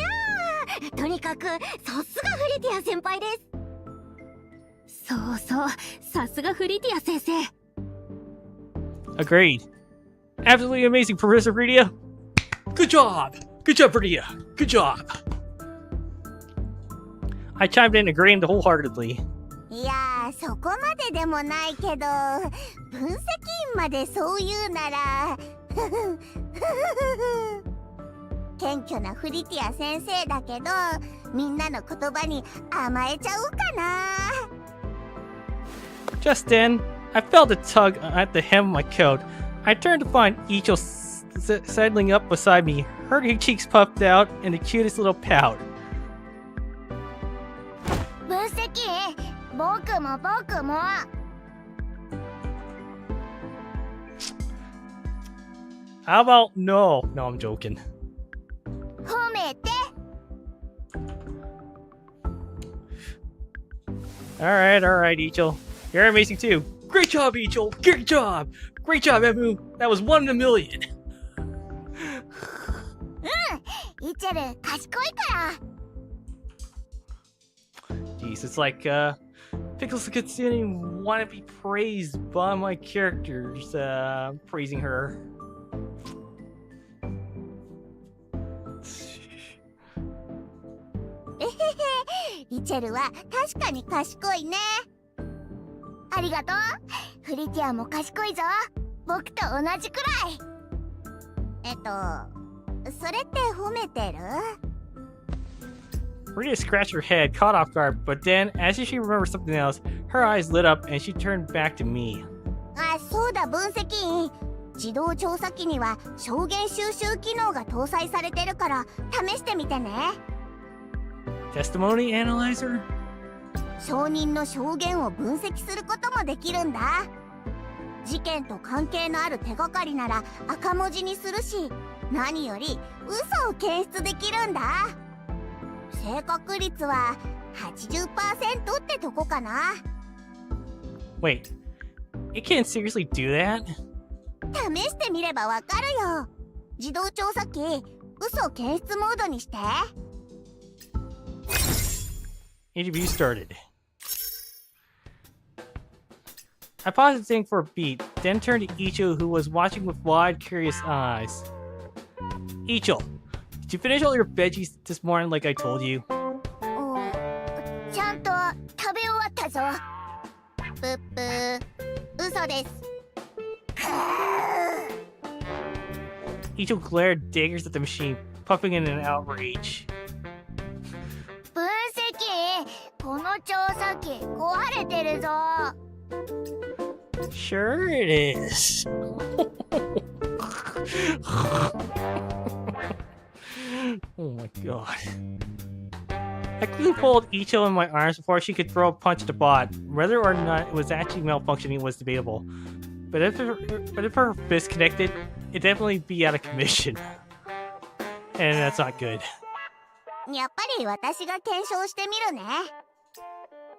ー、とにかくさすがフリティア先輩です。そうそう、さすがフリティア先生。 Agreed. Absolutely amazing, Professor Fritia. Good job! Good job, Fritia! Good job! I chimed in agreeing wholeheartedly. いやー、そこまででもないけど、分析員までそう言うなら謙虚なフリティア先生だけど、みんなの言葉に甘えちゃうかな。 Just then, I felt a tug at the hem of my coat. I turned to find Eatchel sidling up beside me, her cheeks puffed out in the cutest little pout. 分析員、僕も。How about no? No, I'm joking. 褒めて。Alright, Eatchel. You're amazing too. Great job, Eatchel. Great job. Great job, Emu. That was 1 in a million. イッチェル、賢いから。Jeez, it's like, Pickles Katsuni want to be praised by my characters, praising her. イッチェルは確かに賢いね。ありがとう。フリティアも賢いぞ。僕と同じくらい。それって褒めてる？ Rita scratched her head, caught off guard, but then, as if she remembered something else, her eyes lit up and she turned back to me. あ、そうだ、分析員。自動調査機には証言収集機能が搭載されてるから試してみてね。Testimony analyzer? 証人の証言を分析することもできるんだ。事件と関係のある手がかりなら赤文字にするし、何より嘘を検出できるんだ。正確率は 80% ってとこかな。Wait, it can't seriously do that? 試してみればわかるよ。自動調査機、嘘検出モードにして。Interview started. I paused the thing for a beat, then turned to Eatchel, who was watching with wide, curious eyes. Eatchel, did you finish all your veggies this morning like I told you? ちゃんと食べ終わったぞ。ぷっぷー、嘘です。Eatchel glared daggers at the machine, puffing in an outrage. 分析、この調査機壊れてるぞ。Sure it is. Oh my god. I quickly pulled Eatchel in my arms before she could throw a punch at the bot. Whether or not it was actually malfunctioning was debatable. But if her fist connected, it'd definitely be out of commission. And that's not good. やっぱり私が検証してみるね。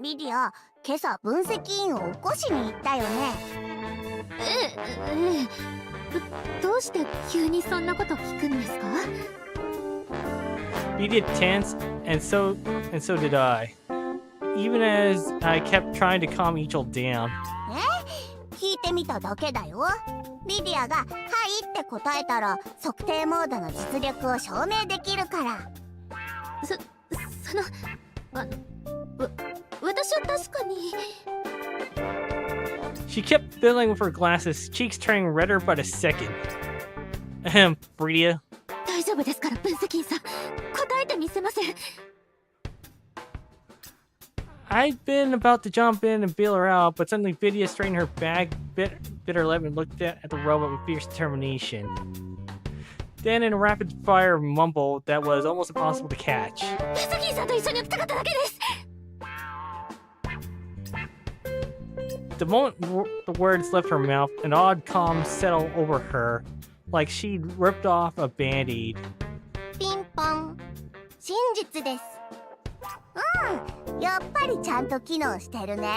ビディア、今朝分析員を起こしに行ったよね。どうして急にそんなこと聞くんですか？ Vidya tensed, and so did I. Even as I kept trying to calm Eatchel down. 聞いてみただけだよ。ビディアが「はい」って答えたら測定モードの実力を証明できるから。私は確かに。 She kept fiddling with her glasses, cheeks turning redder by the second. Ahem, Fritia. 大丈夫ですから分析員さん、答えてみせません。I'd been about to jump in and bail her out, but suddenly Vidya straightened her back, bit her lip, and looked at the robot with fierce determination. Then, in a rapid-fire mumble that was almost impossible to catch. 分析員さんと一緒に起きたかっただけです。 The moment the words left her mouth, an odd calm settled over her, like she'd ripped off a band-aid. ピンポン、真実です。やっぱりちゃんと機能してるね。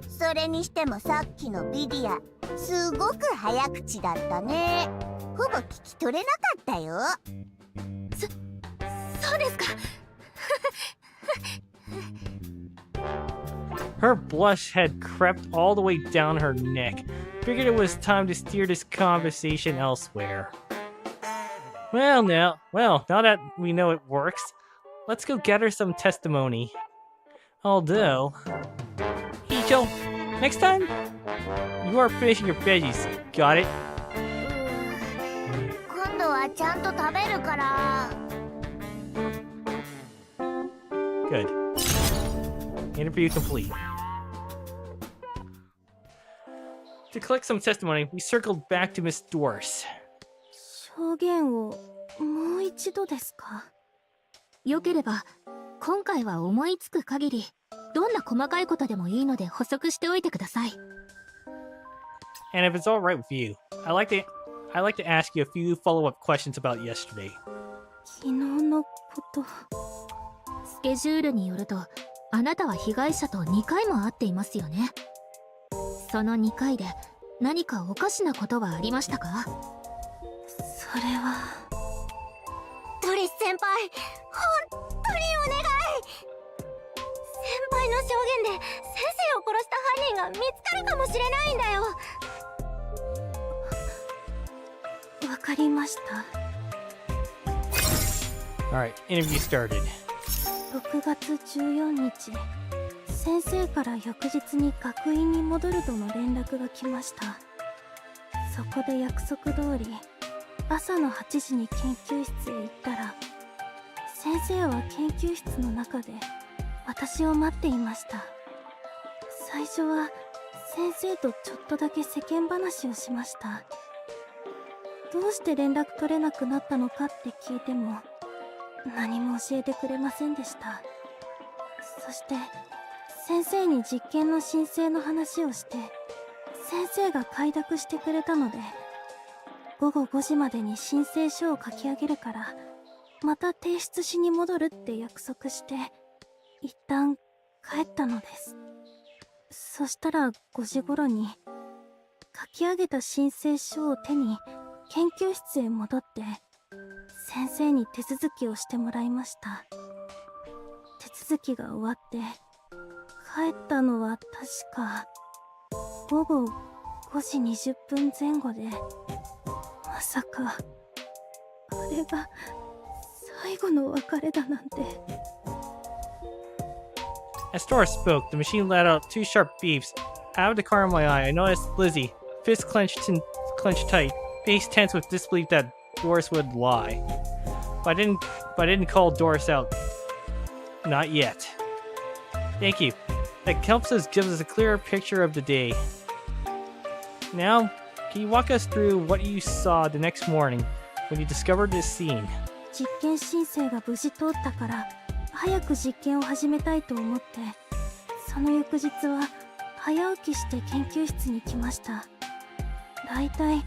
それにしてもさっきのビディア、すごく早口だったね。ほぼ聞き取れなかったよ。そうですか。Her blush had crept all the way down her neck. Figured it was time to steer this conversation elsewhere. Well, now that we know it works, let's go gather some testimony. Although, Eatchel, next time, you are finishing your veggies. Got it? 今度はちゃんと食べるから。Good. Interview complete. To collect some testimony, we circled back to Miss Dorse. 証言をもう一度ですか？よければ今回は思いつく限りどんな細かいことでもいいので補足しておいてください。 And if it's all right with you, I'd like to ask you a few follow-up questions about yesterday. 昨日のこと。スケジュールによるとあなたは被害者と2回も会っていますよね。その2回で何かおかしなことはありましたか？それはドリス先輩、本当にお願い。先輩の証言で先生を殺した犯人が見つかるかもしれないんだよ。わかりました。 Alright, interview started. 6月14日、先生から翌日に学院に戻るとの連絡が来ました。そこで約束通り朝の8時に研究室へ行ったら、先生は研究室の中で私を待っていました。最初は先生とちょっとだけ世間話をしました。どうして連絡取れなくなったのかって聞いても何も教えてくれませんでした。そして先生に実験の申請の話をして、先生が快諾してくれたので、午後5時までに申請書を書き上げるからまた提出しに戻るって約束して、一旦帰ったのです。そしたら5時頃に書き上げた申請書を手に研究室へ戻って先生に手続きをしてもらいました。手続きが終わって帰ったのは確か午後5時20分前後で、まさかあれが最後の別れだなんて。 As Dora spoke, the machine let out two sharp beeps. Out of the corner of my eye, I noticed Lizzie, fist clenched tight, face tense with disbelief that Doris would lie. But I didn't call Doris out. Not yet. Thank you. That helps us give us a clearer picture of the day. Now, can you walk us through what you saw the next morning when you discovered this scene? 実験申請が無事通ったから早く実験を始めたいと思って、その翌日は早起きして研究室に来ました。だいたい7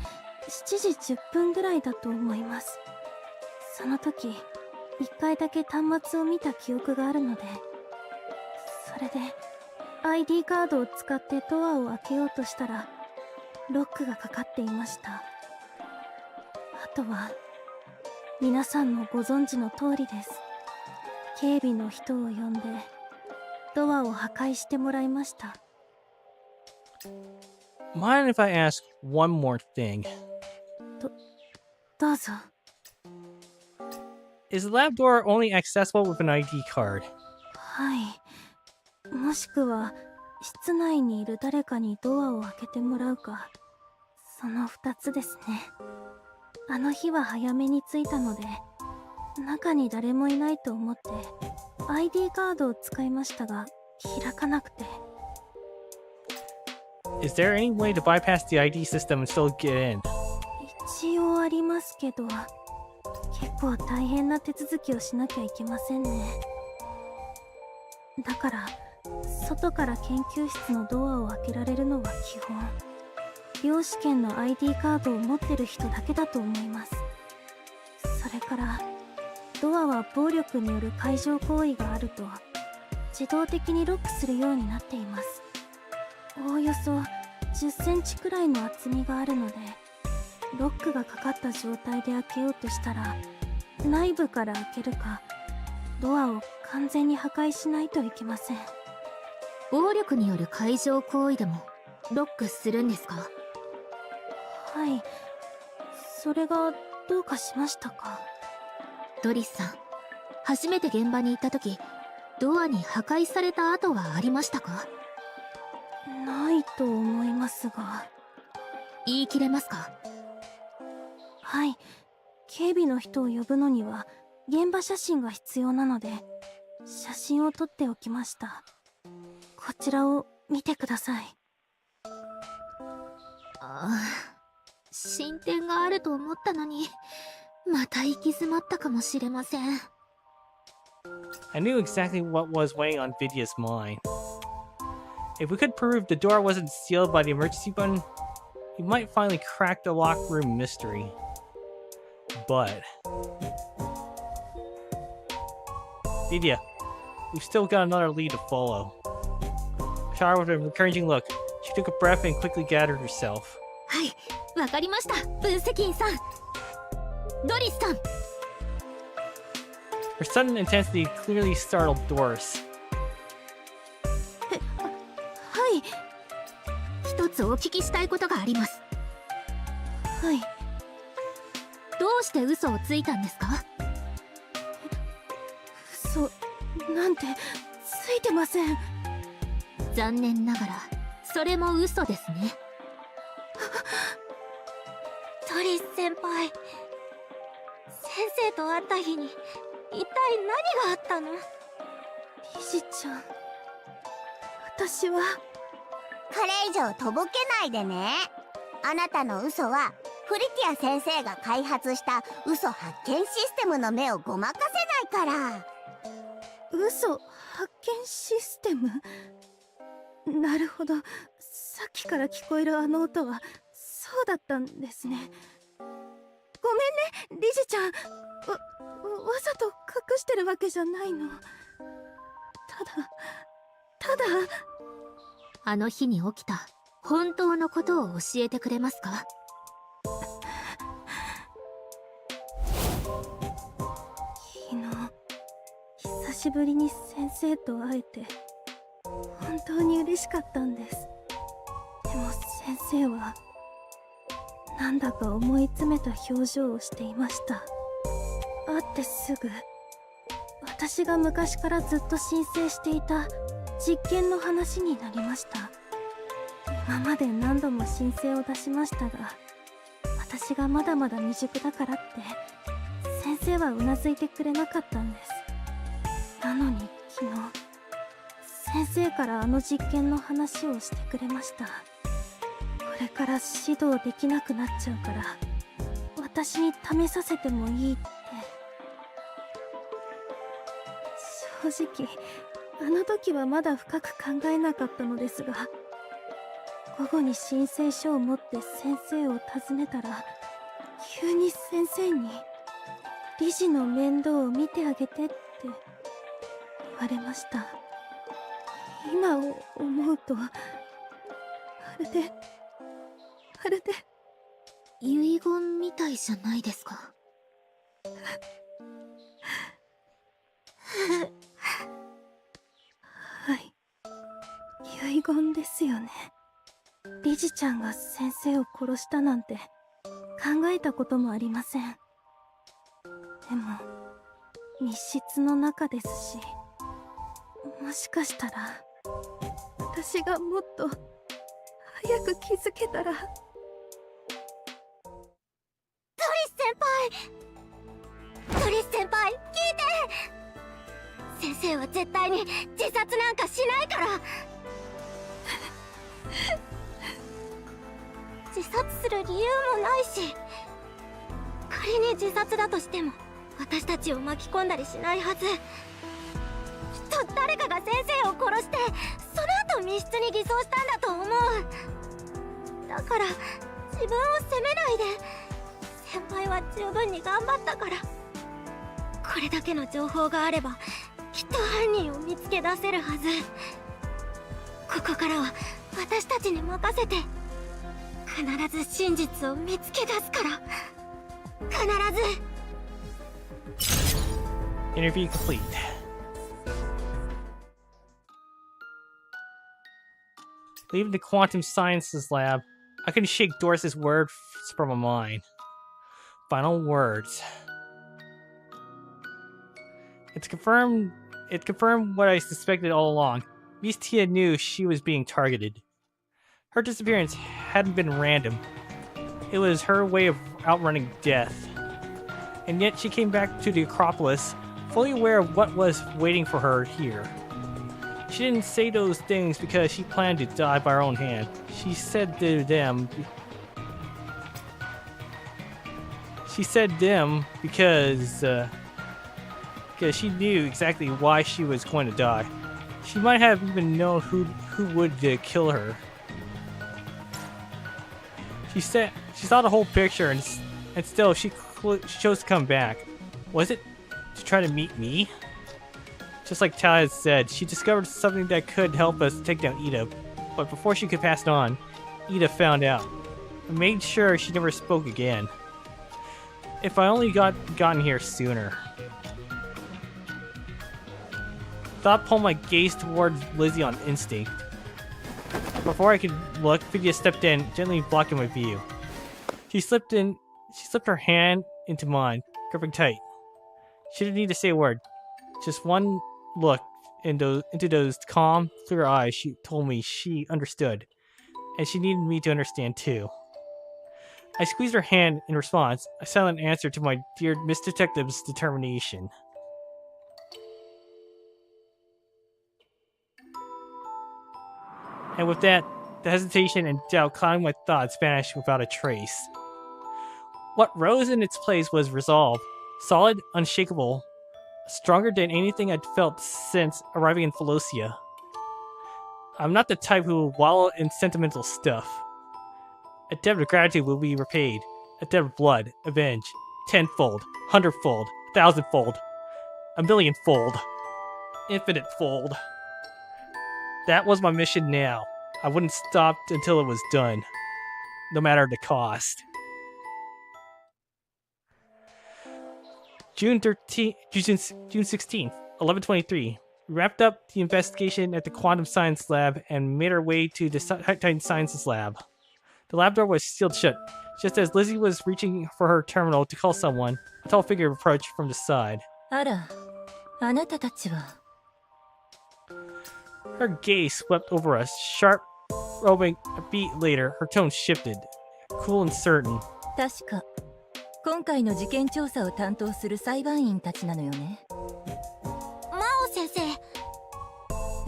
時10分ぐらいだと思います。その時1回だけ端末を見た記憶があるので、それで ID カードを使ってドアを開けようとしたらロックがかかっていました。あとは皆さんもご存知の通りです。警備の人を呼んでドアを破壊してもらいました。Mind if I ask one more thing? どうぞ。 Is the lab door only accessible with an ID card? はい。もしくは室内にいる誰かにドアを開けてもらうか、その2つですね。あの日は早めに着いたので中に誰もいないと思って ID カードを使いましたが開かなくて。 Is there any way to bypass the ID system and still get in? 一応ありますけど、結構大変な手続きをしなきゃいけませんね。だから外から研究室のドアを開けられるのは基本病試験の ID カードを持ってる人だけだと思います。それからドアは暴力による解錠行為があると自動的にロックするようになっています。おおよそ10センチくらいの厚みがあるので、ロックがかかった状態で開けようとしたら内部から開けるかドアを完全に破壊しないといけません。暴力による解錠行為でもロックするんですか？はい。それがどうかしましたか？ドリスさん、初めて現場に行った時ドアに破壊された跡はありましたか？ないと思いますが。言い切れますか？はい。警備の人を呼ぶのには現場写真が必要なので写真を撮っておきました。こちらを見てください。進展があると思ったのにまた行き詰まったかもしれません。 I knew exactly what was weighing on Vidya's mind. If we could prove the door wasn't sealed by the emergency button, we might finally crack the locked room mystery. But... Vidya, we've still got another lead to follow. Shot with an encouraging look, she took a breath and quickly gathered herself. はい、わかりました、分析員さん。ドリスさん。 Her sudden intensity clearly startled Doris. はい。一つお聞きしたいことがあります。はい。どうして嘘をついたんですか？嘘なんてついてません。残念ながらそれも嘘ですね。ドリス先輩、先生と会った日に一体何があったの？リジちゃん、私は。これ以上とぼけないでね。あなたの嘘はフリティア先生が開発した嘘発見システムの目をごまかせないから。嘘発見システム？なるほど、さっきから聞こえるあの音はそうだったんですね。ごめんねリジちゃん、わざと隠してるわけじゃないの。ただあの日に起きた本当のことを教えてくれますか？昨日久しぶりに先生と会えて本当に嬉しかったんです。でも先生はなんだか思い詰めた表情をしていました。会ってすぐ私が昔からずっと申請していた実験の話になりました。今まで何度も申請を出しましたが、私がまだまだ未熟だからって先生はうなずいてくれなかったんです。なのに昨日先生からあの実験の話をしてくれました。これから指導できなくなっちゃうから私に試させてもいいって。正直あの時はまだ深く考えなかったのですが、午後に申請書を持って先生を訪ねたら、急に先生に理事の面倒を見てあげてって言われました。今思うとまるで遺言みたいじゃないですか。はい、遺言ですよね。理事ちゃんが先生を殺したなんて考えたこともありません。でも密室の中ですし、もしかしたら私がもっと早く気づけたら。トリス先輩、聞いて！先生は絶対に自殺なんかしないから。自殺する理由もないし、仮に自殺だとしても私たちを巻き込んだりしないはず。きっと誰かが先生を殺して、その後密室に偽装したんだと思う。だから自分を責めないで。先輩は十分に頑張ったから。これだけの情報があればきっと犯人を見つけ出せるはず。ここからは私たちに任せて。必ず真実を見つけ出すから。必ず。 Interview complete. Leaving the quantum sciences lab, I couldn't shake Doris's words from my mind. Final words. It confirmed what I suspected all along. Miss Tia knew she was being targeted. Her disappearance hadn't been random. It was her way of outrunning death. And yet she came back to the Acropolis, fully aware of what was waiting for her here. She didn't say those things because she planned to die by her own hand. She said them because she knew exactly why she was going to die. She might have even known who would kill her. She saw the whole picture and still she chose to come back. Was it to try to meet me? Just like Tal had said, she discovered something that could help us take down Ida, but before she could pass it on, Ida found out and made sure she never spoke again. If I only gotten here sooner. Thought pulled my gaze towards Lizzie on instinct. Before I could look, Vidya stepped in, gently blocking my view. She slipped her hand into mine, gripping tight. She didn't need to say a word. Just one look into those calm, clear eyes. She told me she understood, and she needed me to understand too. I squeezed her hand in response, a silent answer to my dear Miss Detective's determination. And with that, the hesitation and doubt clouding my thoughts vanished without a trace. What rose in its place was resolve, solid, unshakable, stronger than anything I'd felt since arriving in Pholosia. I'm not the type who will wallow in sentimental stuff. A debt of gratitude will be repaid, a debt of blood, avenged, tenfold, hundredfold, thousandfold, a millionfold, infinitefold. That was my mission now. I wouldn't stop until it was done, no matter the cost. June 16th, 11:23. We wrapped up the investigation at the Quantum Science Lab and made our way to the Titan Sciences Lab. The lab door was sealed shut. Just as Lizzie was reaching for her terminal to call someone, a tall figure approached from the side. あら、あなたたちは。 Her gaze swept over us, sharp, probing. A beat later, her tone shifted, cool and certain. 確か、今回の事件調査を担当する裁判員たちなのよね。真央先生。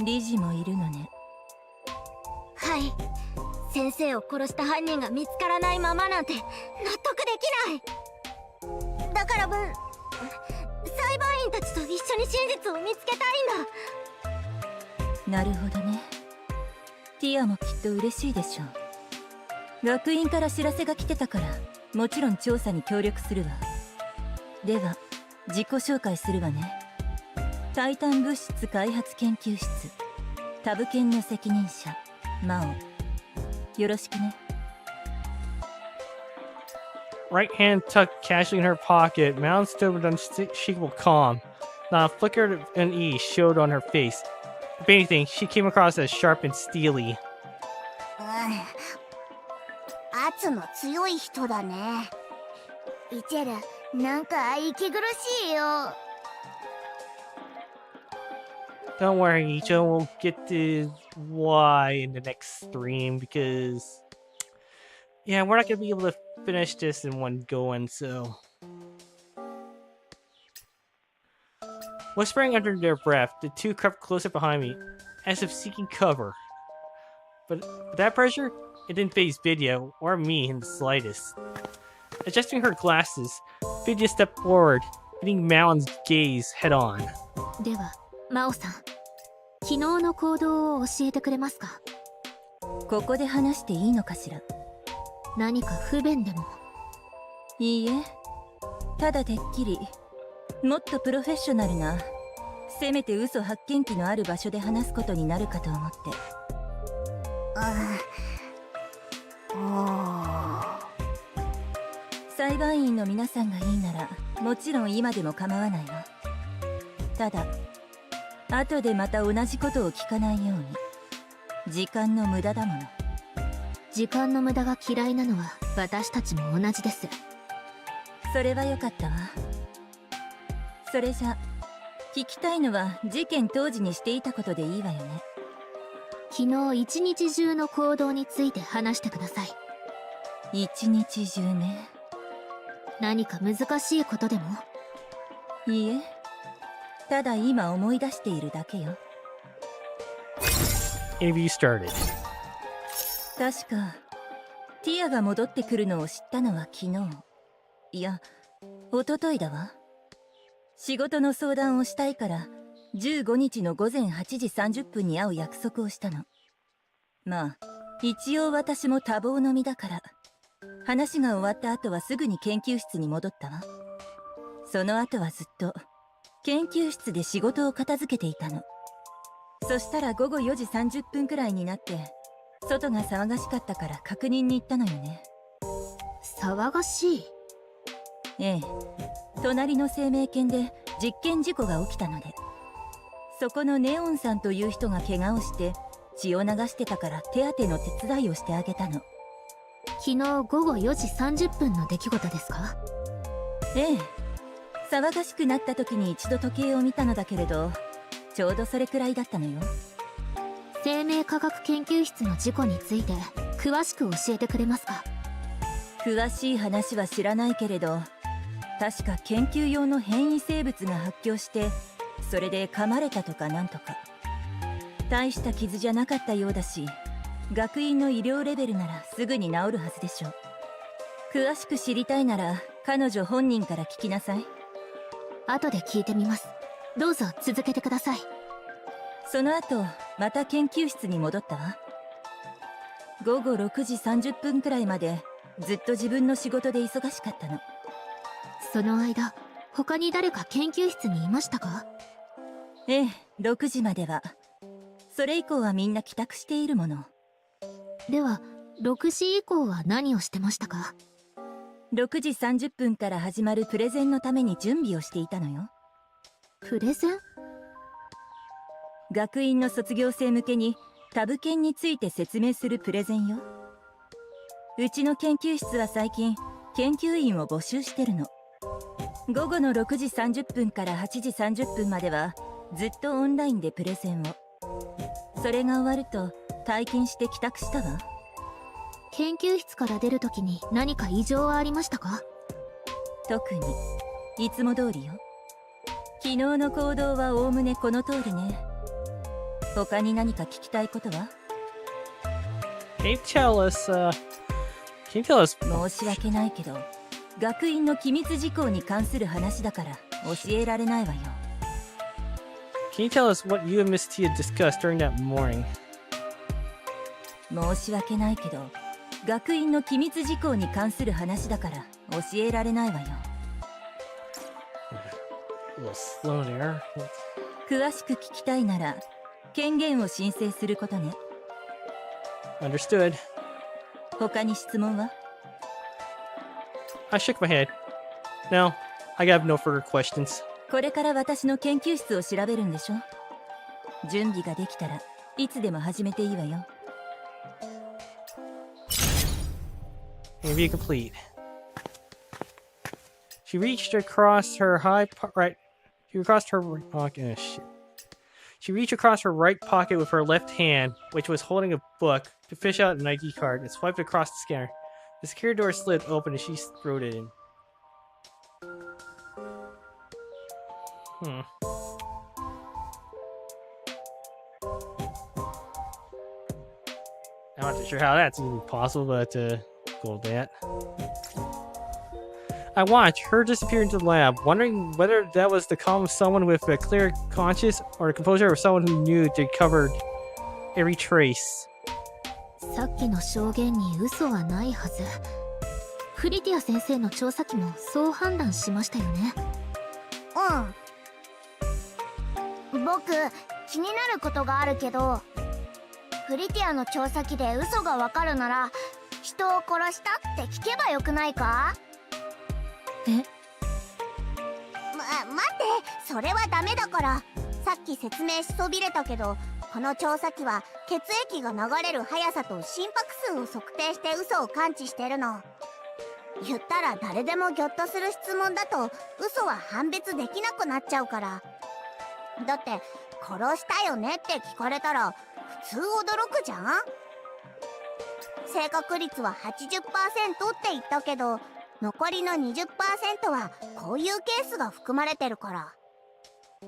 理事もいるのね。はい。先生を殺した犯人が見つからないままなんて納得できない。だから裁判員たちと一緒に真実を見つけたいんだ。なるほどね。ティアもきっと嬉しいでしょう。学院から知らせが来てたから、もちろん調査に協力するわ。では自己紹介するわね。タイタン物質開発研究室タブ研の責任者マオ。よろしくね。 Right hand tucked casually in her pocket, Mound stood with unshakable calm. Not a flicker of unease showed on her face. If anything, she came across as sharp and steely. 圧の強い人だね。イチェル、なんか息苦しいよ。Don't worry, Eatchel, we'll get to why in the next stream because yeah, we're not gonna be able to finish this in one going, so. Whispering under their breath, the two crept closer behind me, as if seeking cover. But with that pressure, it didn't faze Vidya or me in the slightest. Adjusting her glasses, Vidya stepped forward, meeting Mound's gaze head on. では真央さん、昨日の行動を教えてくれますか？ここで話していいのかしら。何か不便でも？いいえ、ただてっきりもっとプロフェッショナルな、せめて嘘発見器のある場所で話すことになるかと思って。裁判員の皆さんがいいならもちろん今でも構わないわ。ただ後でまた同じことを聞かないように。時間の無駄だもの。時間の無駄が嫌いなのは私たちも同じです。それはよかったわ。それじゃ聞きたいのは事件当時にしていたことでいいわよね。昨日一日中の行動について話してください。一日中ね。何か難しいことでも？いいえ、ただ今思い出しているだけよ。Interview started. 確かティアが戻ってくるのを知ったのは昨日、いや一昨日だわ。仕事の相談をしたいから15日の午前8時30分に会う約束をしたの。まあ一応私も多忙の身だから、話が終わった後はすぐに研究室に戻ったわ。その後はずっと研究室で仕事を片付けていたの。そしたら午後4時30分くらいになって、外が騒がしかったから確認に行ったのよね。騒がしい？ええ、隣の生命圏で実験事故が起きたので、そこのネオンさんという人が怪我をして血を流してたから手当ての手伝いをしてあげたの。昨日午後4時30分の出来事ですか？ええ、騒がしくなった時に一度時計を見たのだけれど、ちょうどそれくらいだったのよ。生命科学研究室の事故について詳しく教えてくれますか？詳しい話は知らないけれど、確か研究用の変異生物が発狂して、それで噛まれたとかなんとか。大した傷じゃなかったようだし、学院の医療レベルならすぐに治るはずでしょう。詳しく知りたいなら彼女本人から聞きなさい。後で聞いてみます。どうぞ続けてください。その後また研究室に戻ったわ。午後6時30分くらいまでずっと自分の仕事で忙しかったの。その間他に誰か研究室にいましたか？ええ、6時までは。それ以降はみんな帰宅しているもの。では6時以降は何をしてましたか？ 6時30分から始まるプレゼンのために準備をしていたのよ。プレゼン？学院の卒業生向けにタブ研について説明するプレゼンよ。うちの研究室は最近研究員を募集してるの。午後の6時30分から8時30分まではずっとオンラインでプレゼンを。それが終わると退勤して帰宅したわ。研究室から出るときに何か異常はありましたか？特にいつも通りよ。昨日の行動はおおむねこの通りね。他に何か聞きたいことは？ Can you tell us, can you tell us... 申し訳ないけど、学院の機密事項に関する話だから教えられないわよ。Can you tell us what you and Miss Tia discussed during that morning? 申し訳ないけど、学院の機密事項に関する話だから教えられないわよ。A little slow there. 詳しく聞きたいなら権限を申請することね。Understood. 他に質問は？ I shook my head. No, I have no further questions. これから私の研究室を調べるんでしょ？準備ができたらいつでも始めていいわよ。Review complete. She reached across her right. She crossed her pocket. Shit. She reached across her right pocket with her left hand, which was holding a book, to fish out an ID card and swipe it across the scanner. The secure door slid open and she threw it in. I'm not sure how that's even possible, but go with that. I watched her disappear into the lab, wondering whether that was the calm of someone with a clear conscience or the composure of someone who knew to cover every trace. さっきの証言に嘘はないはず。フリティア先生の調査機もそう判断しましたよね。僕気になることがあるけど、フリティアの調査機で嘘がわかるなら人を殺したって聞けばよくないか？え？待って、それはダメだから。さっき説明しそびれたけど、この調査機は血液が流れる速さと心拍数を測定して嘘を感知してるの。言ったら誰でもギョッとする質問だと嘘は判別できなくなっちゃうから。だって殺したよねって聞かれたら普通驚くじゃん。正確率は 80% って言ったけど、残りの 20% はこういうケースが含まれてるから。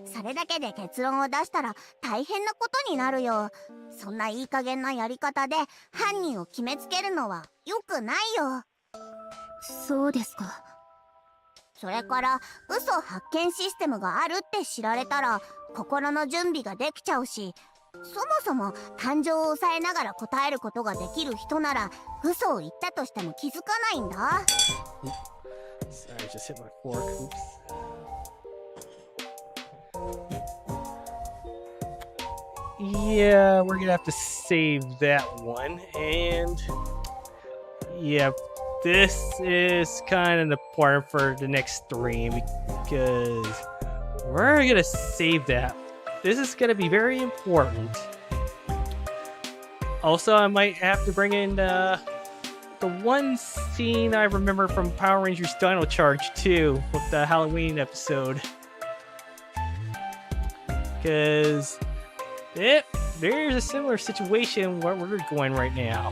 それだけで結論を出したら大変なことになるよ。そんないい加減なやり方で犯人を決めつけるのは良くないよ。そうですか。それから嘘発見システムがあるって知られたら心の準備ができちゃうし、そもそも感情を抑えながら答えることができる人なら嘘を言ったとしても気づかないんだ。Sorry, I just hit my fork. Oops. Yeah, we're gonna have to save that one. And yeah, this is kind of important for the next stream because we're gonna save that. This is gonna be very important. Also, I might have to bring in the one scene I remember from Power Rangers Dino Charge 2 with the Halloween episode. Because there's a similar situation where we're going right now.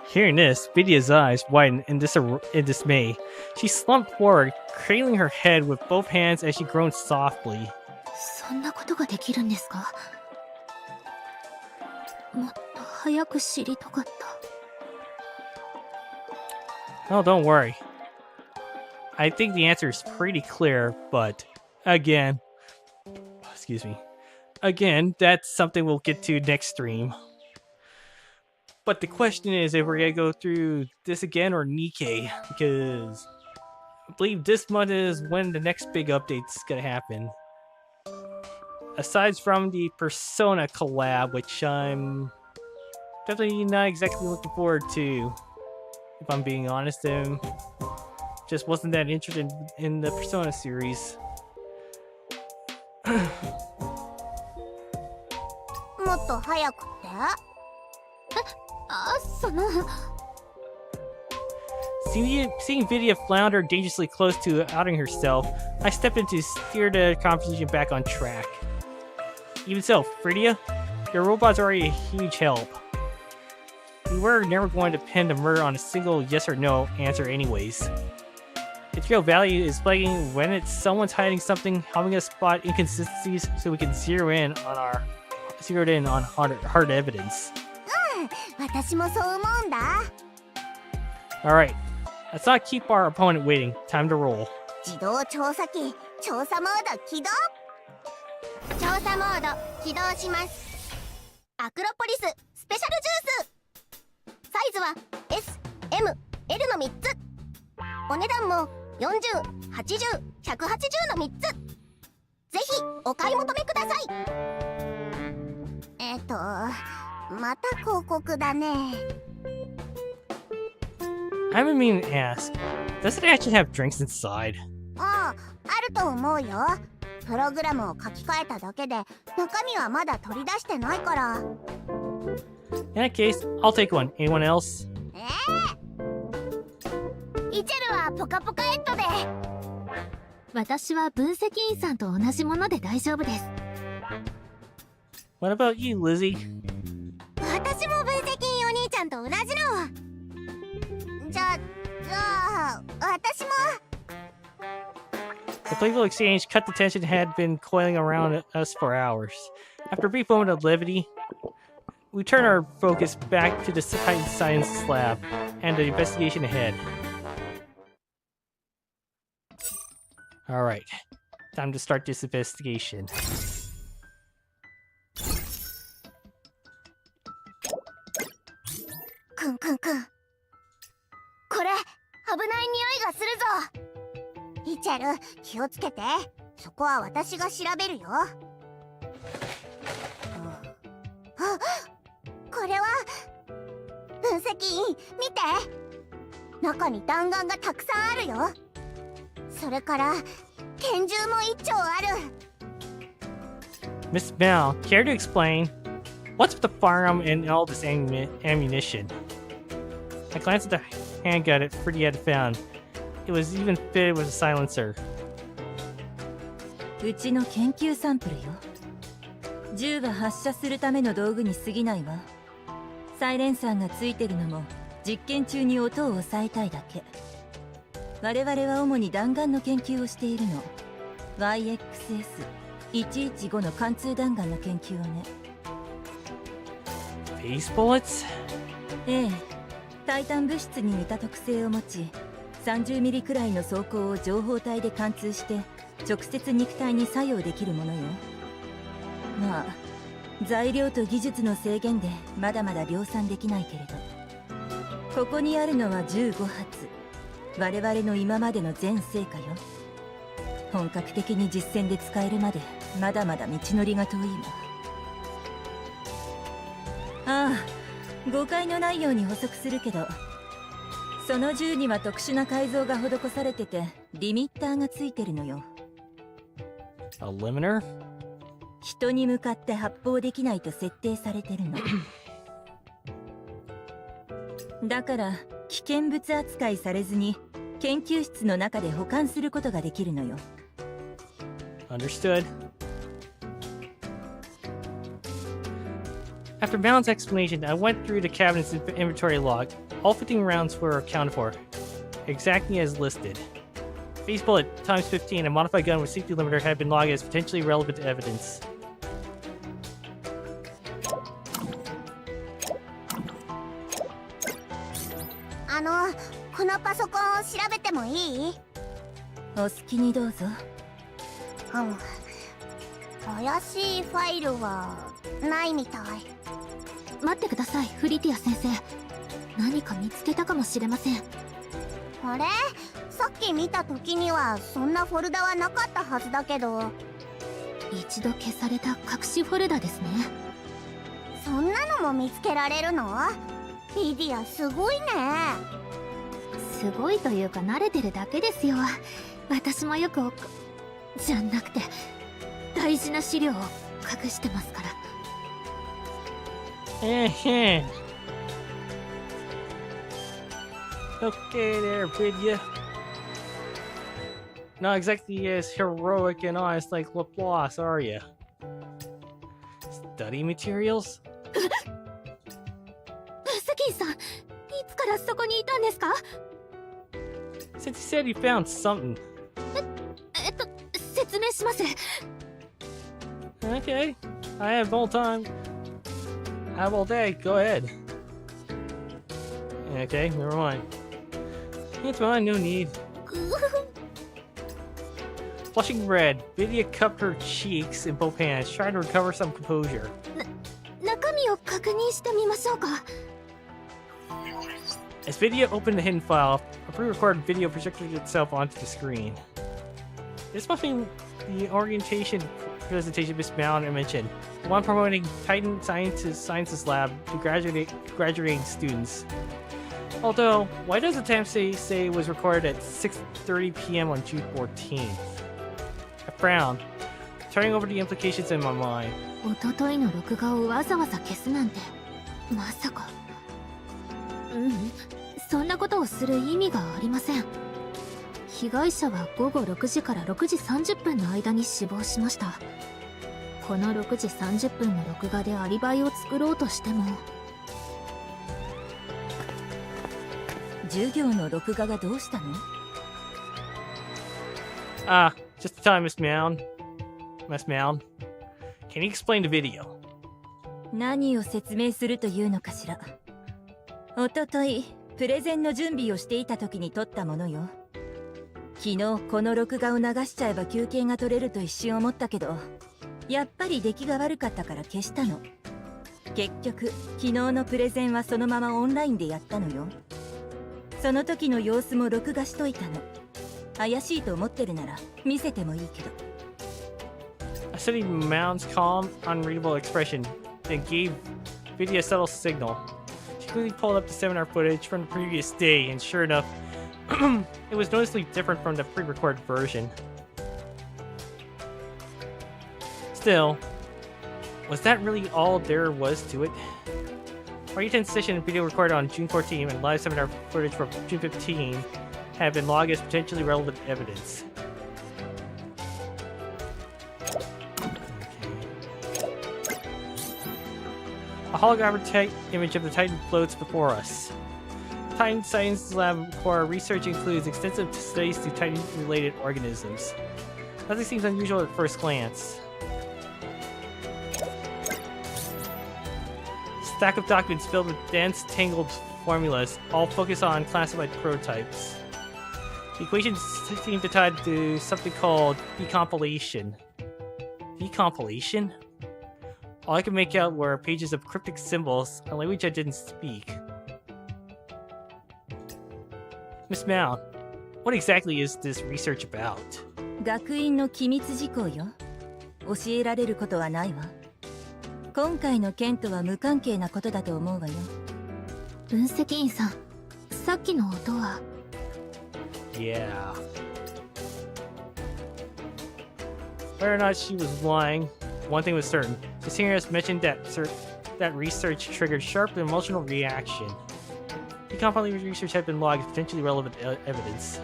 Hearing this, Vidya's eyes widen in dismay. She slumped forward, cradling her head with both hands as she groaned softly. そんなことができるんですか？もっと早く知りたかった。 Oh, don't worry. I think the answer is pretty clear, but again, that's something we'll get to next stream. But the question is if we're gonna go through this again or Nikkei, because I believe this month is when the next big update's gonna happen. aside from the Persona collab, which I'm definitely not exactly looking forward to, if I'm being honest, and just wasn't that interested in the Persona series. もっと早くって？Seeing Vidya flounder dangerously close to outing herself, I stepped in to steer the conversation back on track. Even so, Fritia, your robot's already a huge help. We were never going to pin the murder on a single yes or no answer anyways. Its real value is playing when it's someone's hiding something, helping us spot inconsistencies so we can zero in on hard evidence. 私もそう思うんだ。 Alright, let's not keep our opponent waiting. Time to roll. 自動調査機調査モード起動。調査モード起動します。アクロポリススペシャルジュース。サイズは S、M、L の3つ。お値段も40、80、180の3つ。ぜひお買い求めください。また広告だね。I've been meaning to ask, does it actually have drinks inside? あると思うよ。プログラムを書き換えただけで中身はまだ取り出してないから。In that case, I'll take one. Anyone else? イチェルはポカポカヘッドで。私は分析員さんと同じもので大丈夫です。What about you, Lizzie? 私も分析員お兄ちゃんと同じの。じゃあ私も。The playful exchange cut the tension that had been coiling around us for hours. After a brief moment of levity, we turned our focus back to the Titan Science lab and the investigation ahead. Alright, time to start this investigation. くんくんくん。これ危ない匂いがするぞ。イチェル気をつけて。そこは私が調べるよ。これは分析員見て。中に弾丸がたくさんあるよ。それから拳銃も1丁ある。 Miss Bell, care to explain? What's with the firearm and all this ammunition? I glanced at the handgun that Fritia had found. It was even fitted with a silencer. うちの研究サンプルよ。銃は発射するための道具に過ぎないわ。サイレンサーがついてるのも実験中に音を抑えたいだけ。我々は主に弾丸の研究をしているの。YXS115 の貫通弾丸の研究をね。Base bullets? ええ、タイタン物質に似た特性を持ち、30ミリくらいの装甲を情報体で貫通して直接肉体に作用できるものよ。まあ材料と技術の制限でまだまだ量産できないけれど、ここにあるのは15発。我々の今までの全成果よ。本格的に実戦で使えるまでまだまだ道のりが遠いわ。ああ、誤解のないように補足するけど、その銃には特殊な改造が施されててリミッターがついてるのよ。 A limiter? 人に向かって発砲できないと設定されてるの。だから危険物扱いされずに研究室の中で保管することができるのよ。 Understood. After Balance explanation, I went through the cabinet's inventory log. All 15 rounds were accounted for, exactly as listed. Base bullet times 15, a modified gun with safety limiter had been logged as potentially relevant evidence. このパソコンを調べてもいい？お好きにどうぞ。怪しいファイルはないみたい。待ってください、フリティア先生。何か見つけたかもしれません。あれ？さっき見た時にはそんなフォルダはなかったはずだけど。一度消された隠しフォルダですね。そんなのも見つけられるの？ビディアすごいね。すごいというか慣れてるだけですよ。私もよくじゃなくて大事な資料を隠してますから。Okay there, Vidya. Not exactly as heroic and honest like Laplace, are you? Study materials? セキンさん、いつからそこにいたんですか？ Since you said you found something. 説明します。Okay, I have all time. I have all day, go ahead. Okay, never mind. It's fine, no need. Flushing red, Vidya cupped her cheeks in both hands, trying to recover some composure. 中身を確認してみましょうか。As Vidya opened the hidden file, a pre-recorded video projected itself onto the screen. This must be the orientation presentation Miss Mount mentioned, the one promoting Titan Sciences Lab to graduating students. Although, why does the time say it was recorded at 6:30 p.m. on June 14th? I frowned, turning over the implications in my mind. 一昨日の録画をわざわざ消すなんて、まさか。そんなことをする意味がありません。被害者は午後6時から6時30分の間に死亡しました。この6時30分の録画でアリバイを作ろうとしても。授業の録画がどうしたの？ Just in time, Miss Mound. Can you explain the video? 何を説明するというのかしら。おとといプレゼンの準備をしていた時に撮ったものよ。昨日この録画を流しちゃえば休憩が取れると一瞬思ったけど、やっぱり出来が悪かったから消したの。結局昨日のプレゼンはそのままオンラインでやったのよ。その時の様子も録画しといたの。怪しいと思ってるなら見せてもいいけど。I studied Mound's calm, unreadable expression, then gave Vidya a subtle signal. She quickly pulled up the seminar footage from the previous day, and sure enough, it was noticeably different from the pre-recorded version. Still, was that really all there was to it? Adjutant session video recorded on June 14 and live seminar footage from June 15 have been logged as potentially relevant evidence. A holographic image of the Titan floats before us. Titan Science Lab core research includes extensive studies to Titan-related organisms. Nothing seems unusual at first glance. Stack of documents filled with dense, tangled formulas, all focus on classified prototypes. The equations seem to tie to something called decompilation. Decompilation? All I could make out were pages of cryptic symbols, a language I didn't speak. Miss Mao, what exactly is this research about? 学院の機密事項よ。教えられることはないわ。今回の件とは無関係なことだと思うわよ。分析員さん、さっきの音は。Yeah. Whether or not she was lying, one thing was certain. Just hearing us mention that research triggered sharp emotional reaction. The compilation research had been logged as potentially relevant evidence.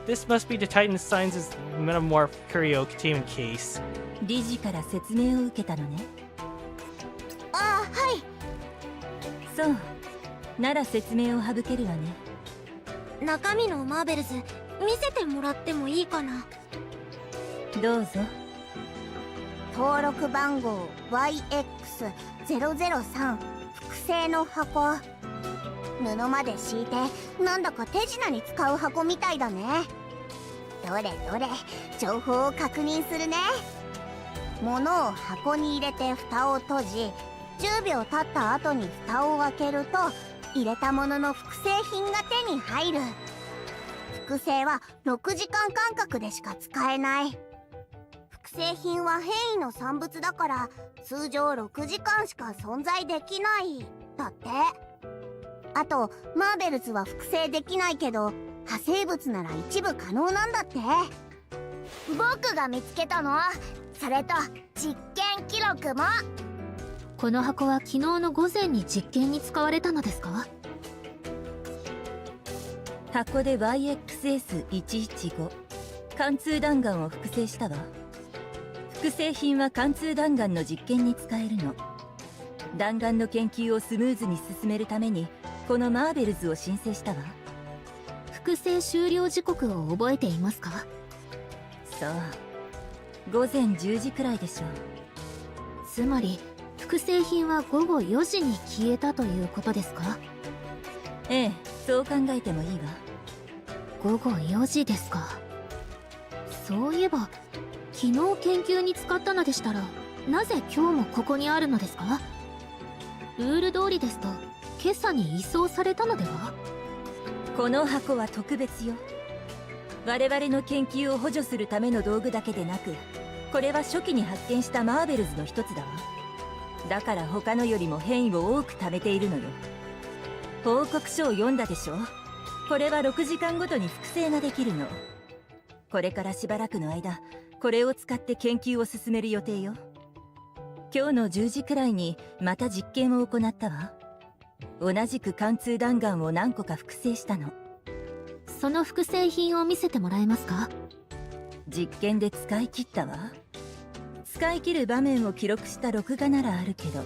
This must be the Titan Sciences Metamorph Curio Containment case. 理事から説明を受けたのね。ああ、はい。そう。なら説明を省けるわね。中身のマーベルズ見せてもらってもいいかな。どうぞ。登録番号 YX003 複製の箱。布まで敷いてなんだか手品に使う箱みたいだね。どれどれ情報を確認するね。物を箱に入れて蓋を閉じ、10秒経った後に蓋を開けると入れたものの複製品が手に入る。複製は6時間間隔でしか使えない。複製品は変異の産物だから通常6時間しか存在できないだって。あとマーベルズは複製できないけど派生物なら一部可能なんだって。僕が見つけたの。それと実験記録も。この箱は昨日の午前に実験に使われたのですか？箱で YXS115 貫通弾丸を複製したわ。複製品は貫通弾丸の実験に使えるの。弾丸の研究をスムーズに進めるためにこのマーベルズを申請したわ。複製終了時刻を覚えていますか？そう、午前10時くらいでしょう。つまり複製品は午後4時に消えたということですか？ええ、そう考えてもいいわ。午後4時ですか。そういえば昨日研究に使ったのでしたらなぜ今日もここにあるのですか？ルール通りですと今朝に移送されたのでは？この箱は特別よ。我々の研究を補助するための道具だけでなく、これは初期に発見したマーベルズの一つだわ。だから他のよりも変異を多く貯めているのよ。報告書を読んだでしょ。これは6時間ごとに複製ができるの。これからしばらくの間これを使って研究を進める予定よ。今日の10時くらいにまた実験を行ったわ。同じく貫通弾丸を何個か複製したの。その複製品を見せてもらえますか？実験で使い切ったわ。使い切る場面を記録した録画ならあるけど。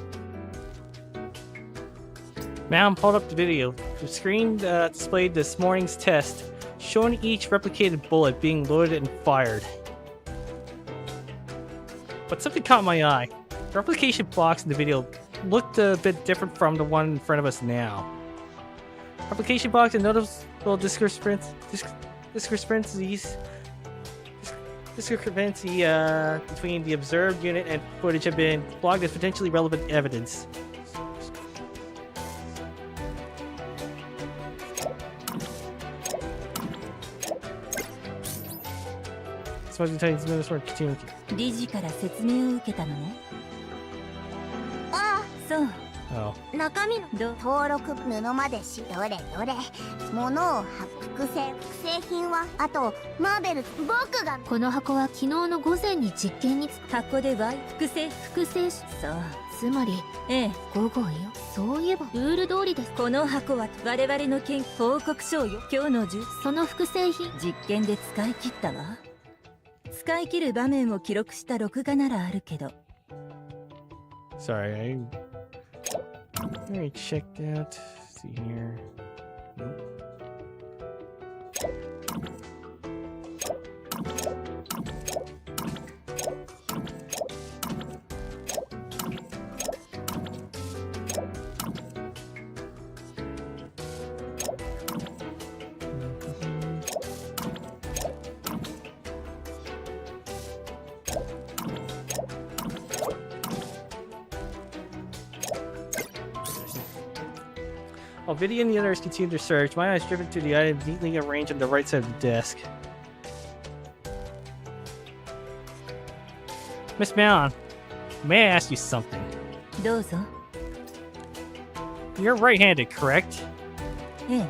Ma'am pulled up the video. The screen displayed this morning's test, showing each replicated bullet being loaded and fired. But something caught my eye. The replication box in the video looked a bit different from the one in front of us now. Replication box and noticeable discrepancy between the observed unit and footage have been logged as potentially relevant evidence. Continue. 理事から説明を受けたのね。ああ、そう。中身の登録布までしどれどれ。物を複製品はあとマーベル僕が。この箱は昨日の午前に実験に箱で Y 複製そう。つまり午後よ。そういえばルール通りです。この箱は我々の研究報告書よ。今日のその複製品実験で使い切ったわ。使い切る場面を記録した録画ならあるけど。Sorry, I already checked out. See here. Nope. While Vidya and the others continue their search, my eyes driven to the items neatly arranged on the right side of the desk. Miss Malon, may I ask you something? どうぞ。 You're right-handed, correct? ええ。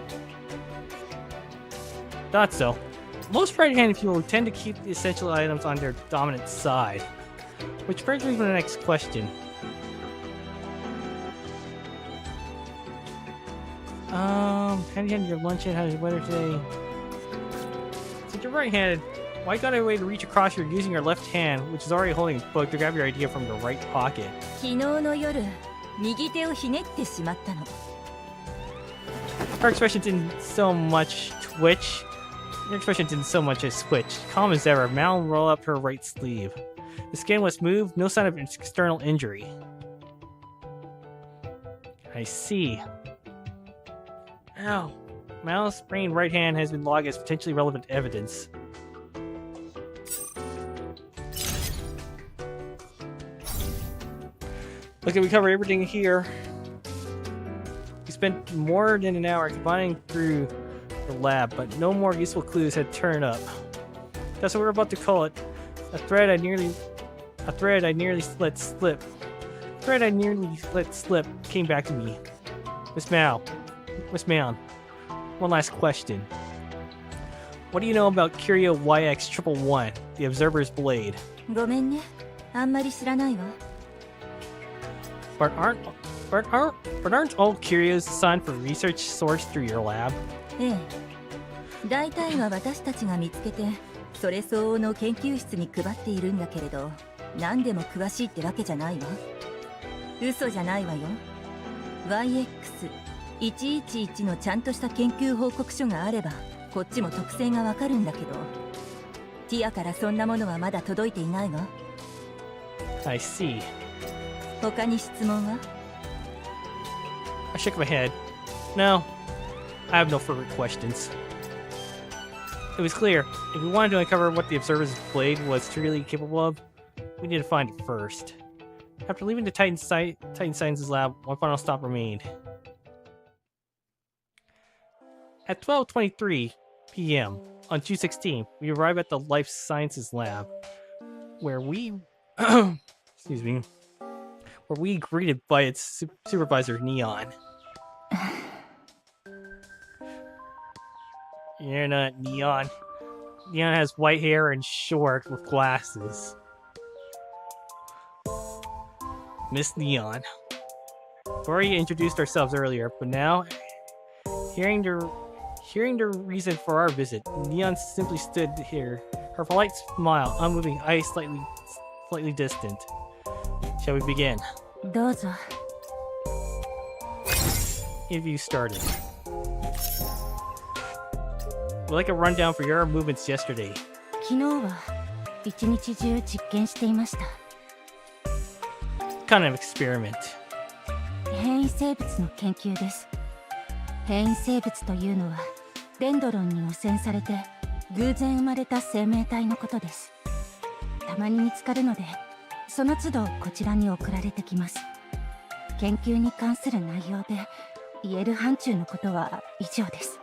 Thought so. Most right-handed people tend to keep the essential items on their dominant side. Which brings me to the next question. Hand your lunch in. How's the weather today? Since you're right-handed, why got a way to reach across your using your left hand, which is already holding a book, to grab your idea from the right pocket? 昨日の夜、右手をひねってしまったの。 Her expression didn't so much twitch. Your expression didn't so much as twitch. Calm as ever, Mal rolled up her right sleeve. The skin was moved, no sign of external injury. I see. Ow. Mal's sprained right hand has been logged as potentially relevant evidence. Okay, we cover everything here. We spent more than an hour combining through the lab, but no more useful clues had turned up. That's what we're about to call it. A thread I nearly let slip. Came back to me. Miss Mound, one last question. What do you know about Curio YX111, the Observer's Blade? ごめんね、あんまり知らないわ。 But aren't all curios assigned for research sourced through your lab? ええ。大体は私たちが見つけて、それ相応の研究室に配っているんだけれど、何でも詳しいってわけじゃないわ。嘘じゃないわよ。YX111 のちゃんとした研究報告書があれば、こっちも特性がわかるんだけど、ティアからそんなものはまだ届いていないわ。I see. 他に質問は？ I shook my head. No, I have no further questions. It was clear, if we wanted to uncover what the Observer's Blade was truly capable of, we needed to find it first. After leaving the Titan Sciences lab, one final stop remained. At 12:23 p.m. on June 16th, we arrived at the Life Sciences lab, where we greeted by its supervisor, Neon. You're not Neon. Neon has white hair and short with glasses. Miss Neon. We already introduced ourselves earlier, but now, hearing the reason for our visit, Neon simply stood here, her polite smile, unmoving, eyes slightly distant. Shall we begin? どうぞ。Interview started. We'd like a rundown for your movements yesterday. 昨日は一日中実験していました。Kind of experiment. 変異生物の研究です。変異生物というのはデンドロンに汚染されて偶然生まれた生命体のことです。たまに見つかるので、その都度こちらに送られてきます。研究に関する内容で言える範疇のことは以上です。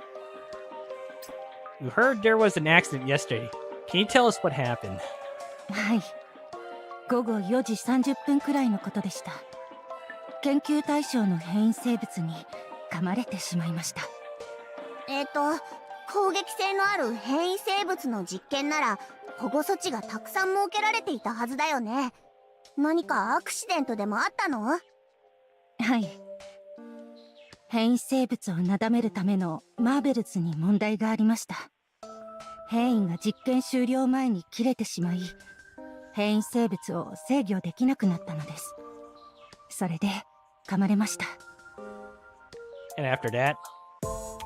We heard there was an accident yesterday. Can you tell us what happened? はい。午後4時30分くらいのことでした。研究対象の変異生物に噛まれてしまいました。攻撃性のある変異生物の実験なら保護措置がたくさん設けられていたはずだよね。何かアクシデントでもあったの？はい。変異生物をなだめるためのマーベルズに問題がありました。変異が実験終了前に切れてしまい、変異生物を制御できなくなったのです。それで噛まれました。And after that?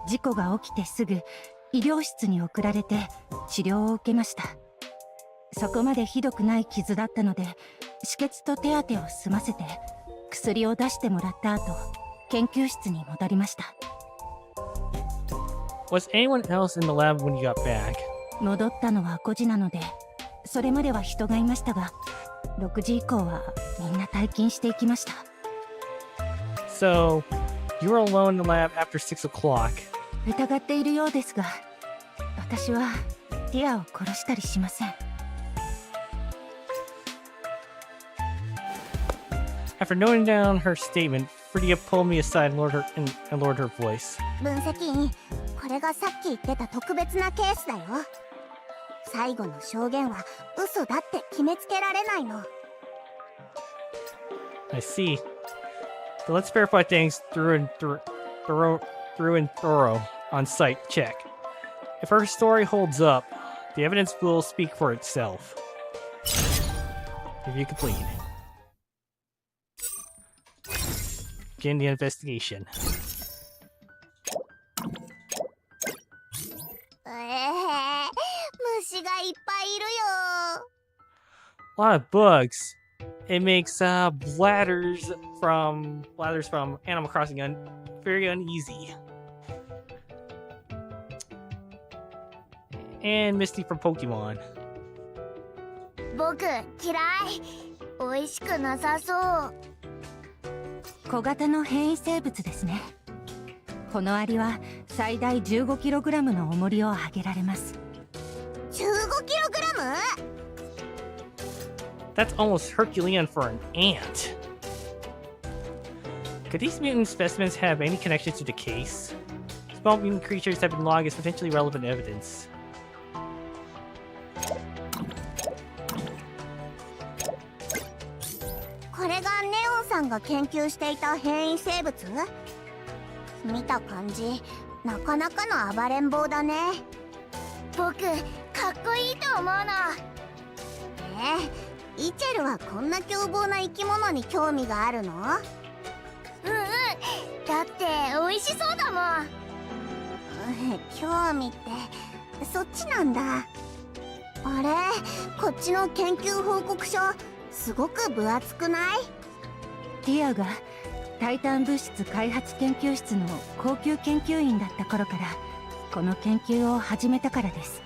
事故が起きてすぐ医療室に送られて治療を受けました。そこまでひどくない傷だったので、止血と手当てを済ませて薬を出してもらった後、研究室に戻りました。Was anyone else in the lab when you got back? 戻ったのは5時なので、それまでは人がいましたが、6時以降はみんな退勤していきました。So, you were alone in the lab after 6 o'clock. 疑っているようですが、私はティアを殺したりしません。After noting down her statement, Fritia pulled me aside and lowered her voice. 分析員、これがさっき言ってた特別なケースだよ。最後の証言は嘘だって決めつけられないの。I see. So let's verify things through and thorough on site check. If her story holds up, the evidence will speak for itself. Review complete. Begin the investigation. 虫がいっぱいいるよ。A lot of bugs. It makes bladders from Animal Crossing very uneasy. And Misty from Pokemon. 僕嫌い。美味しくなさそう。小型の変異生物ですね。このアリは最大 15kg の重りを上げられます。 15kg? That's almost Herculean for an ant. Could these mutant specimens have any connection to the case? Small mutant creatures have been logged as potentially relevant evidence. これがネオンさんが研究していた変異生物？見た感じ、なかなかの暴れん坊だね。僕かっこいいと思うの。イチェルはこんな凶暴な生き物に興味があるの？だって美味しそうだもん。興味ってそっちなんだ。あれ、こっちの研究報告書すごく分厚くない？ティアがタイタン物質開発研究室の高級研究員だった頃からこの研究を始めたからです。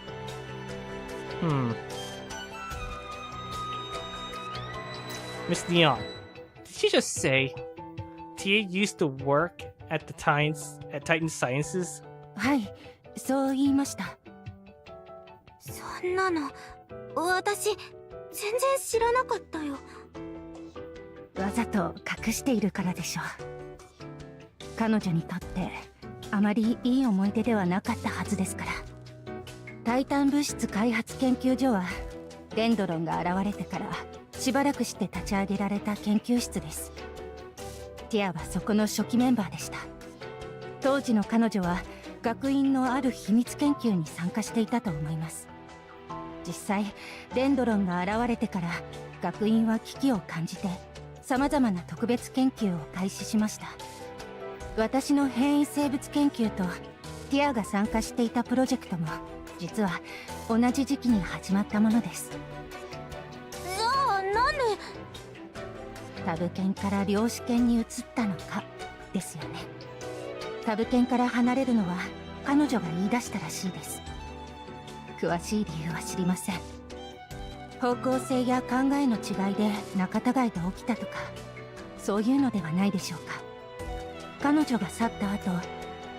Miss Neon, did she just say Tia used to work at Titan Sciences? はい、そう言いました。そんなの私全然知らなかったよ。わざと隠しているからでしょう。彼女にとってあまりいい思い出ではなかったはずですから。タイタン物質開発研究所はデンドロンが現れてからしばらくして立ち上げられた研究室です。ティアはそこの初期メンバーでした。当時の彼女は学院のある秘密研究に参加していたと思います。実際デンドロンが現れてから学院は危機を感じて様々な特別研究を開始しました。私の変異生物研究とティアが参加していたプロジェクトも実は同じ時期に始まったものです。じゃあなんでタブ犬から量子犬に移ったのかですよね。タブ犬から離れるのは彼女が言い出したらしいです。詳しい理由は知りません。方向性や考えの違いで仲違いが起きたとかそういうのではないでしょうか。彼女が去った後、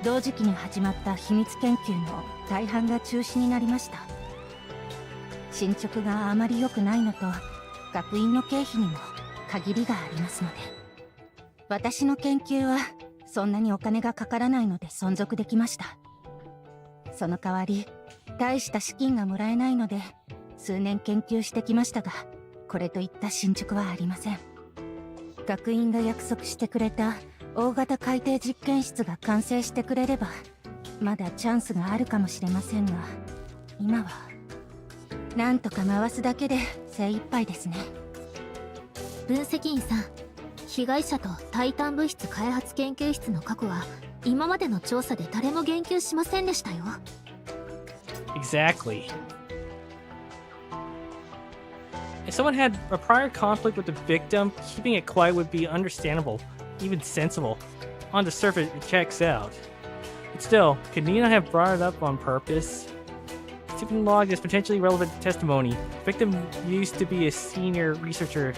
同時期に始まった秘密研究の大半が中止になりました。進捗があまり良くないのと学院の経費にも限りがありますので、私の研究はそんなにお金がかからないので存続できました。その代わり大した資金がもらえないので数年研究してきましたが、これといった進捗はありません。学院が約束してくれた大型海底実験室が完成してくれればまだチャンスがあるかもしれませんが、今はなんとか回すだけで精一杯ですね。分析員さん、被害者とタイタン物質開発研究室の過去は今までの調査で誰も言及しませんでしたよ。 Exactly. If someone had a prior conflict with the victim, keeping it quiet would be understandable, even sensible. On the surface, it checks out. But still, could Nina have brought it up on purpose? It's been logged as potentially relevant testimony. The victim used to be a senior researcher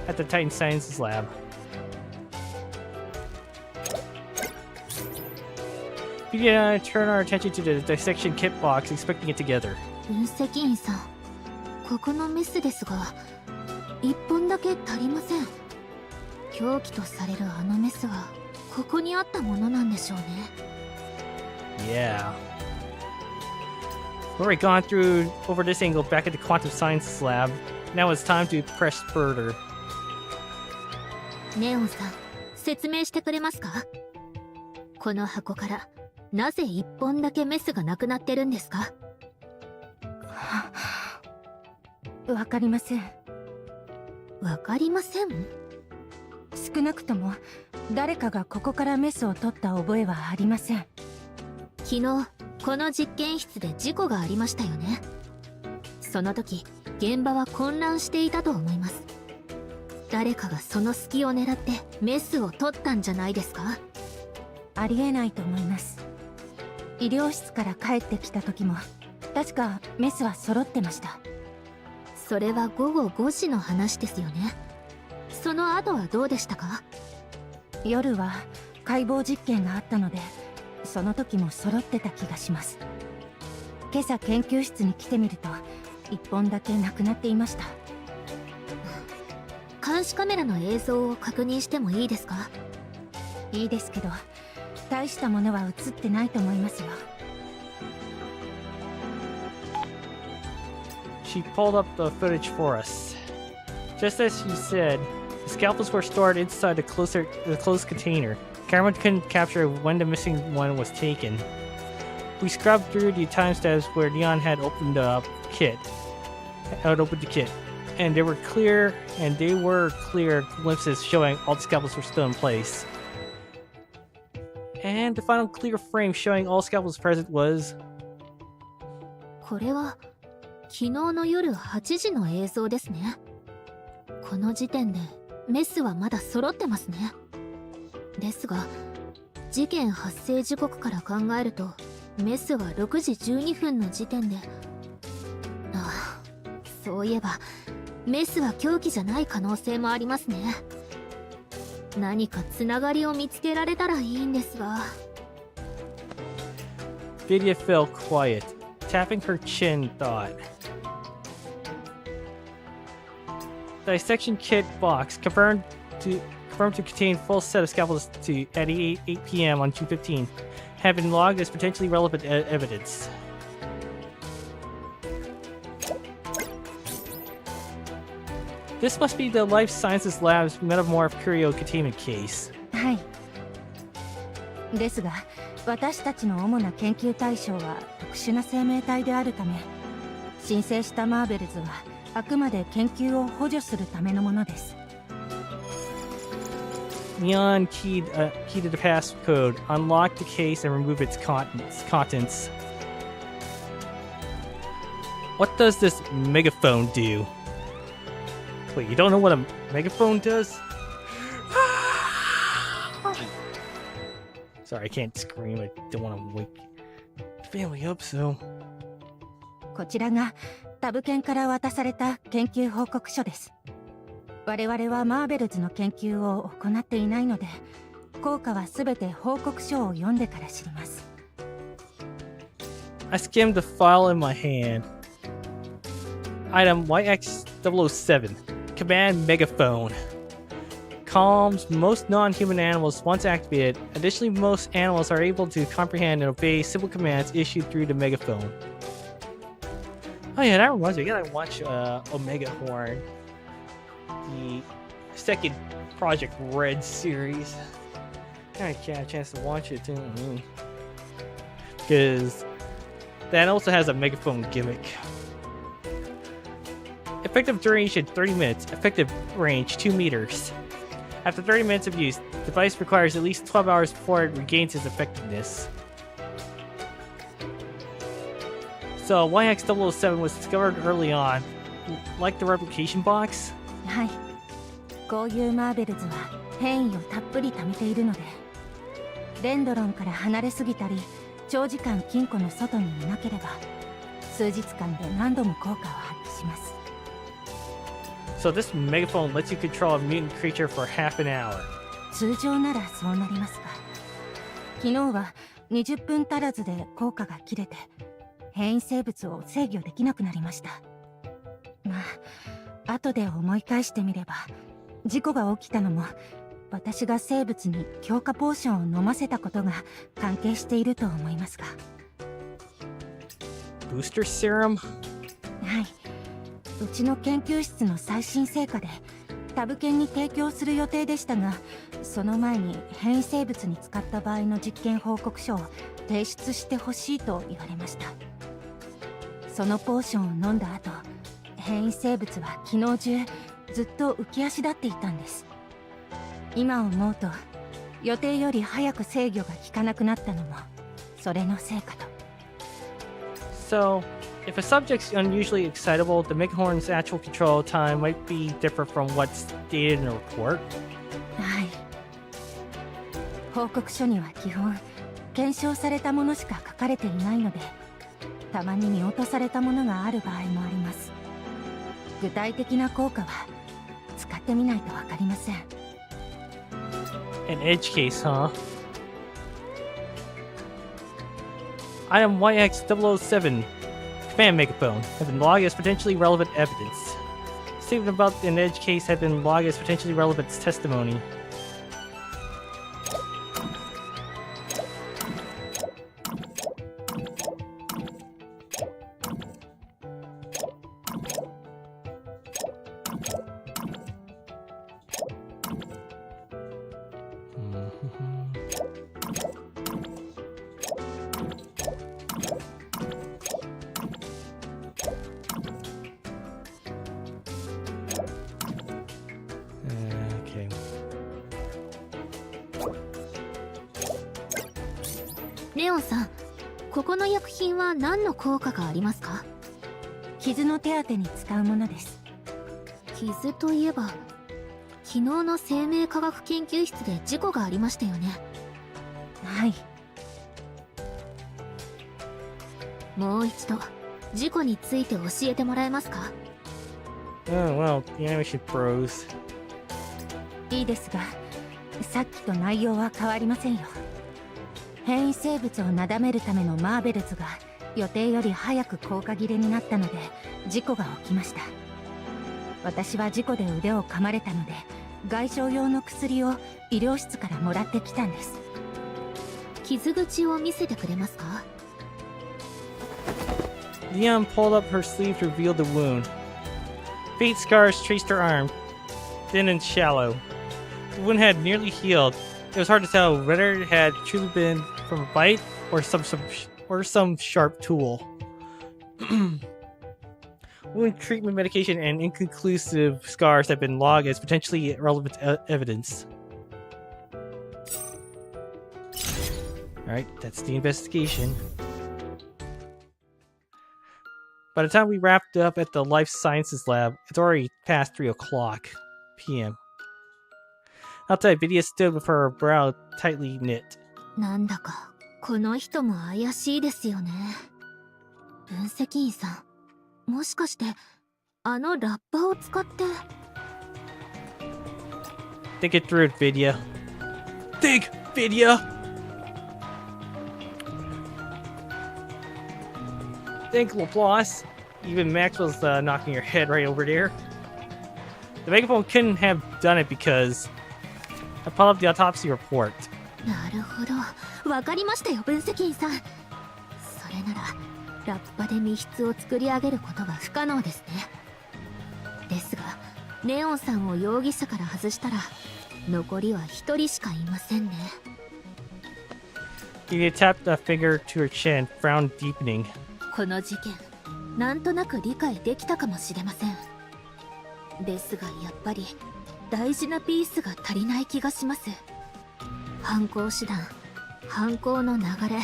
at the Titan Sciences lab. Vidya and I turn our attention to the dissection kit box, expecting it together. 分析員さん、ここのメスですが1本だけ足りません。凶器とされるあのメスはここにあったものなんでしょうね。 Yeah. We've already gone through over this angle back at the quantum sciences lab. Now it's time to press further. ネオンさん、説明してくれますか？この箱からなぜ1本だけメスがなくなってるんですか？わかりません。わかりません？少なくとも誰かがここからメスを取った覚えはありません。昨日この実験室で事故がありましたよね。その時現場は混乱していたと思います。誰かがその隙を狙ってメスを取ったんじゃないですか？ありえないと思います。医療室から帰ってきた時も確かメスは揃ってました。それは午後5時の話ですよね。その後はどうでしたか？夜は解剖実験があったのでその時も揃ってた気がします。今朝研究室に来てみると1本だけなくなっていました。監視カメラの映像を確認してもいいですか？いいですけど、大したものは映ってないと思いますよ。She pulled up the footage for us. Just as she said, the scalpels were stored inside the closed container. Camera couldn't capture when the missing one was taken. We scrubbed through the timestamps where Leon had opened the kit. And they were clear glimpses showing all the scalpels were still in place. And the final clear frame showing all scalpels present was... これは昨日の夜8時の映像ですね。この時点でメスはまだ揃ってますね。ですが事件発生時刻から考えるとメスは6時12分の時点で、ああ、そういえばメスは凶器じゃない可能性もありますね。何かつながりを見つけられたらいいんですが。 Vidya fell quiet, tapping her chin, thought. Dissection kit box confirmed to contain full set of scalpels at 8 p.m. on June 15 have been logged as potentially relevant evidence. This must be the Life Sciences Lab's Metamorph Curio Containment case. はい。ですが、私たちの主な研究対象は特殊な生命体であるため、申請したマーベルズはあくまで研究を補助するためのものです。Leon keyed the passcode, unlocked the case, and removed its contents. What does this megaphone do? Wait, you don't know what a megaphone does? Sorry, I can't scream. I don't want to wake the family up, so... こちらがタブ犬から渡された研究報告書です。我々はマーベルズの研究を行っていないので、効果はすべて報告書を読んでから知ります。I skimmed the file in my hand. Item YX007. Command Megaphone. Calms most non-human animals once activated. Additionally, most animals are able to comprehend and obey simple commands issued through the megaphone. Oh yeah, that reminds me. I gotta watch Omega Horn, the second Project Red series. I can't have a chance to watch it too, because that also has a megaphone gimmick. Effective duration 30 minutes. Effective range 2 meters. After 30 minutes of use, the device requires at least 12 hours before it regains its effectiveness. So YX007 was discovered early on, like the replication box. はい。こういうマーベルズは変異をたっぷり貯めているので、レンドロンから離れすぎたり、長時間金庫の外にいなければ、数日間で何度も効果を発揮します。So this megaphone lets you control a mutant creature for half an hour. 通常ならそうなりますが、昨日は20分足らずで効果が切れて、変異生物を制御できなくなりました。まあ、後で思い返してみれば、事故が起きたのも、私が生物に強化ポーションを飲ませたことが関係していると思いますが。Booster serum? はい。うちの研究室の最新成果でタブ犬に提供する予定でしたが、その前に変異生物に使った場合の実験報告書を提出してほしいと言われました。そのポーションを飲んだ後、変異生物は昨日中ずっと浮き足立っていたんです。今思うと予定より早く制御が効かなくなったのもそれのせいかと。So, if a subject's unusually excitable, the Meghorn's actual control time might be different from what's stated in the report. はい。報告書には基本、検証されたものしか書かれていないので、たまに見落とされたものがある場合もあります。具体的な効果は使ってみないとわかりません。An edge case, huh? Item YX007, command megaphone, have been logged as potentially relevant evidence. Statement about an edge case have been logged as potentially relevant testimony. Okay. レオンさん、ここの薬品は何の効果がありますか？傷の手当てに使うものです。傷といえば、昨日の生命科学研究室で事故がありましたよね。はい。もう一度事故について教えてもらえますか？ Oh, well, the animation froze. いいですが、さっきと内容は変わりませんよ。変異生物をなだめるためのマーベルズが予定より早く効果切れになったので事故が起きました。私は事故で腕を噛まれたので外傷用の薬を医療室からもらってきたんです。傷口を見せてくれますか？ Leon pulled up her sleeve to reveal the wound. Faint scars traced her arm, thin and shallow. The wound had nearly healed. It was hard to tell whether it had truly been from a bite or some sharp tool. Wound treatment medication and inconclusive scars have been logged as potentially relevant evidence. Alright, that's the investigation. By the time we wrapped up at the Life Sciences Lab, it's already past 3 o'clock p.m. Outside, Vidya stood with her brow tightly knit. なんだかこの人も怪しいですよね。分析員さん、もしかしてあのラッパを使って。 Think it through, Vidya. Think, Vidya! Think, Laplace. Even Maxwell's knocking your head right over there. The megaphone couldn't have done it because I pulled up the autopsy report. なるほど、わかりましたよ、分析員さん。それならラッパで密室を作り上げることは不可能ですね。ですがネオンさんを容疑者から外したら残りは一人しかいませんね。 Vidya tapped a finger to her chin, frown deepening. この事件、なんとなく理解できたかもしれません。ですがやっぱり大事なピースが足りない気がします。犯行手段、犯行の流れ、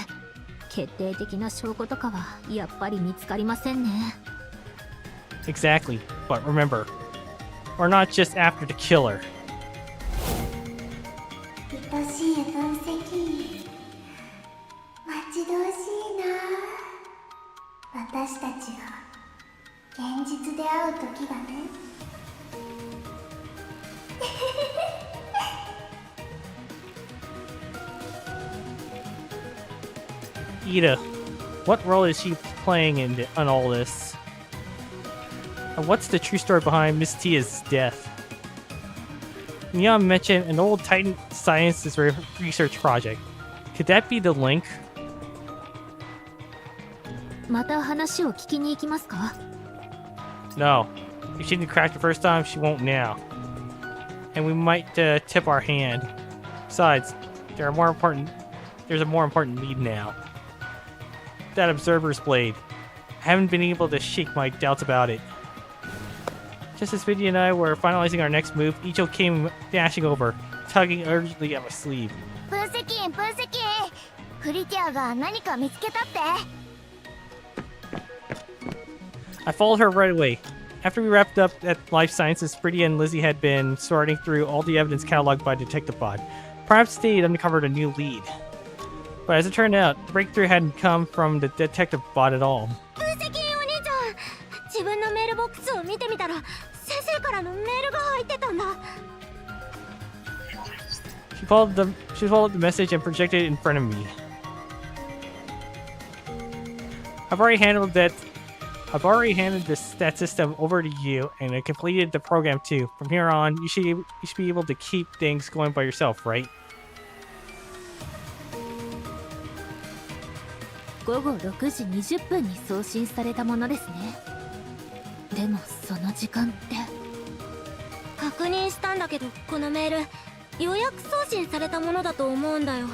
決定的な証拠とかはやっぱり見つかりませんね。 Exactly, but remember, we're not just after the killer. 愛しい分析待ち遠しいな。私たちが現実で会う時がね。Ida, what role is she playing in all this? And what's the true story behind Miss Tia's death? Neon mentioned an old Titan Sciences research project. Could that be the link? また話を聞きに行きますか？ No. If she didn't crack the first time, she won't now. And we might tip our hand. Besides, there's a more important lead now. That observer's blade. I haven't been able to shake my doubts about it. Just as Vidya and I were finalizing our next move, Eatchel came dashing over, tugging urgently at my sleeve. 分析員フリティアが何か見つけたって。 I followed her right away. After we wrapped up at Life Sciences, Fritia and Lizzie had been sorting through all the evidence cataloged by Detective Bot. Perhaps they'd uncovered a new lead. But as it turned out, the breakthrough hadn't come from the Detective Bot at all. 分析員お兄ちゃん、自分のメールボックスを見てみたら先生からのメールが入ってたんだ。 She followed the message and projected it in front of me. I've already handled that. I've already handed that system over to you, and I completed the program too. From here on, you should be able to keep things going by yourself, right? 午後6時20分に送信されたものですね。でもその時間って。確認したんだけど、このメール予約送信されたものだと思うんだよ。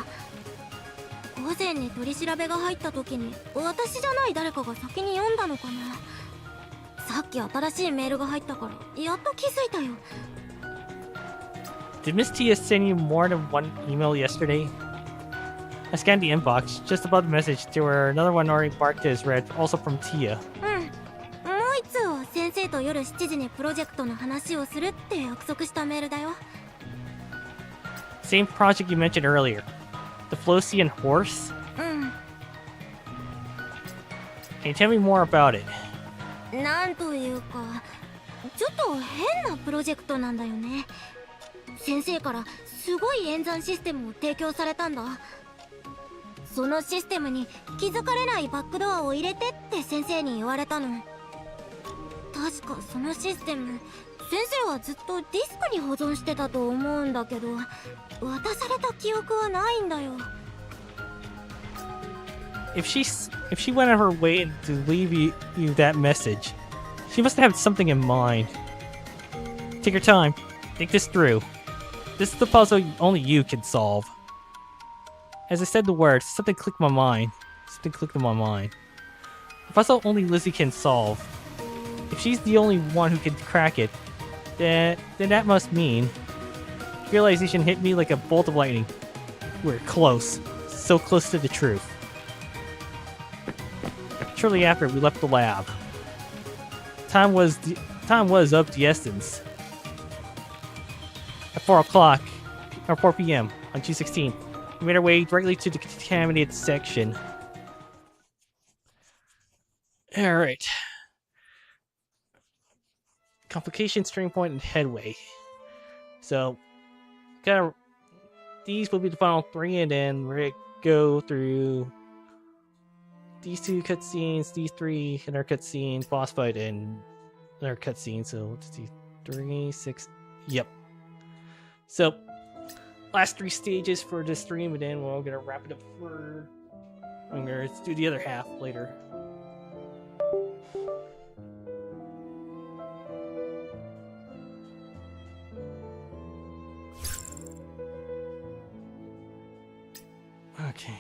午前に取り調べが入った時に私じゃない誰かが先に読んだのかな。さっき新しいメールが入ったからやっと気づいたよ。 Did Miss Tia send you more than one email yesterday? I scanned the inbox. Just above the message, there were another one already marked as read, also from Tia. もう一通は先生と夜7時にプロジェクトの話をするって約束したメールだよ。 Same project you mentioned earlier. The Flosian horse? うん。 Can you tell me more about it? なんというか、ちょっと変なプロジェクトなんだよね。先生からすごい演算システムを提供されたんだ。そのシステムに気づかれないバックドアを入れてって先生に言われたの。確かそのシステム、先生はずっとディスクに保存してたと思うんだけど、渡された記憶はないんだよ。If she went out of her way to leave you that message, she must have something in mind. Take your time. Think this through. This is the puzzle only you can solve. As I said the words, something clicked in my mind. A puzzle only Lizzie can solve. If she's the only one who can crack it, then that must mean... Realization hit me like a bolt of lightning. We're close. So close to the truth. Shortly after, we left the lab. Time was of the essence. At 4 o'clock, or 4 p.m. on June 16th, we made our way directly to the contaminated section. Alright. Complication, turning point, and headway. So, these will be the final 3, and then we're gonna go through these 2 cutscenes, these 3 in our cutscene, boss fight, and our cutscene. So let's see, 3, 6, yep. So, last 3 stages for this stream, and then we're gonna wrap it up for. I'm gonna do the other half later. Okay. "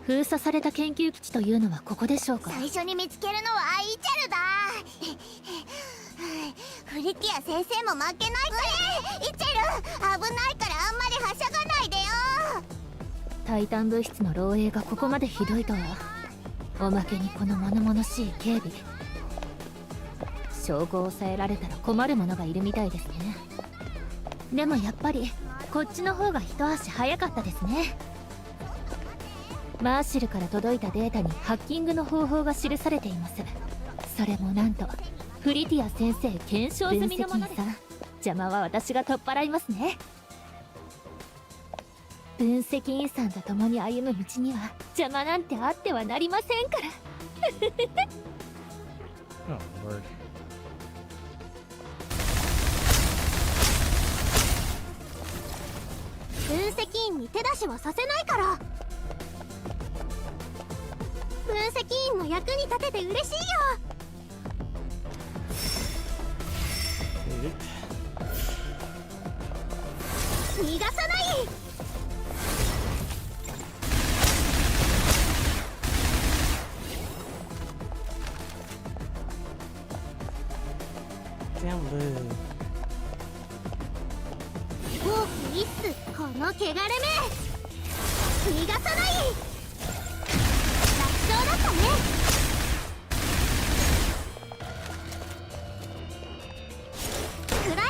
封鎖された研究基地というのはここでしょうか?" 最初に見つけるのはイーチェルだ。フリティア先生も負けないから。イーチェル、危ないからあんまりはしゃがないでよ。タイタン物質の漏洩がここまでひどいとは。おまけにこの物々しい警備。証拠を抑えられたら困る者がいるみたいですね。でもやっぱりこっちの方が一足早かったですね。マーシルから届いたデータにハッキングの方法が記されています。それもなんとフリティア先生検証済みのものです。邪魔は私が取っ払いますね。分析員さんと共に歩む道には邪魔なんてあってはなりませんから。Oh, Lord. 分析員に手出しはさせないから。分析員の役に立てて嬉しいよ。逃がさない。Damn blue. フォークイッス、この汚れ目。逃がさない。楽勝だったね。くらえ。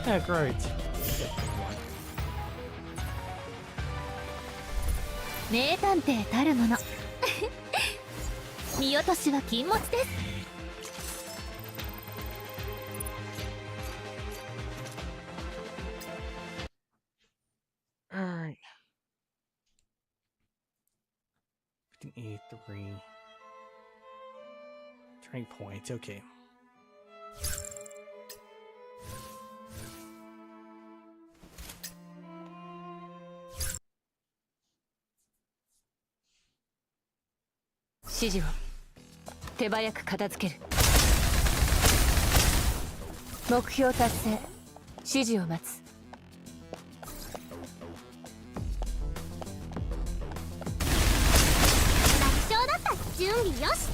Yeah, great. 名探偵たるもの見落としは禁物です。Alright. 1583. Turning point, okay.指示を手早く片付ける。目標達成。指示を待つ。楽勝だった。準備よし。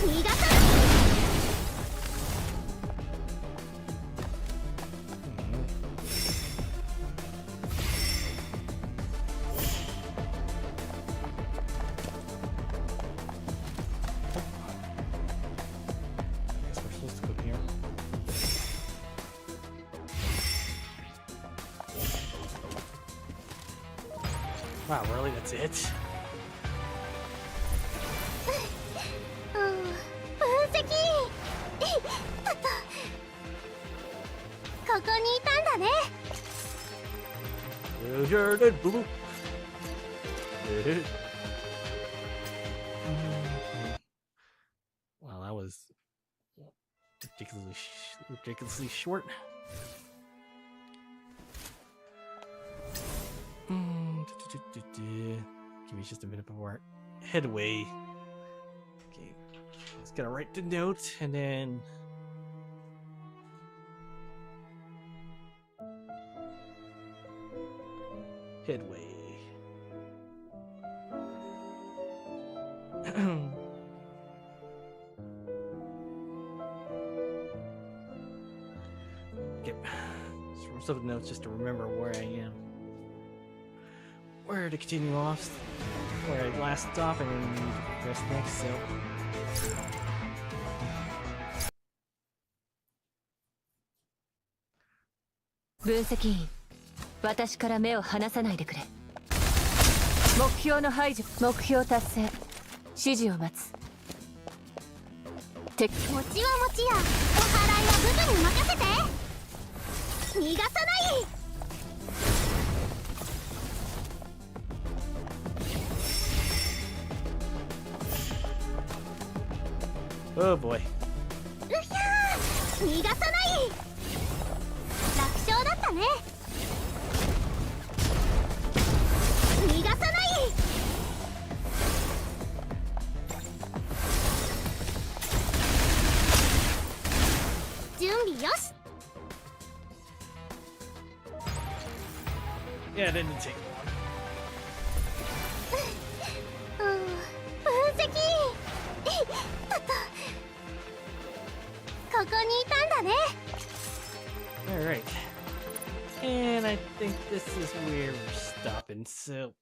逃がさない。Guess we're supposed to go here. Wow, really? That's it? 分析ここにいたんだね。You're the blue. Wow, that was ridiculously short. Give me just a minute before headway. Okay, just gotta write the note and then. Headway. Okay, some of the notes just to remember where I am. Where to continue off, where I last stopped, and then progress next. So.分析員、私から目を離さないでくれ。目標の排除、目標達成。指示を待つ。餅は餅や、お祓いはブブに任せて。逃がさない。Oh boy. うひゃー、逃がさない。楽勝だったね。逃がさない。準備よし。Yeah, it didn't take long. 分析ここにいたんだね。 Alright. And I think this is where we're stopping, so.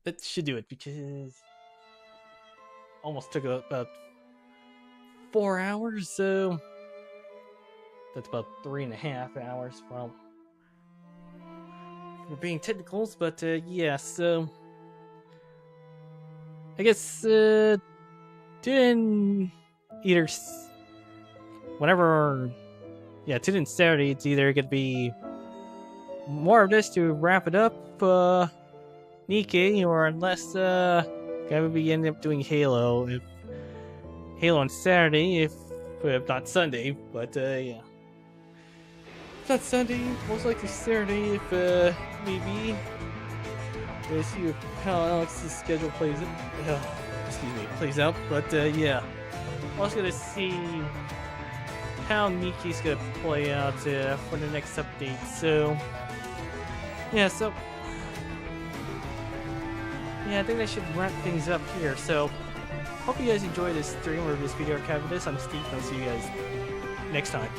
That should do it because. Almost took about 4 hours, so. That's about 3.5 hours. Well. We're being technicals, but yeah, so. I guess, Tune either whenever, yeah, Tune and Saturday, it's either gonna be more of this to wrap it up, Nikkei, or unless, gonna be end up doing Halo, if Halo on Saturday, if not Sunday, but yeah. If not Sunday, most likely Saturday, if maybe. Let's see how Alex's schedule plays out, but yeah. I'm also gonna see how Nikki's gonna play out for the next update, so yeah, I think I should wrap things up here, so hope you guys enjoyed this stream or this video recap of this. I'm Steve, and I'll see you guys next time.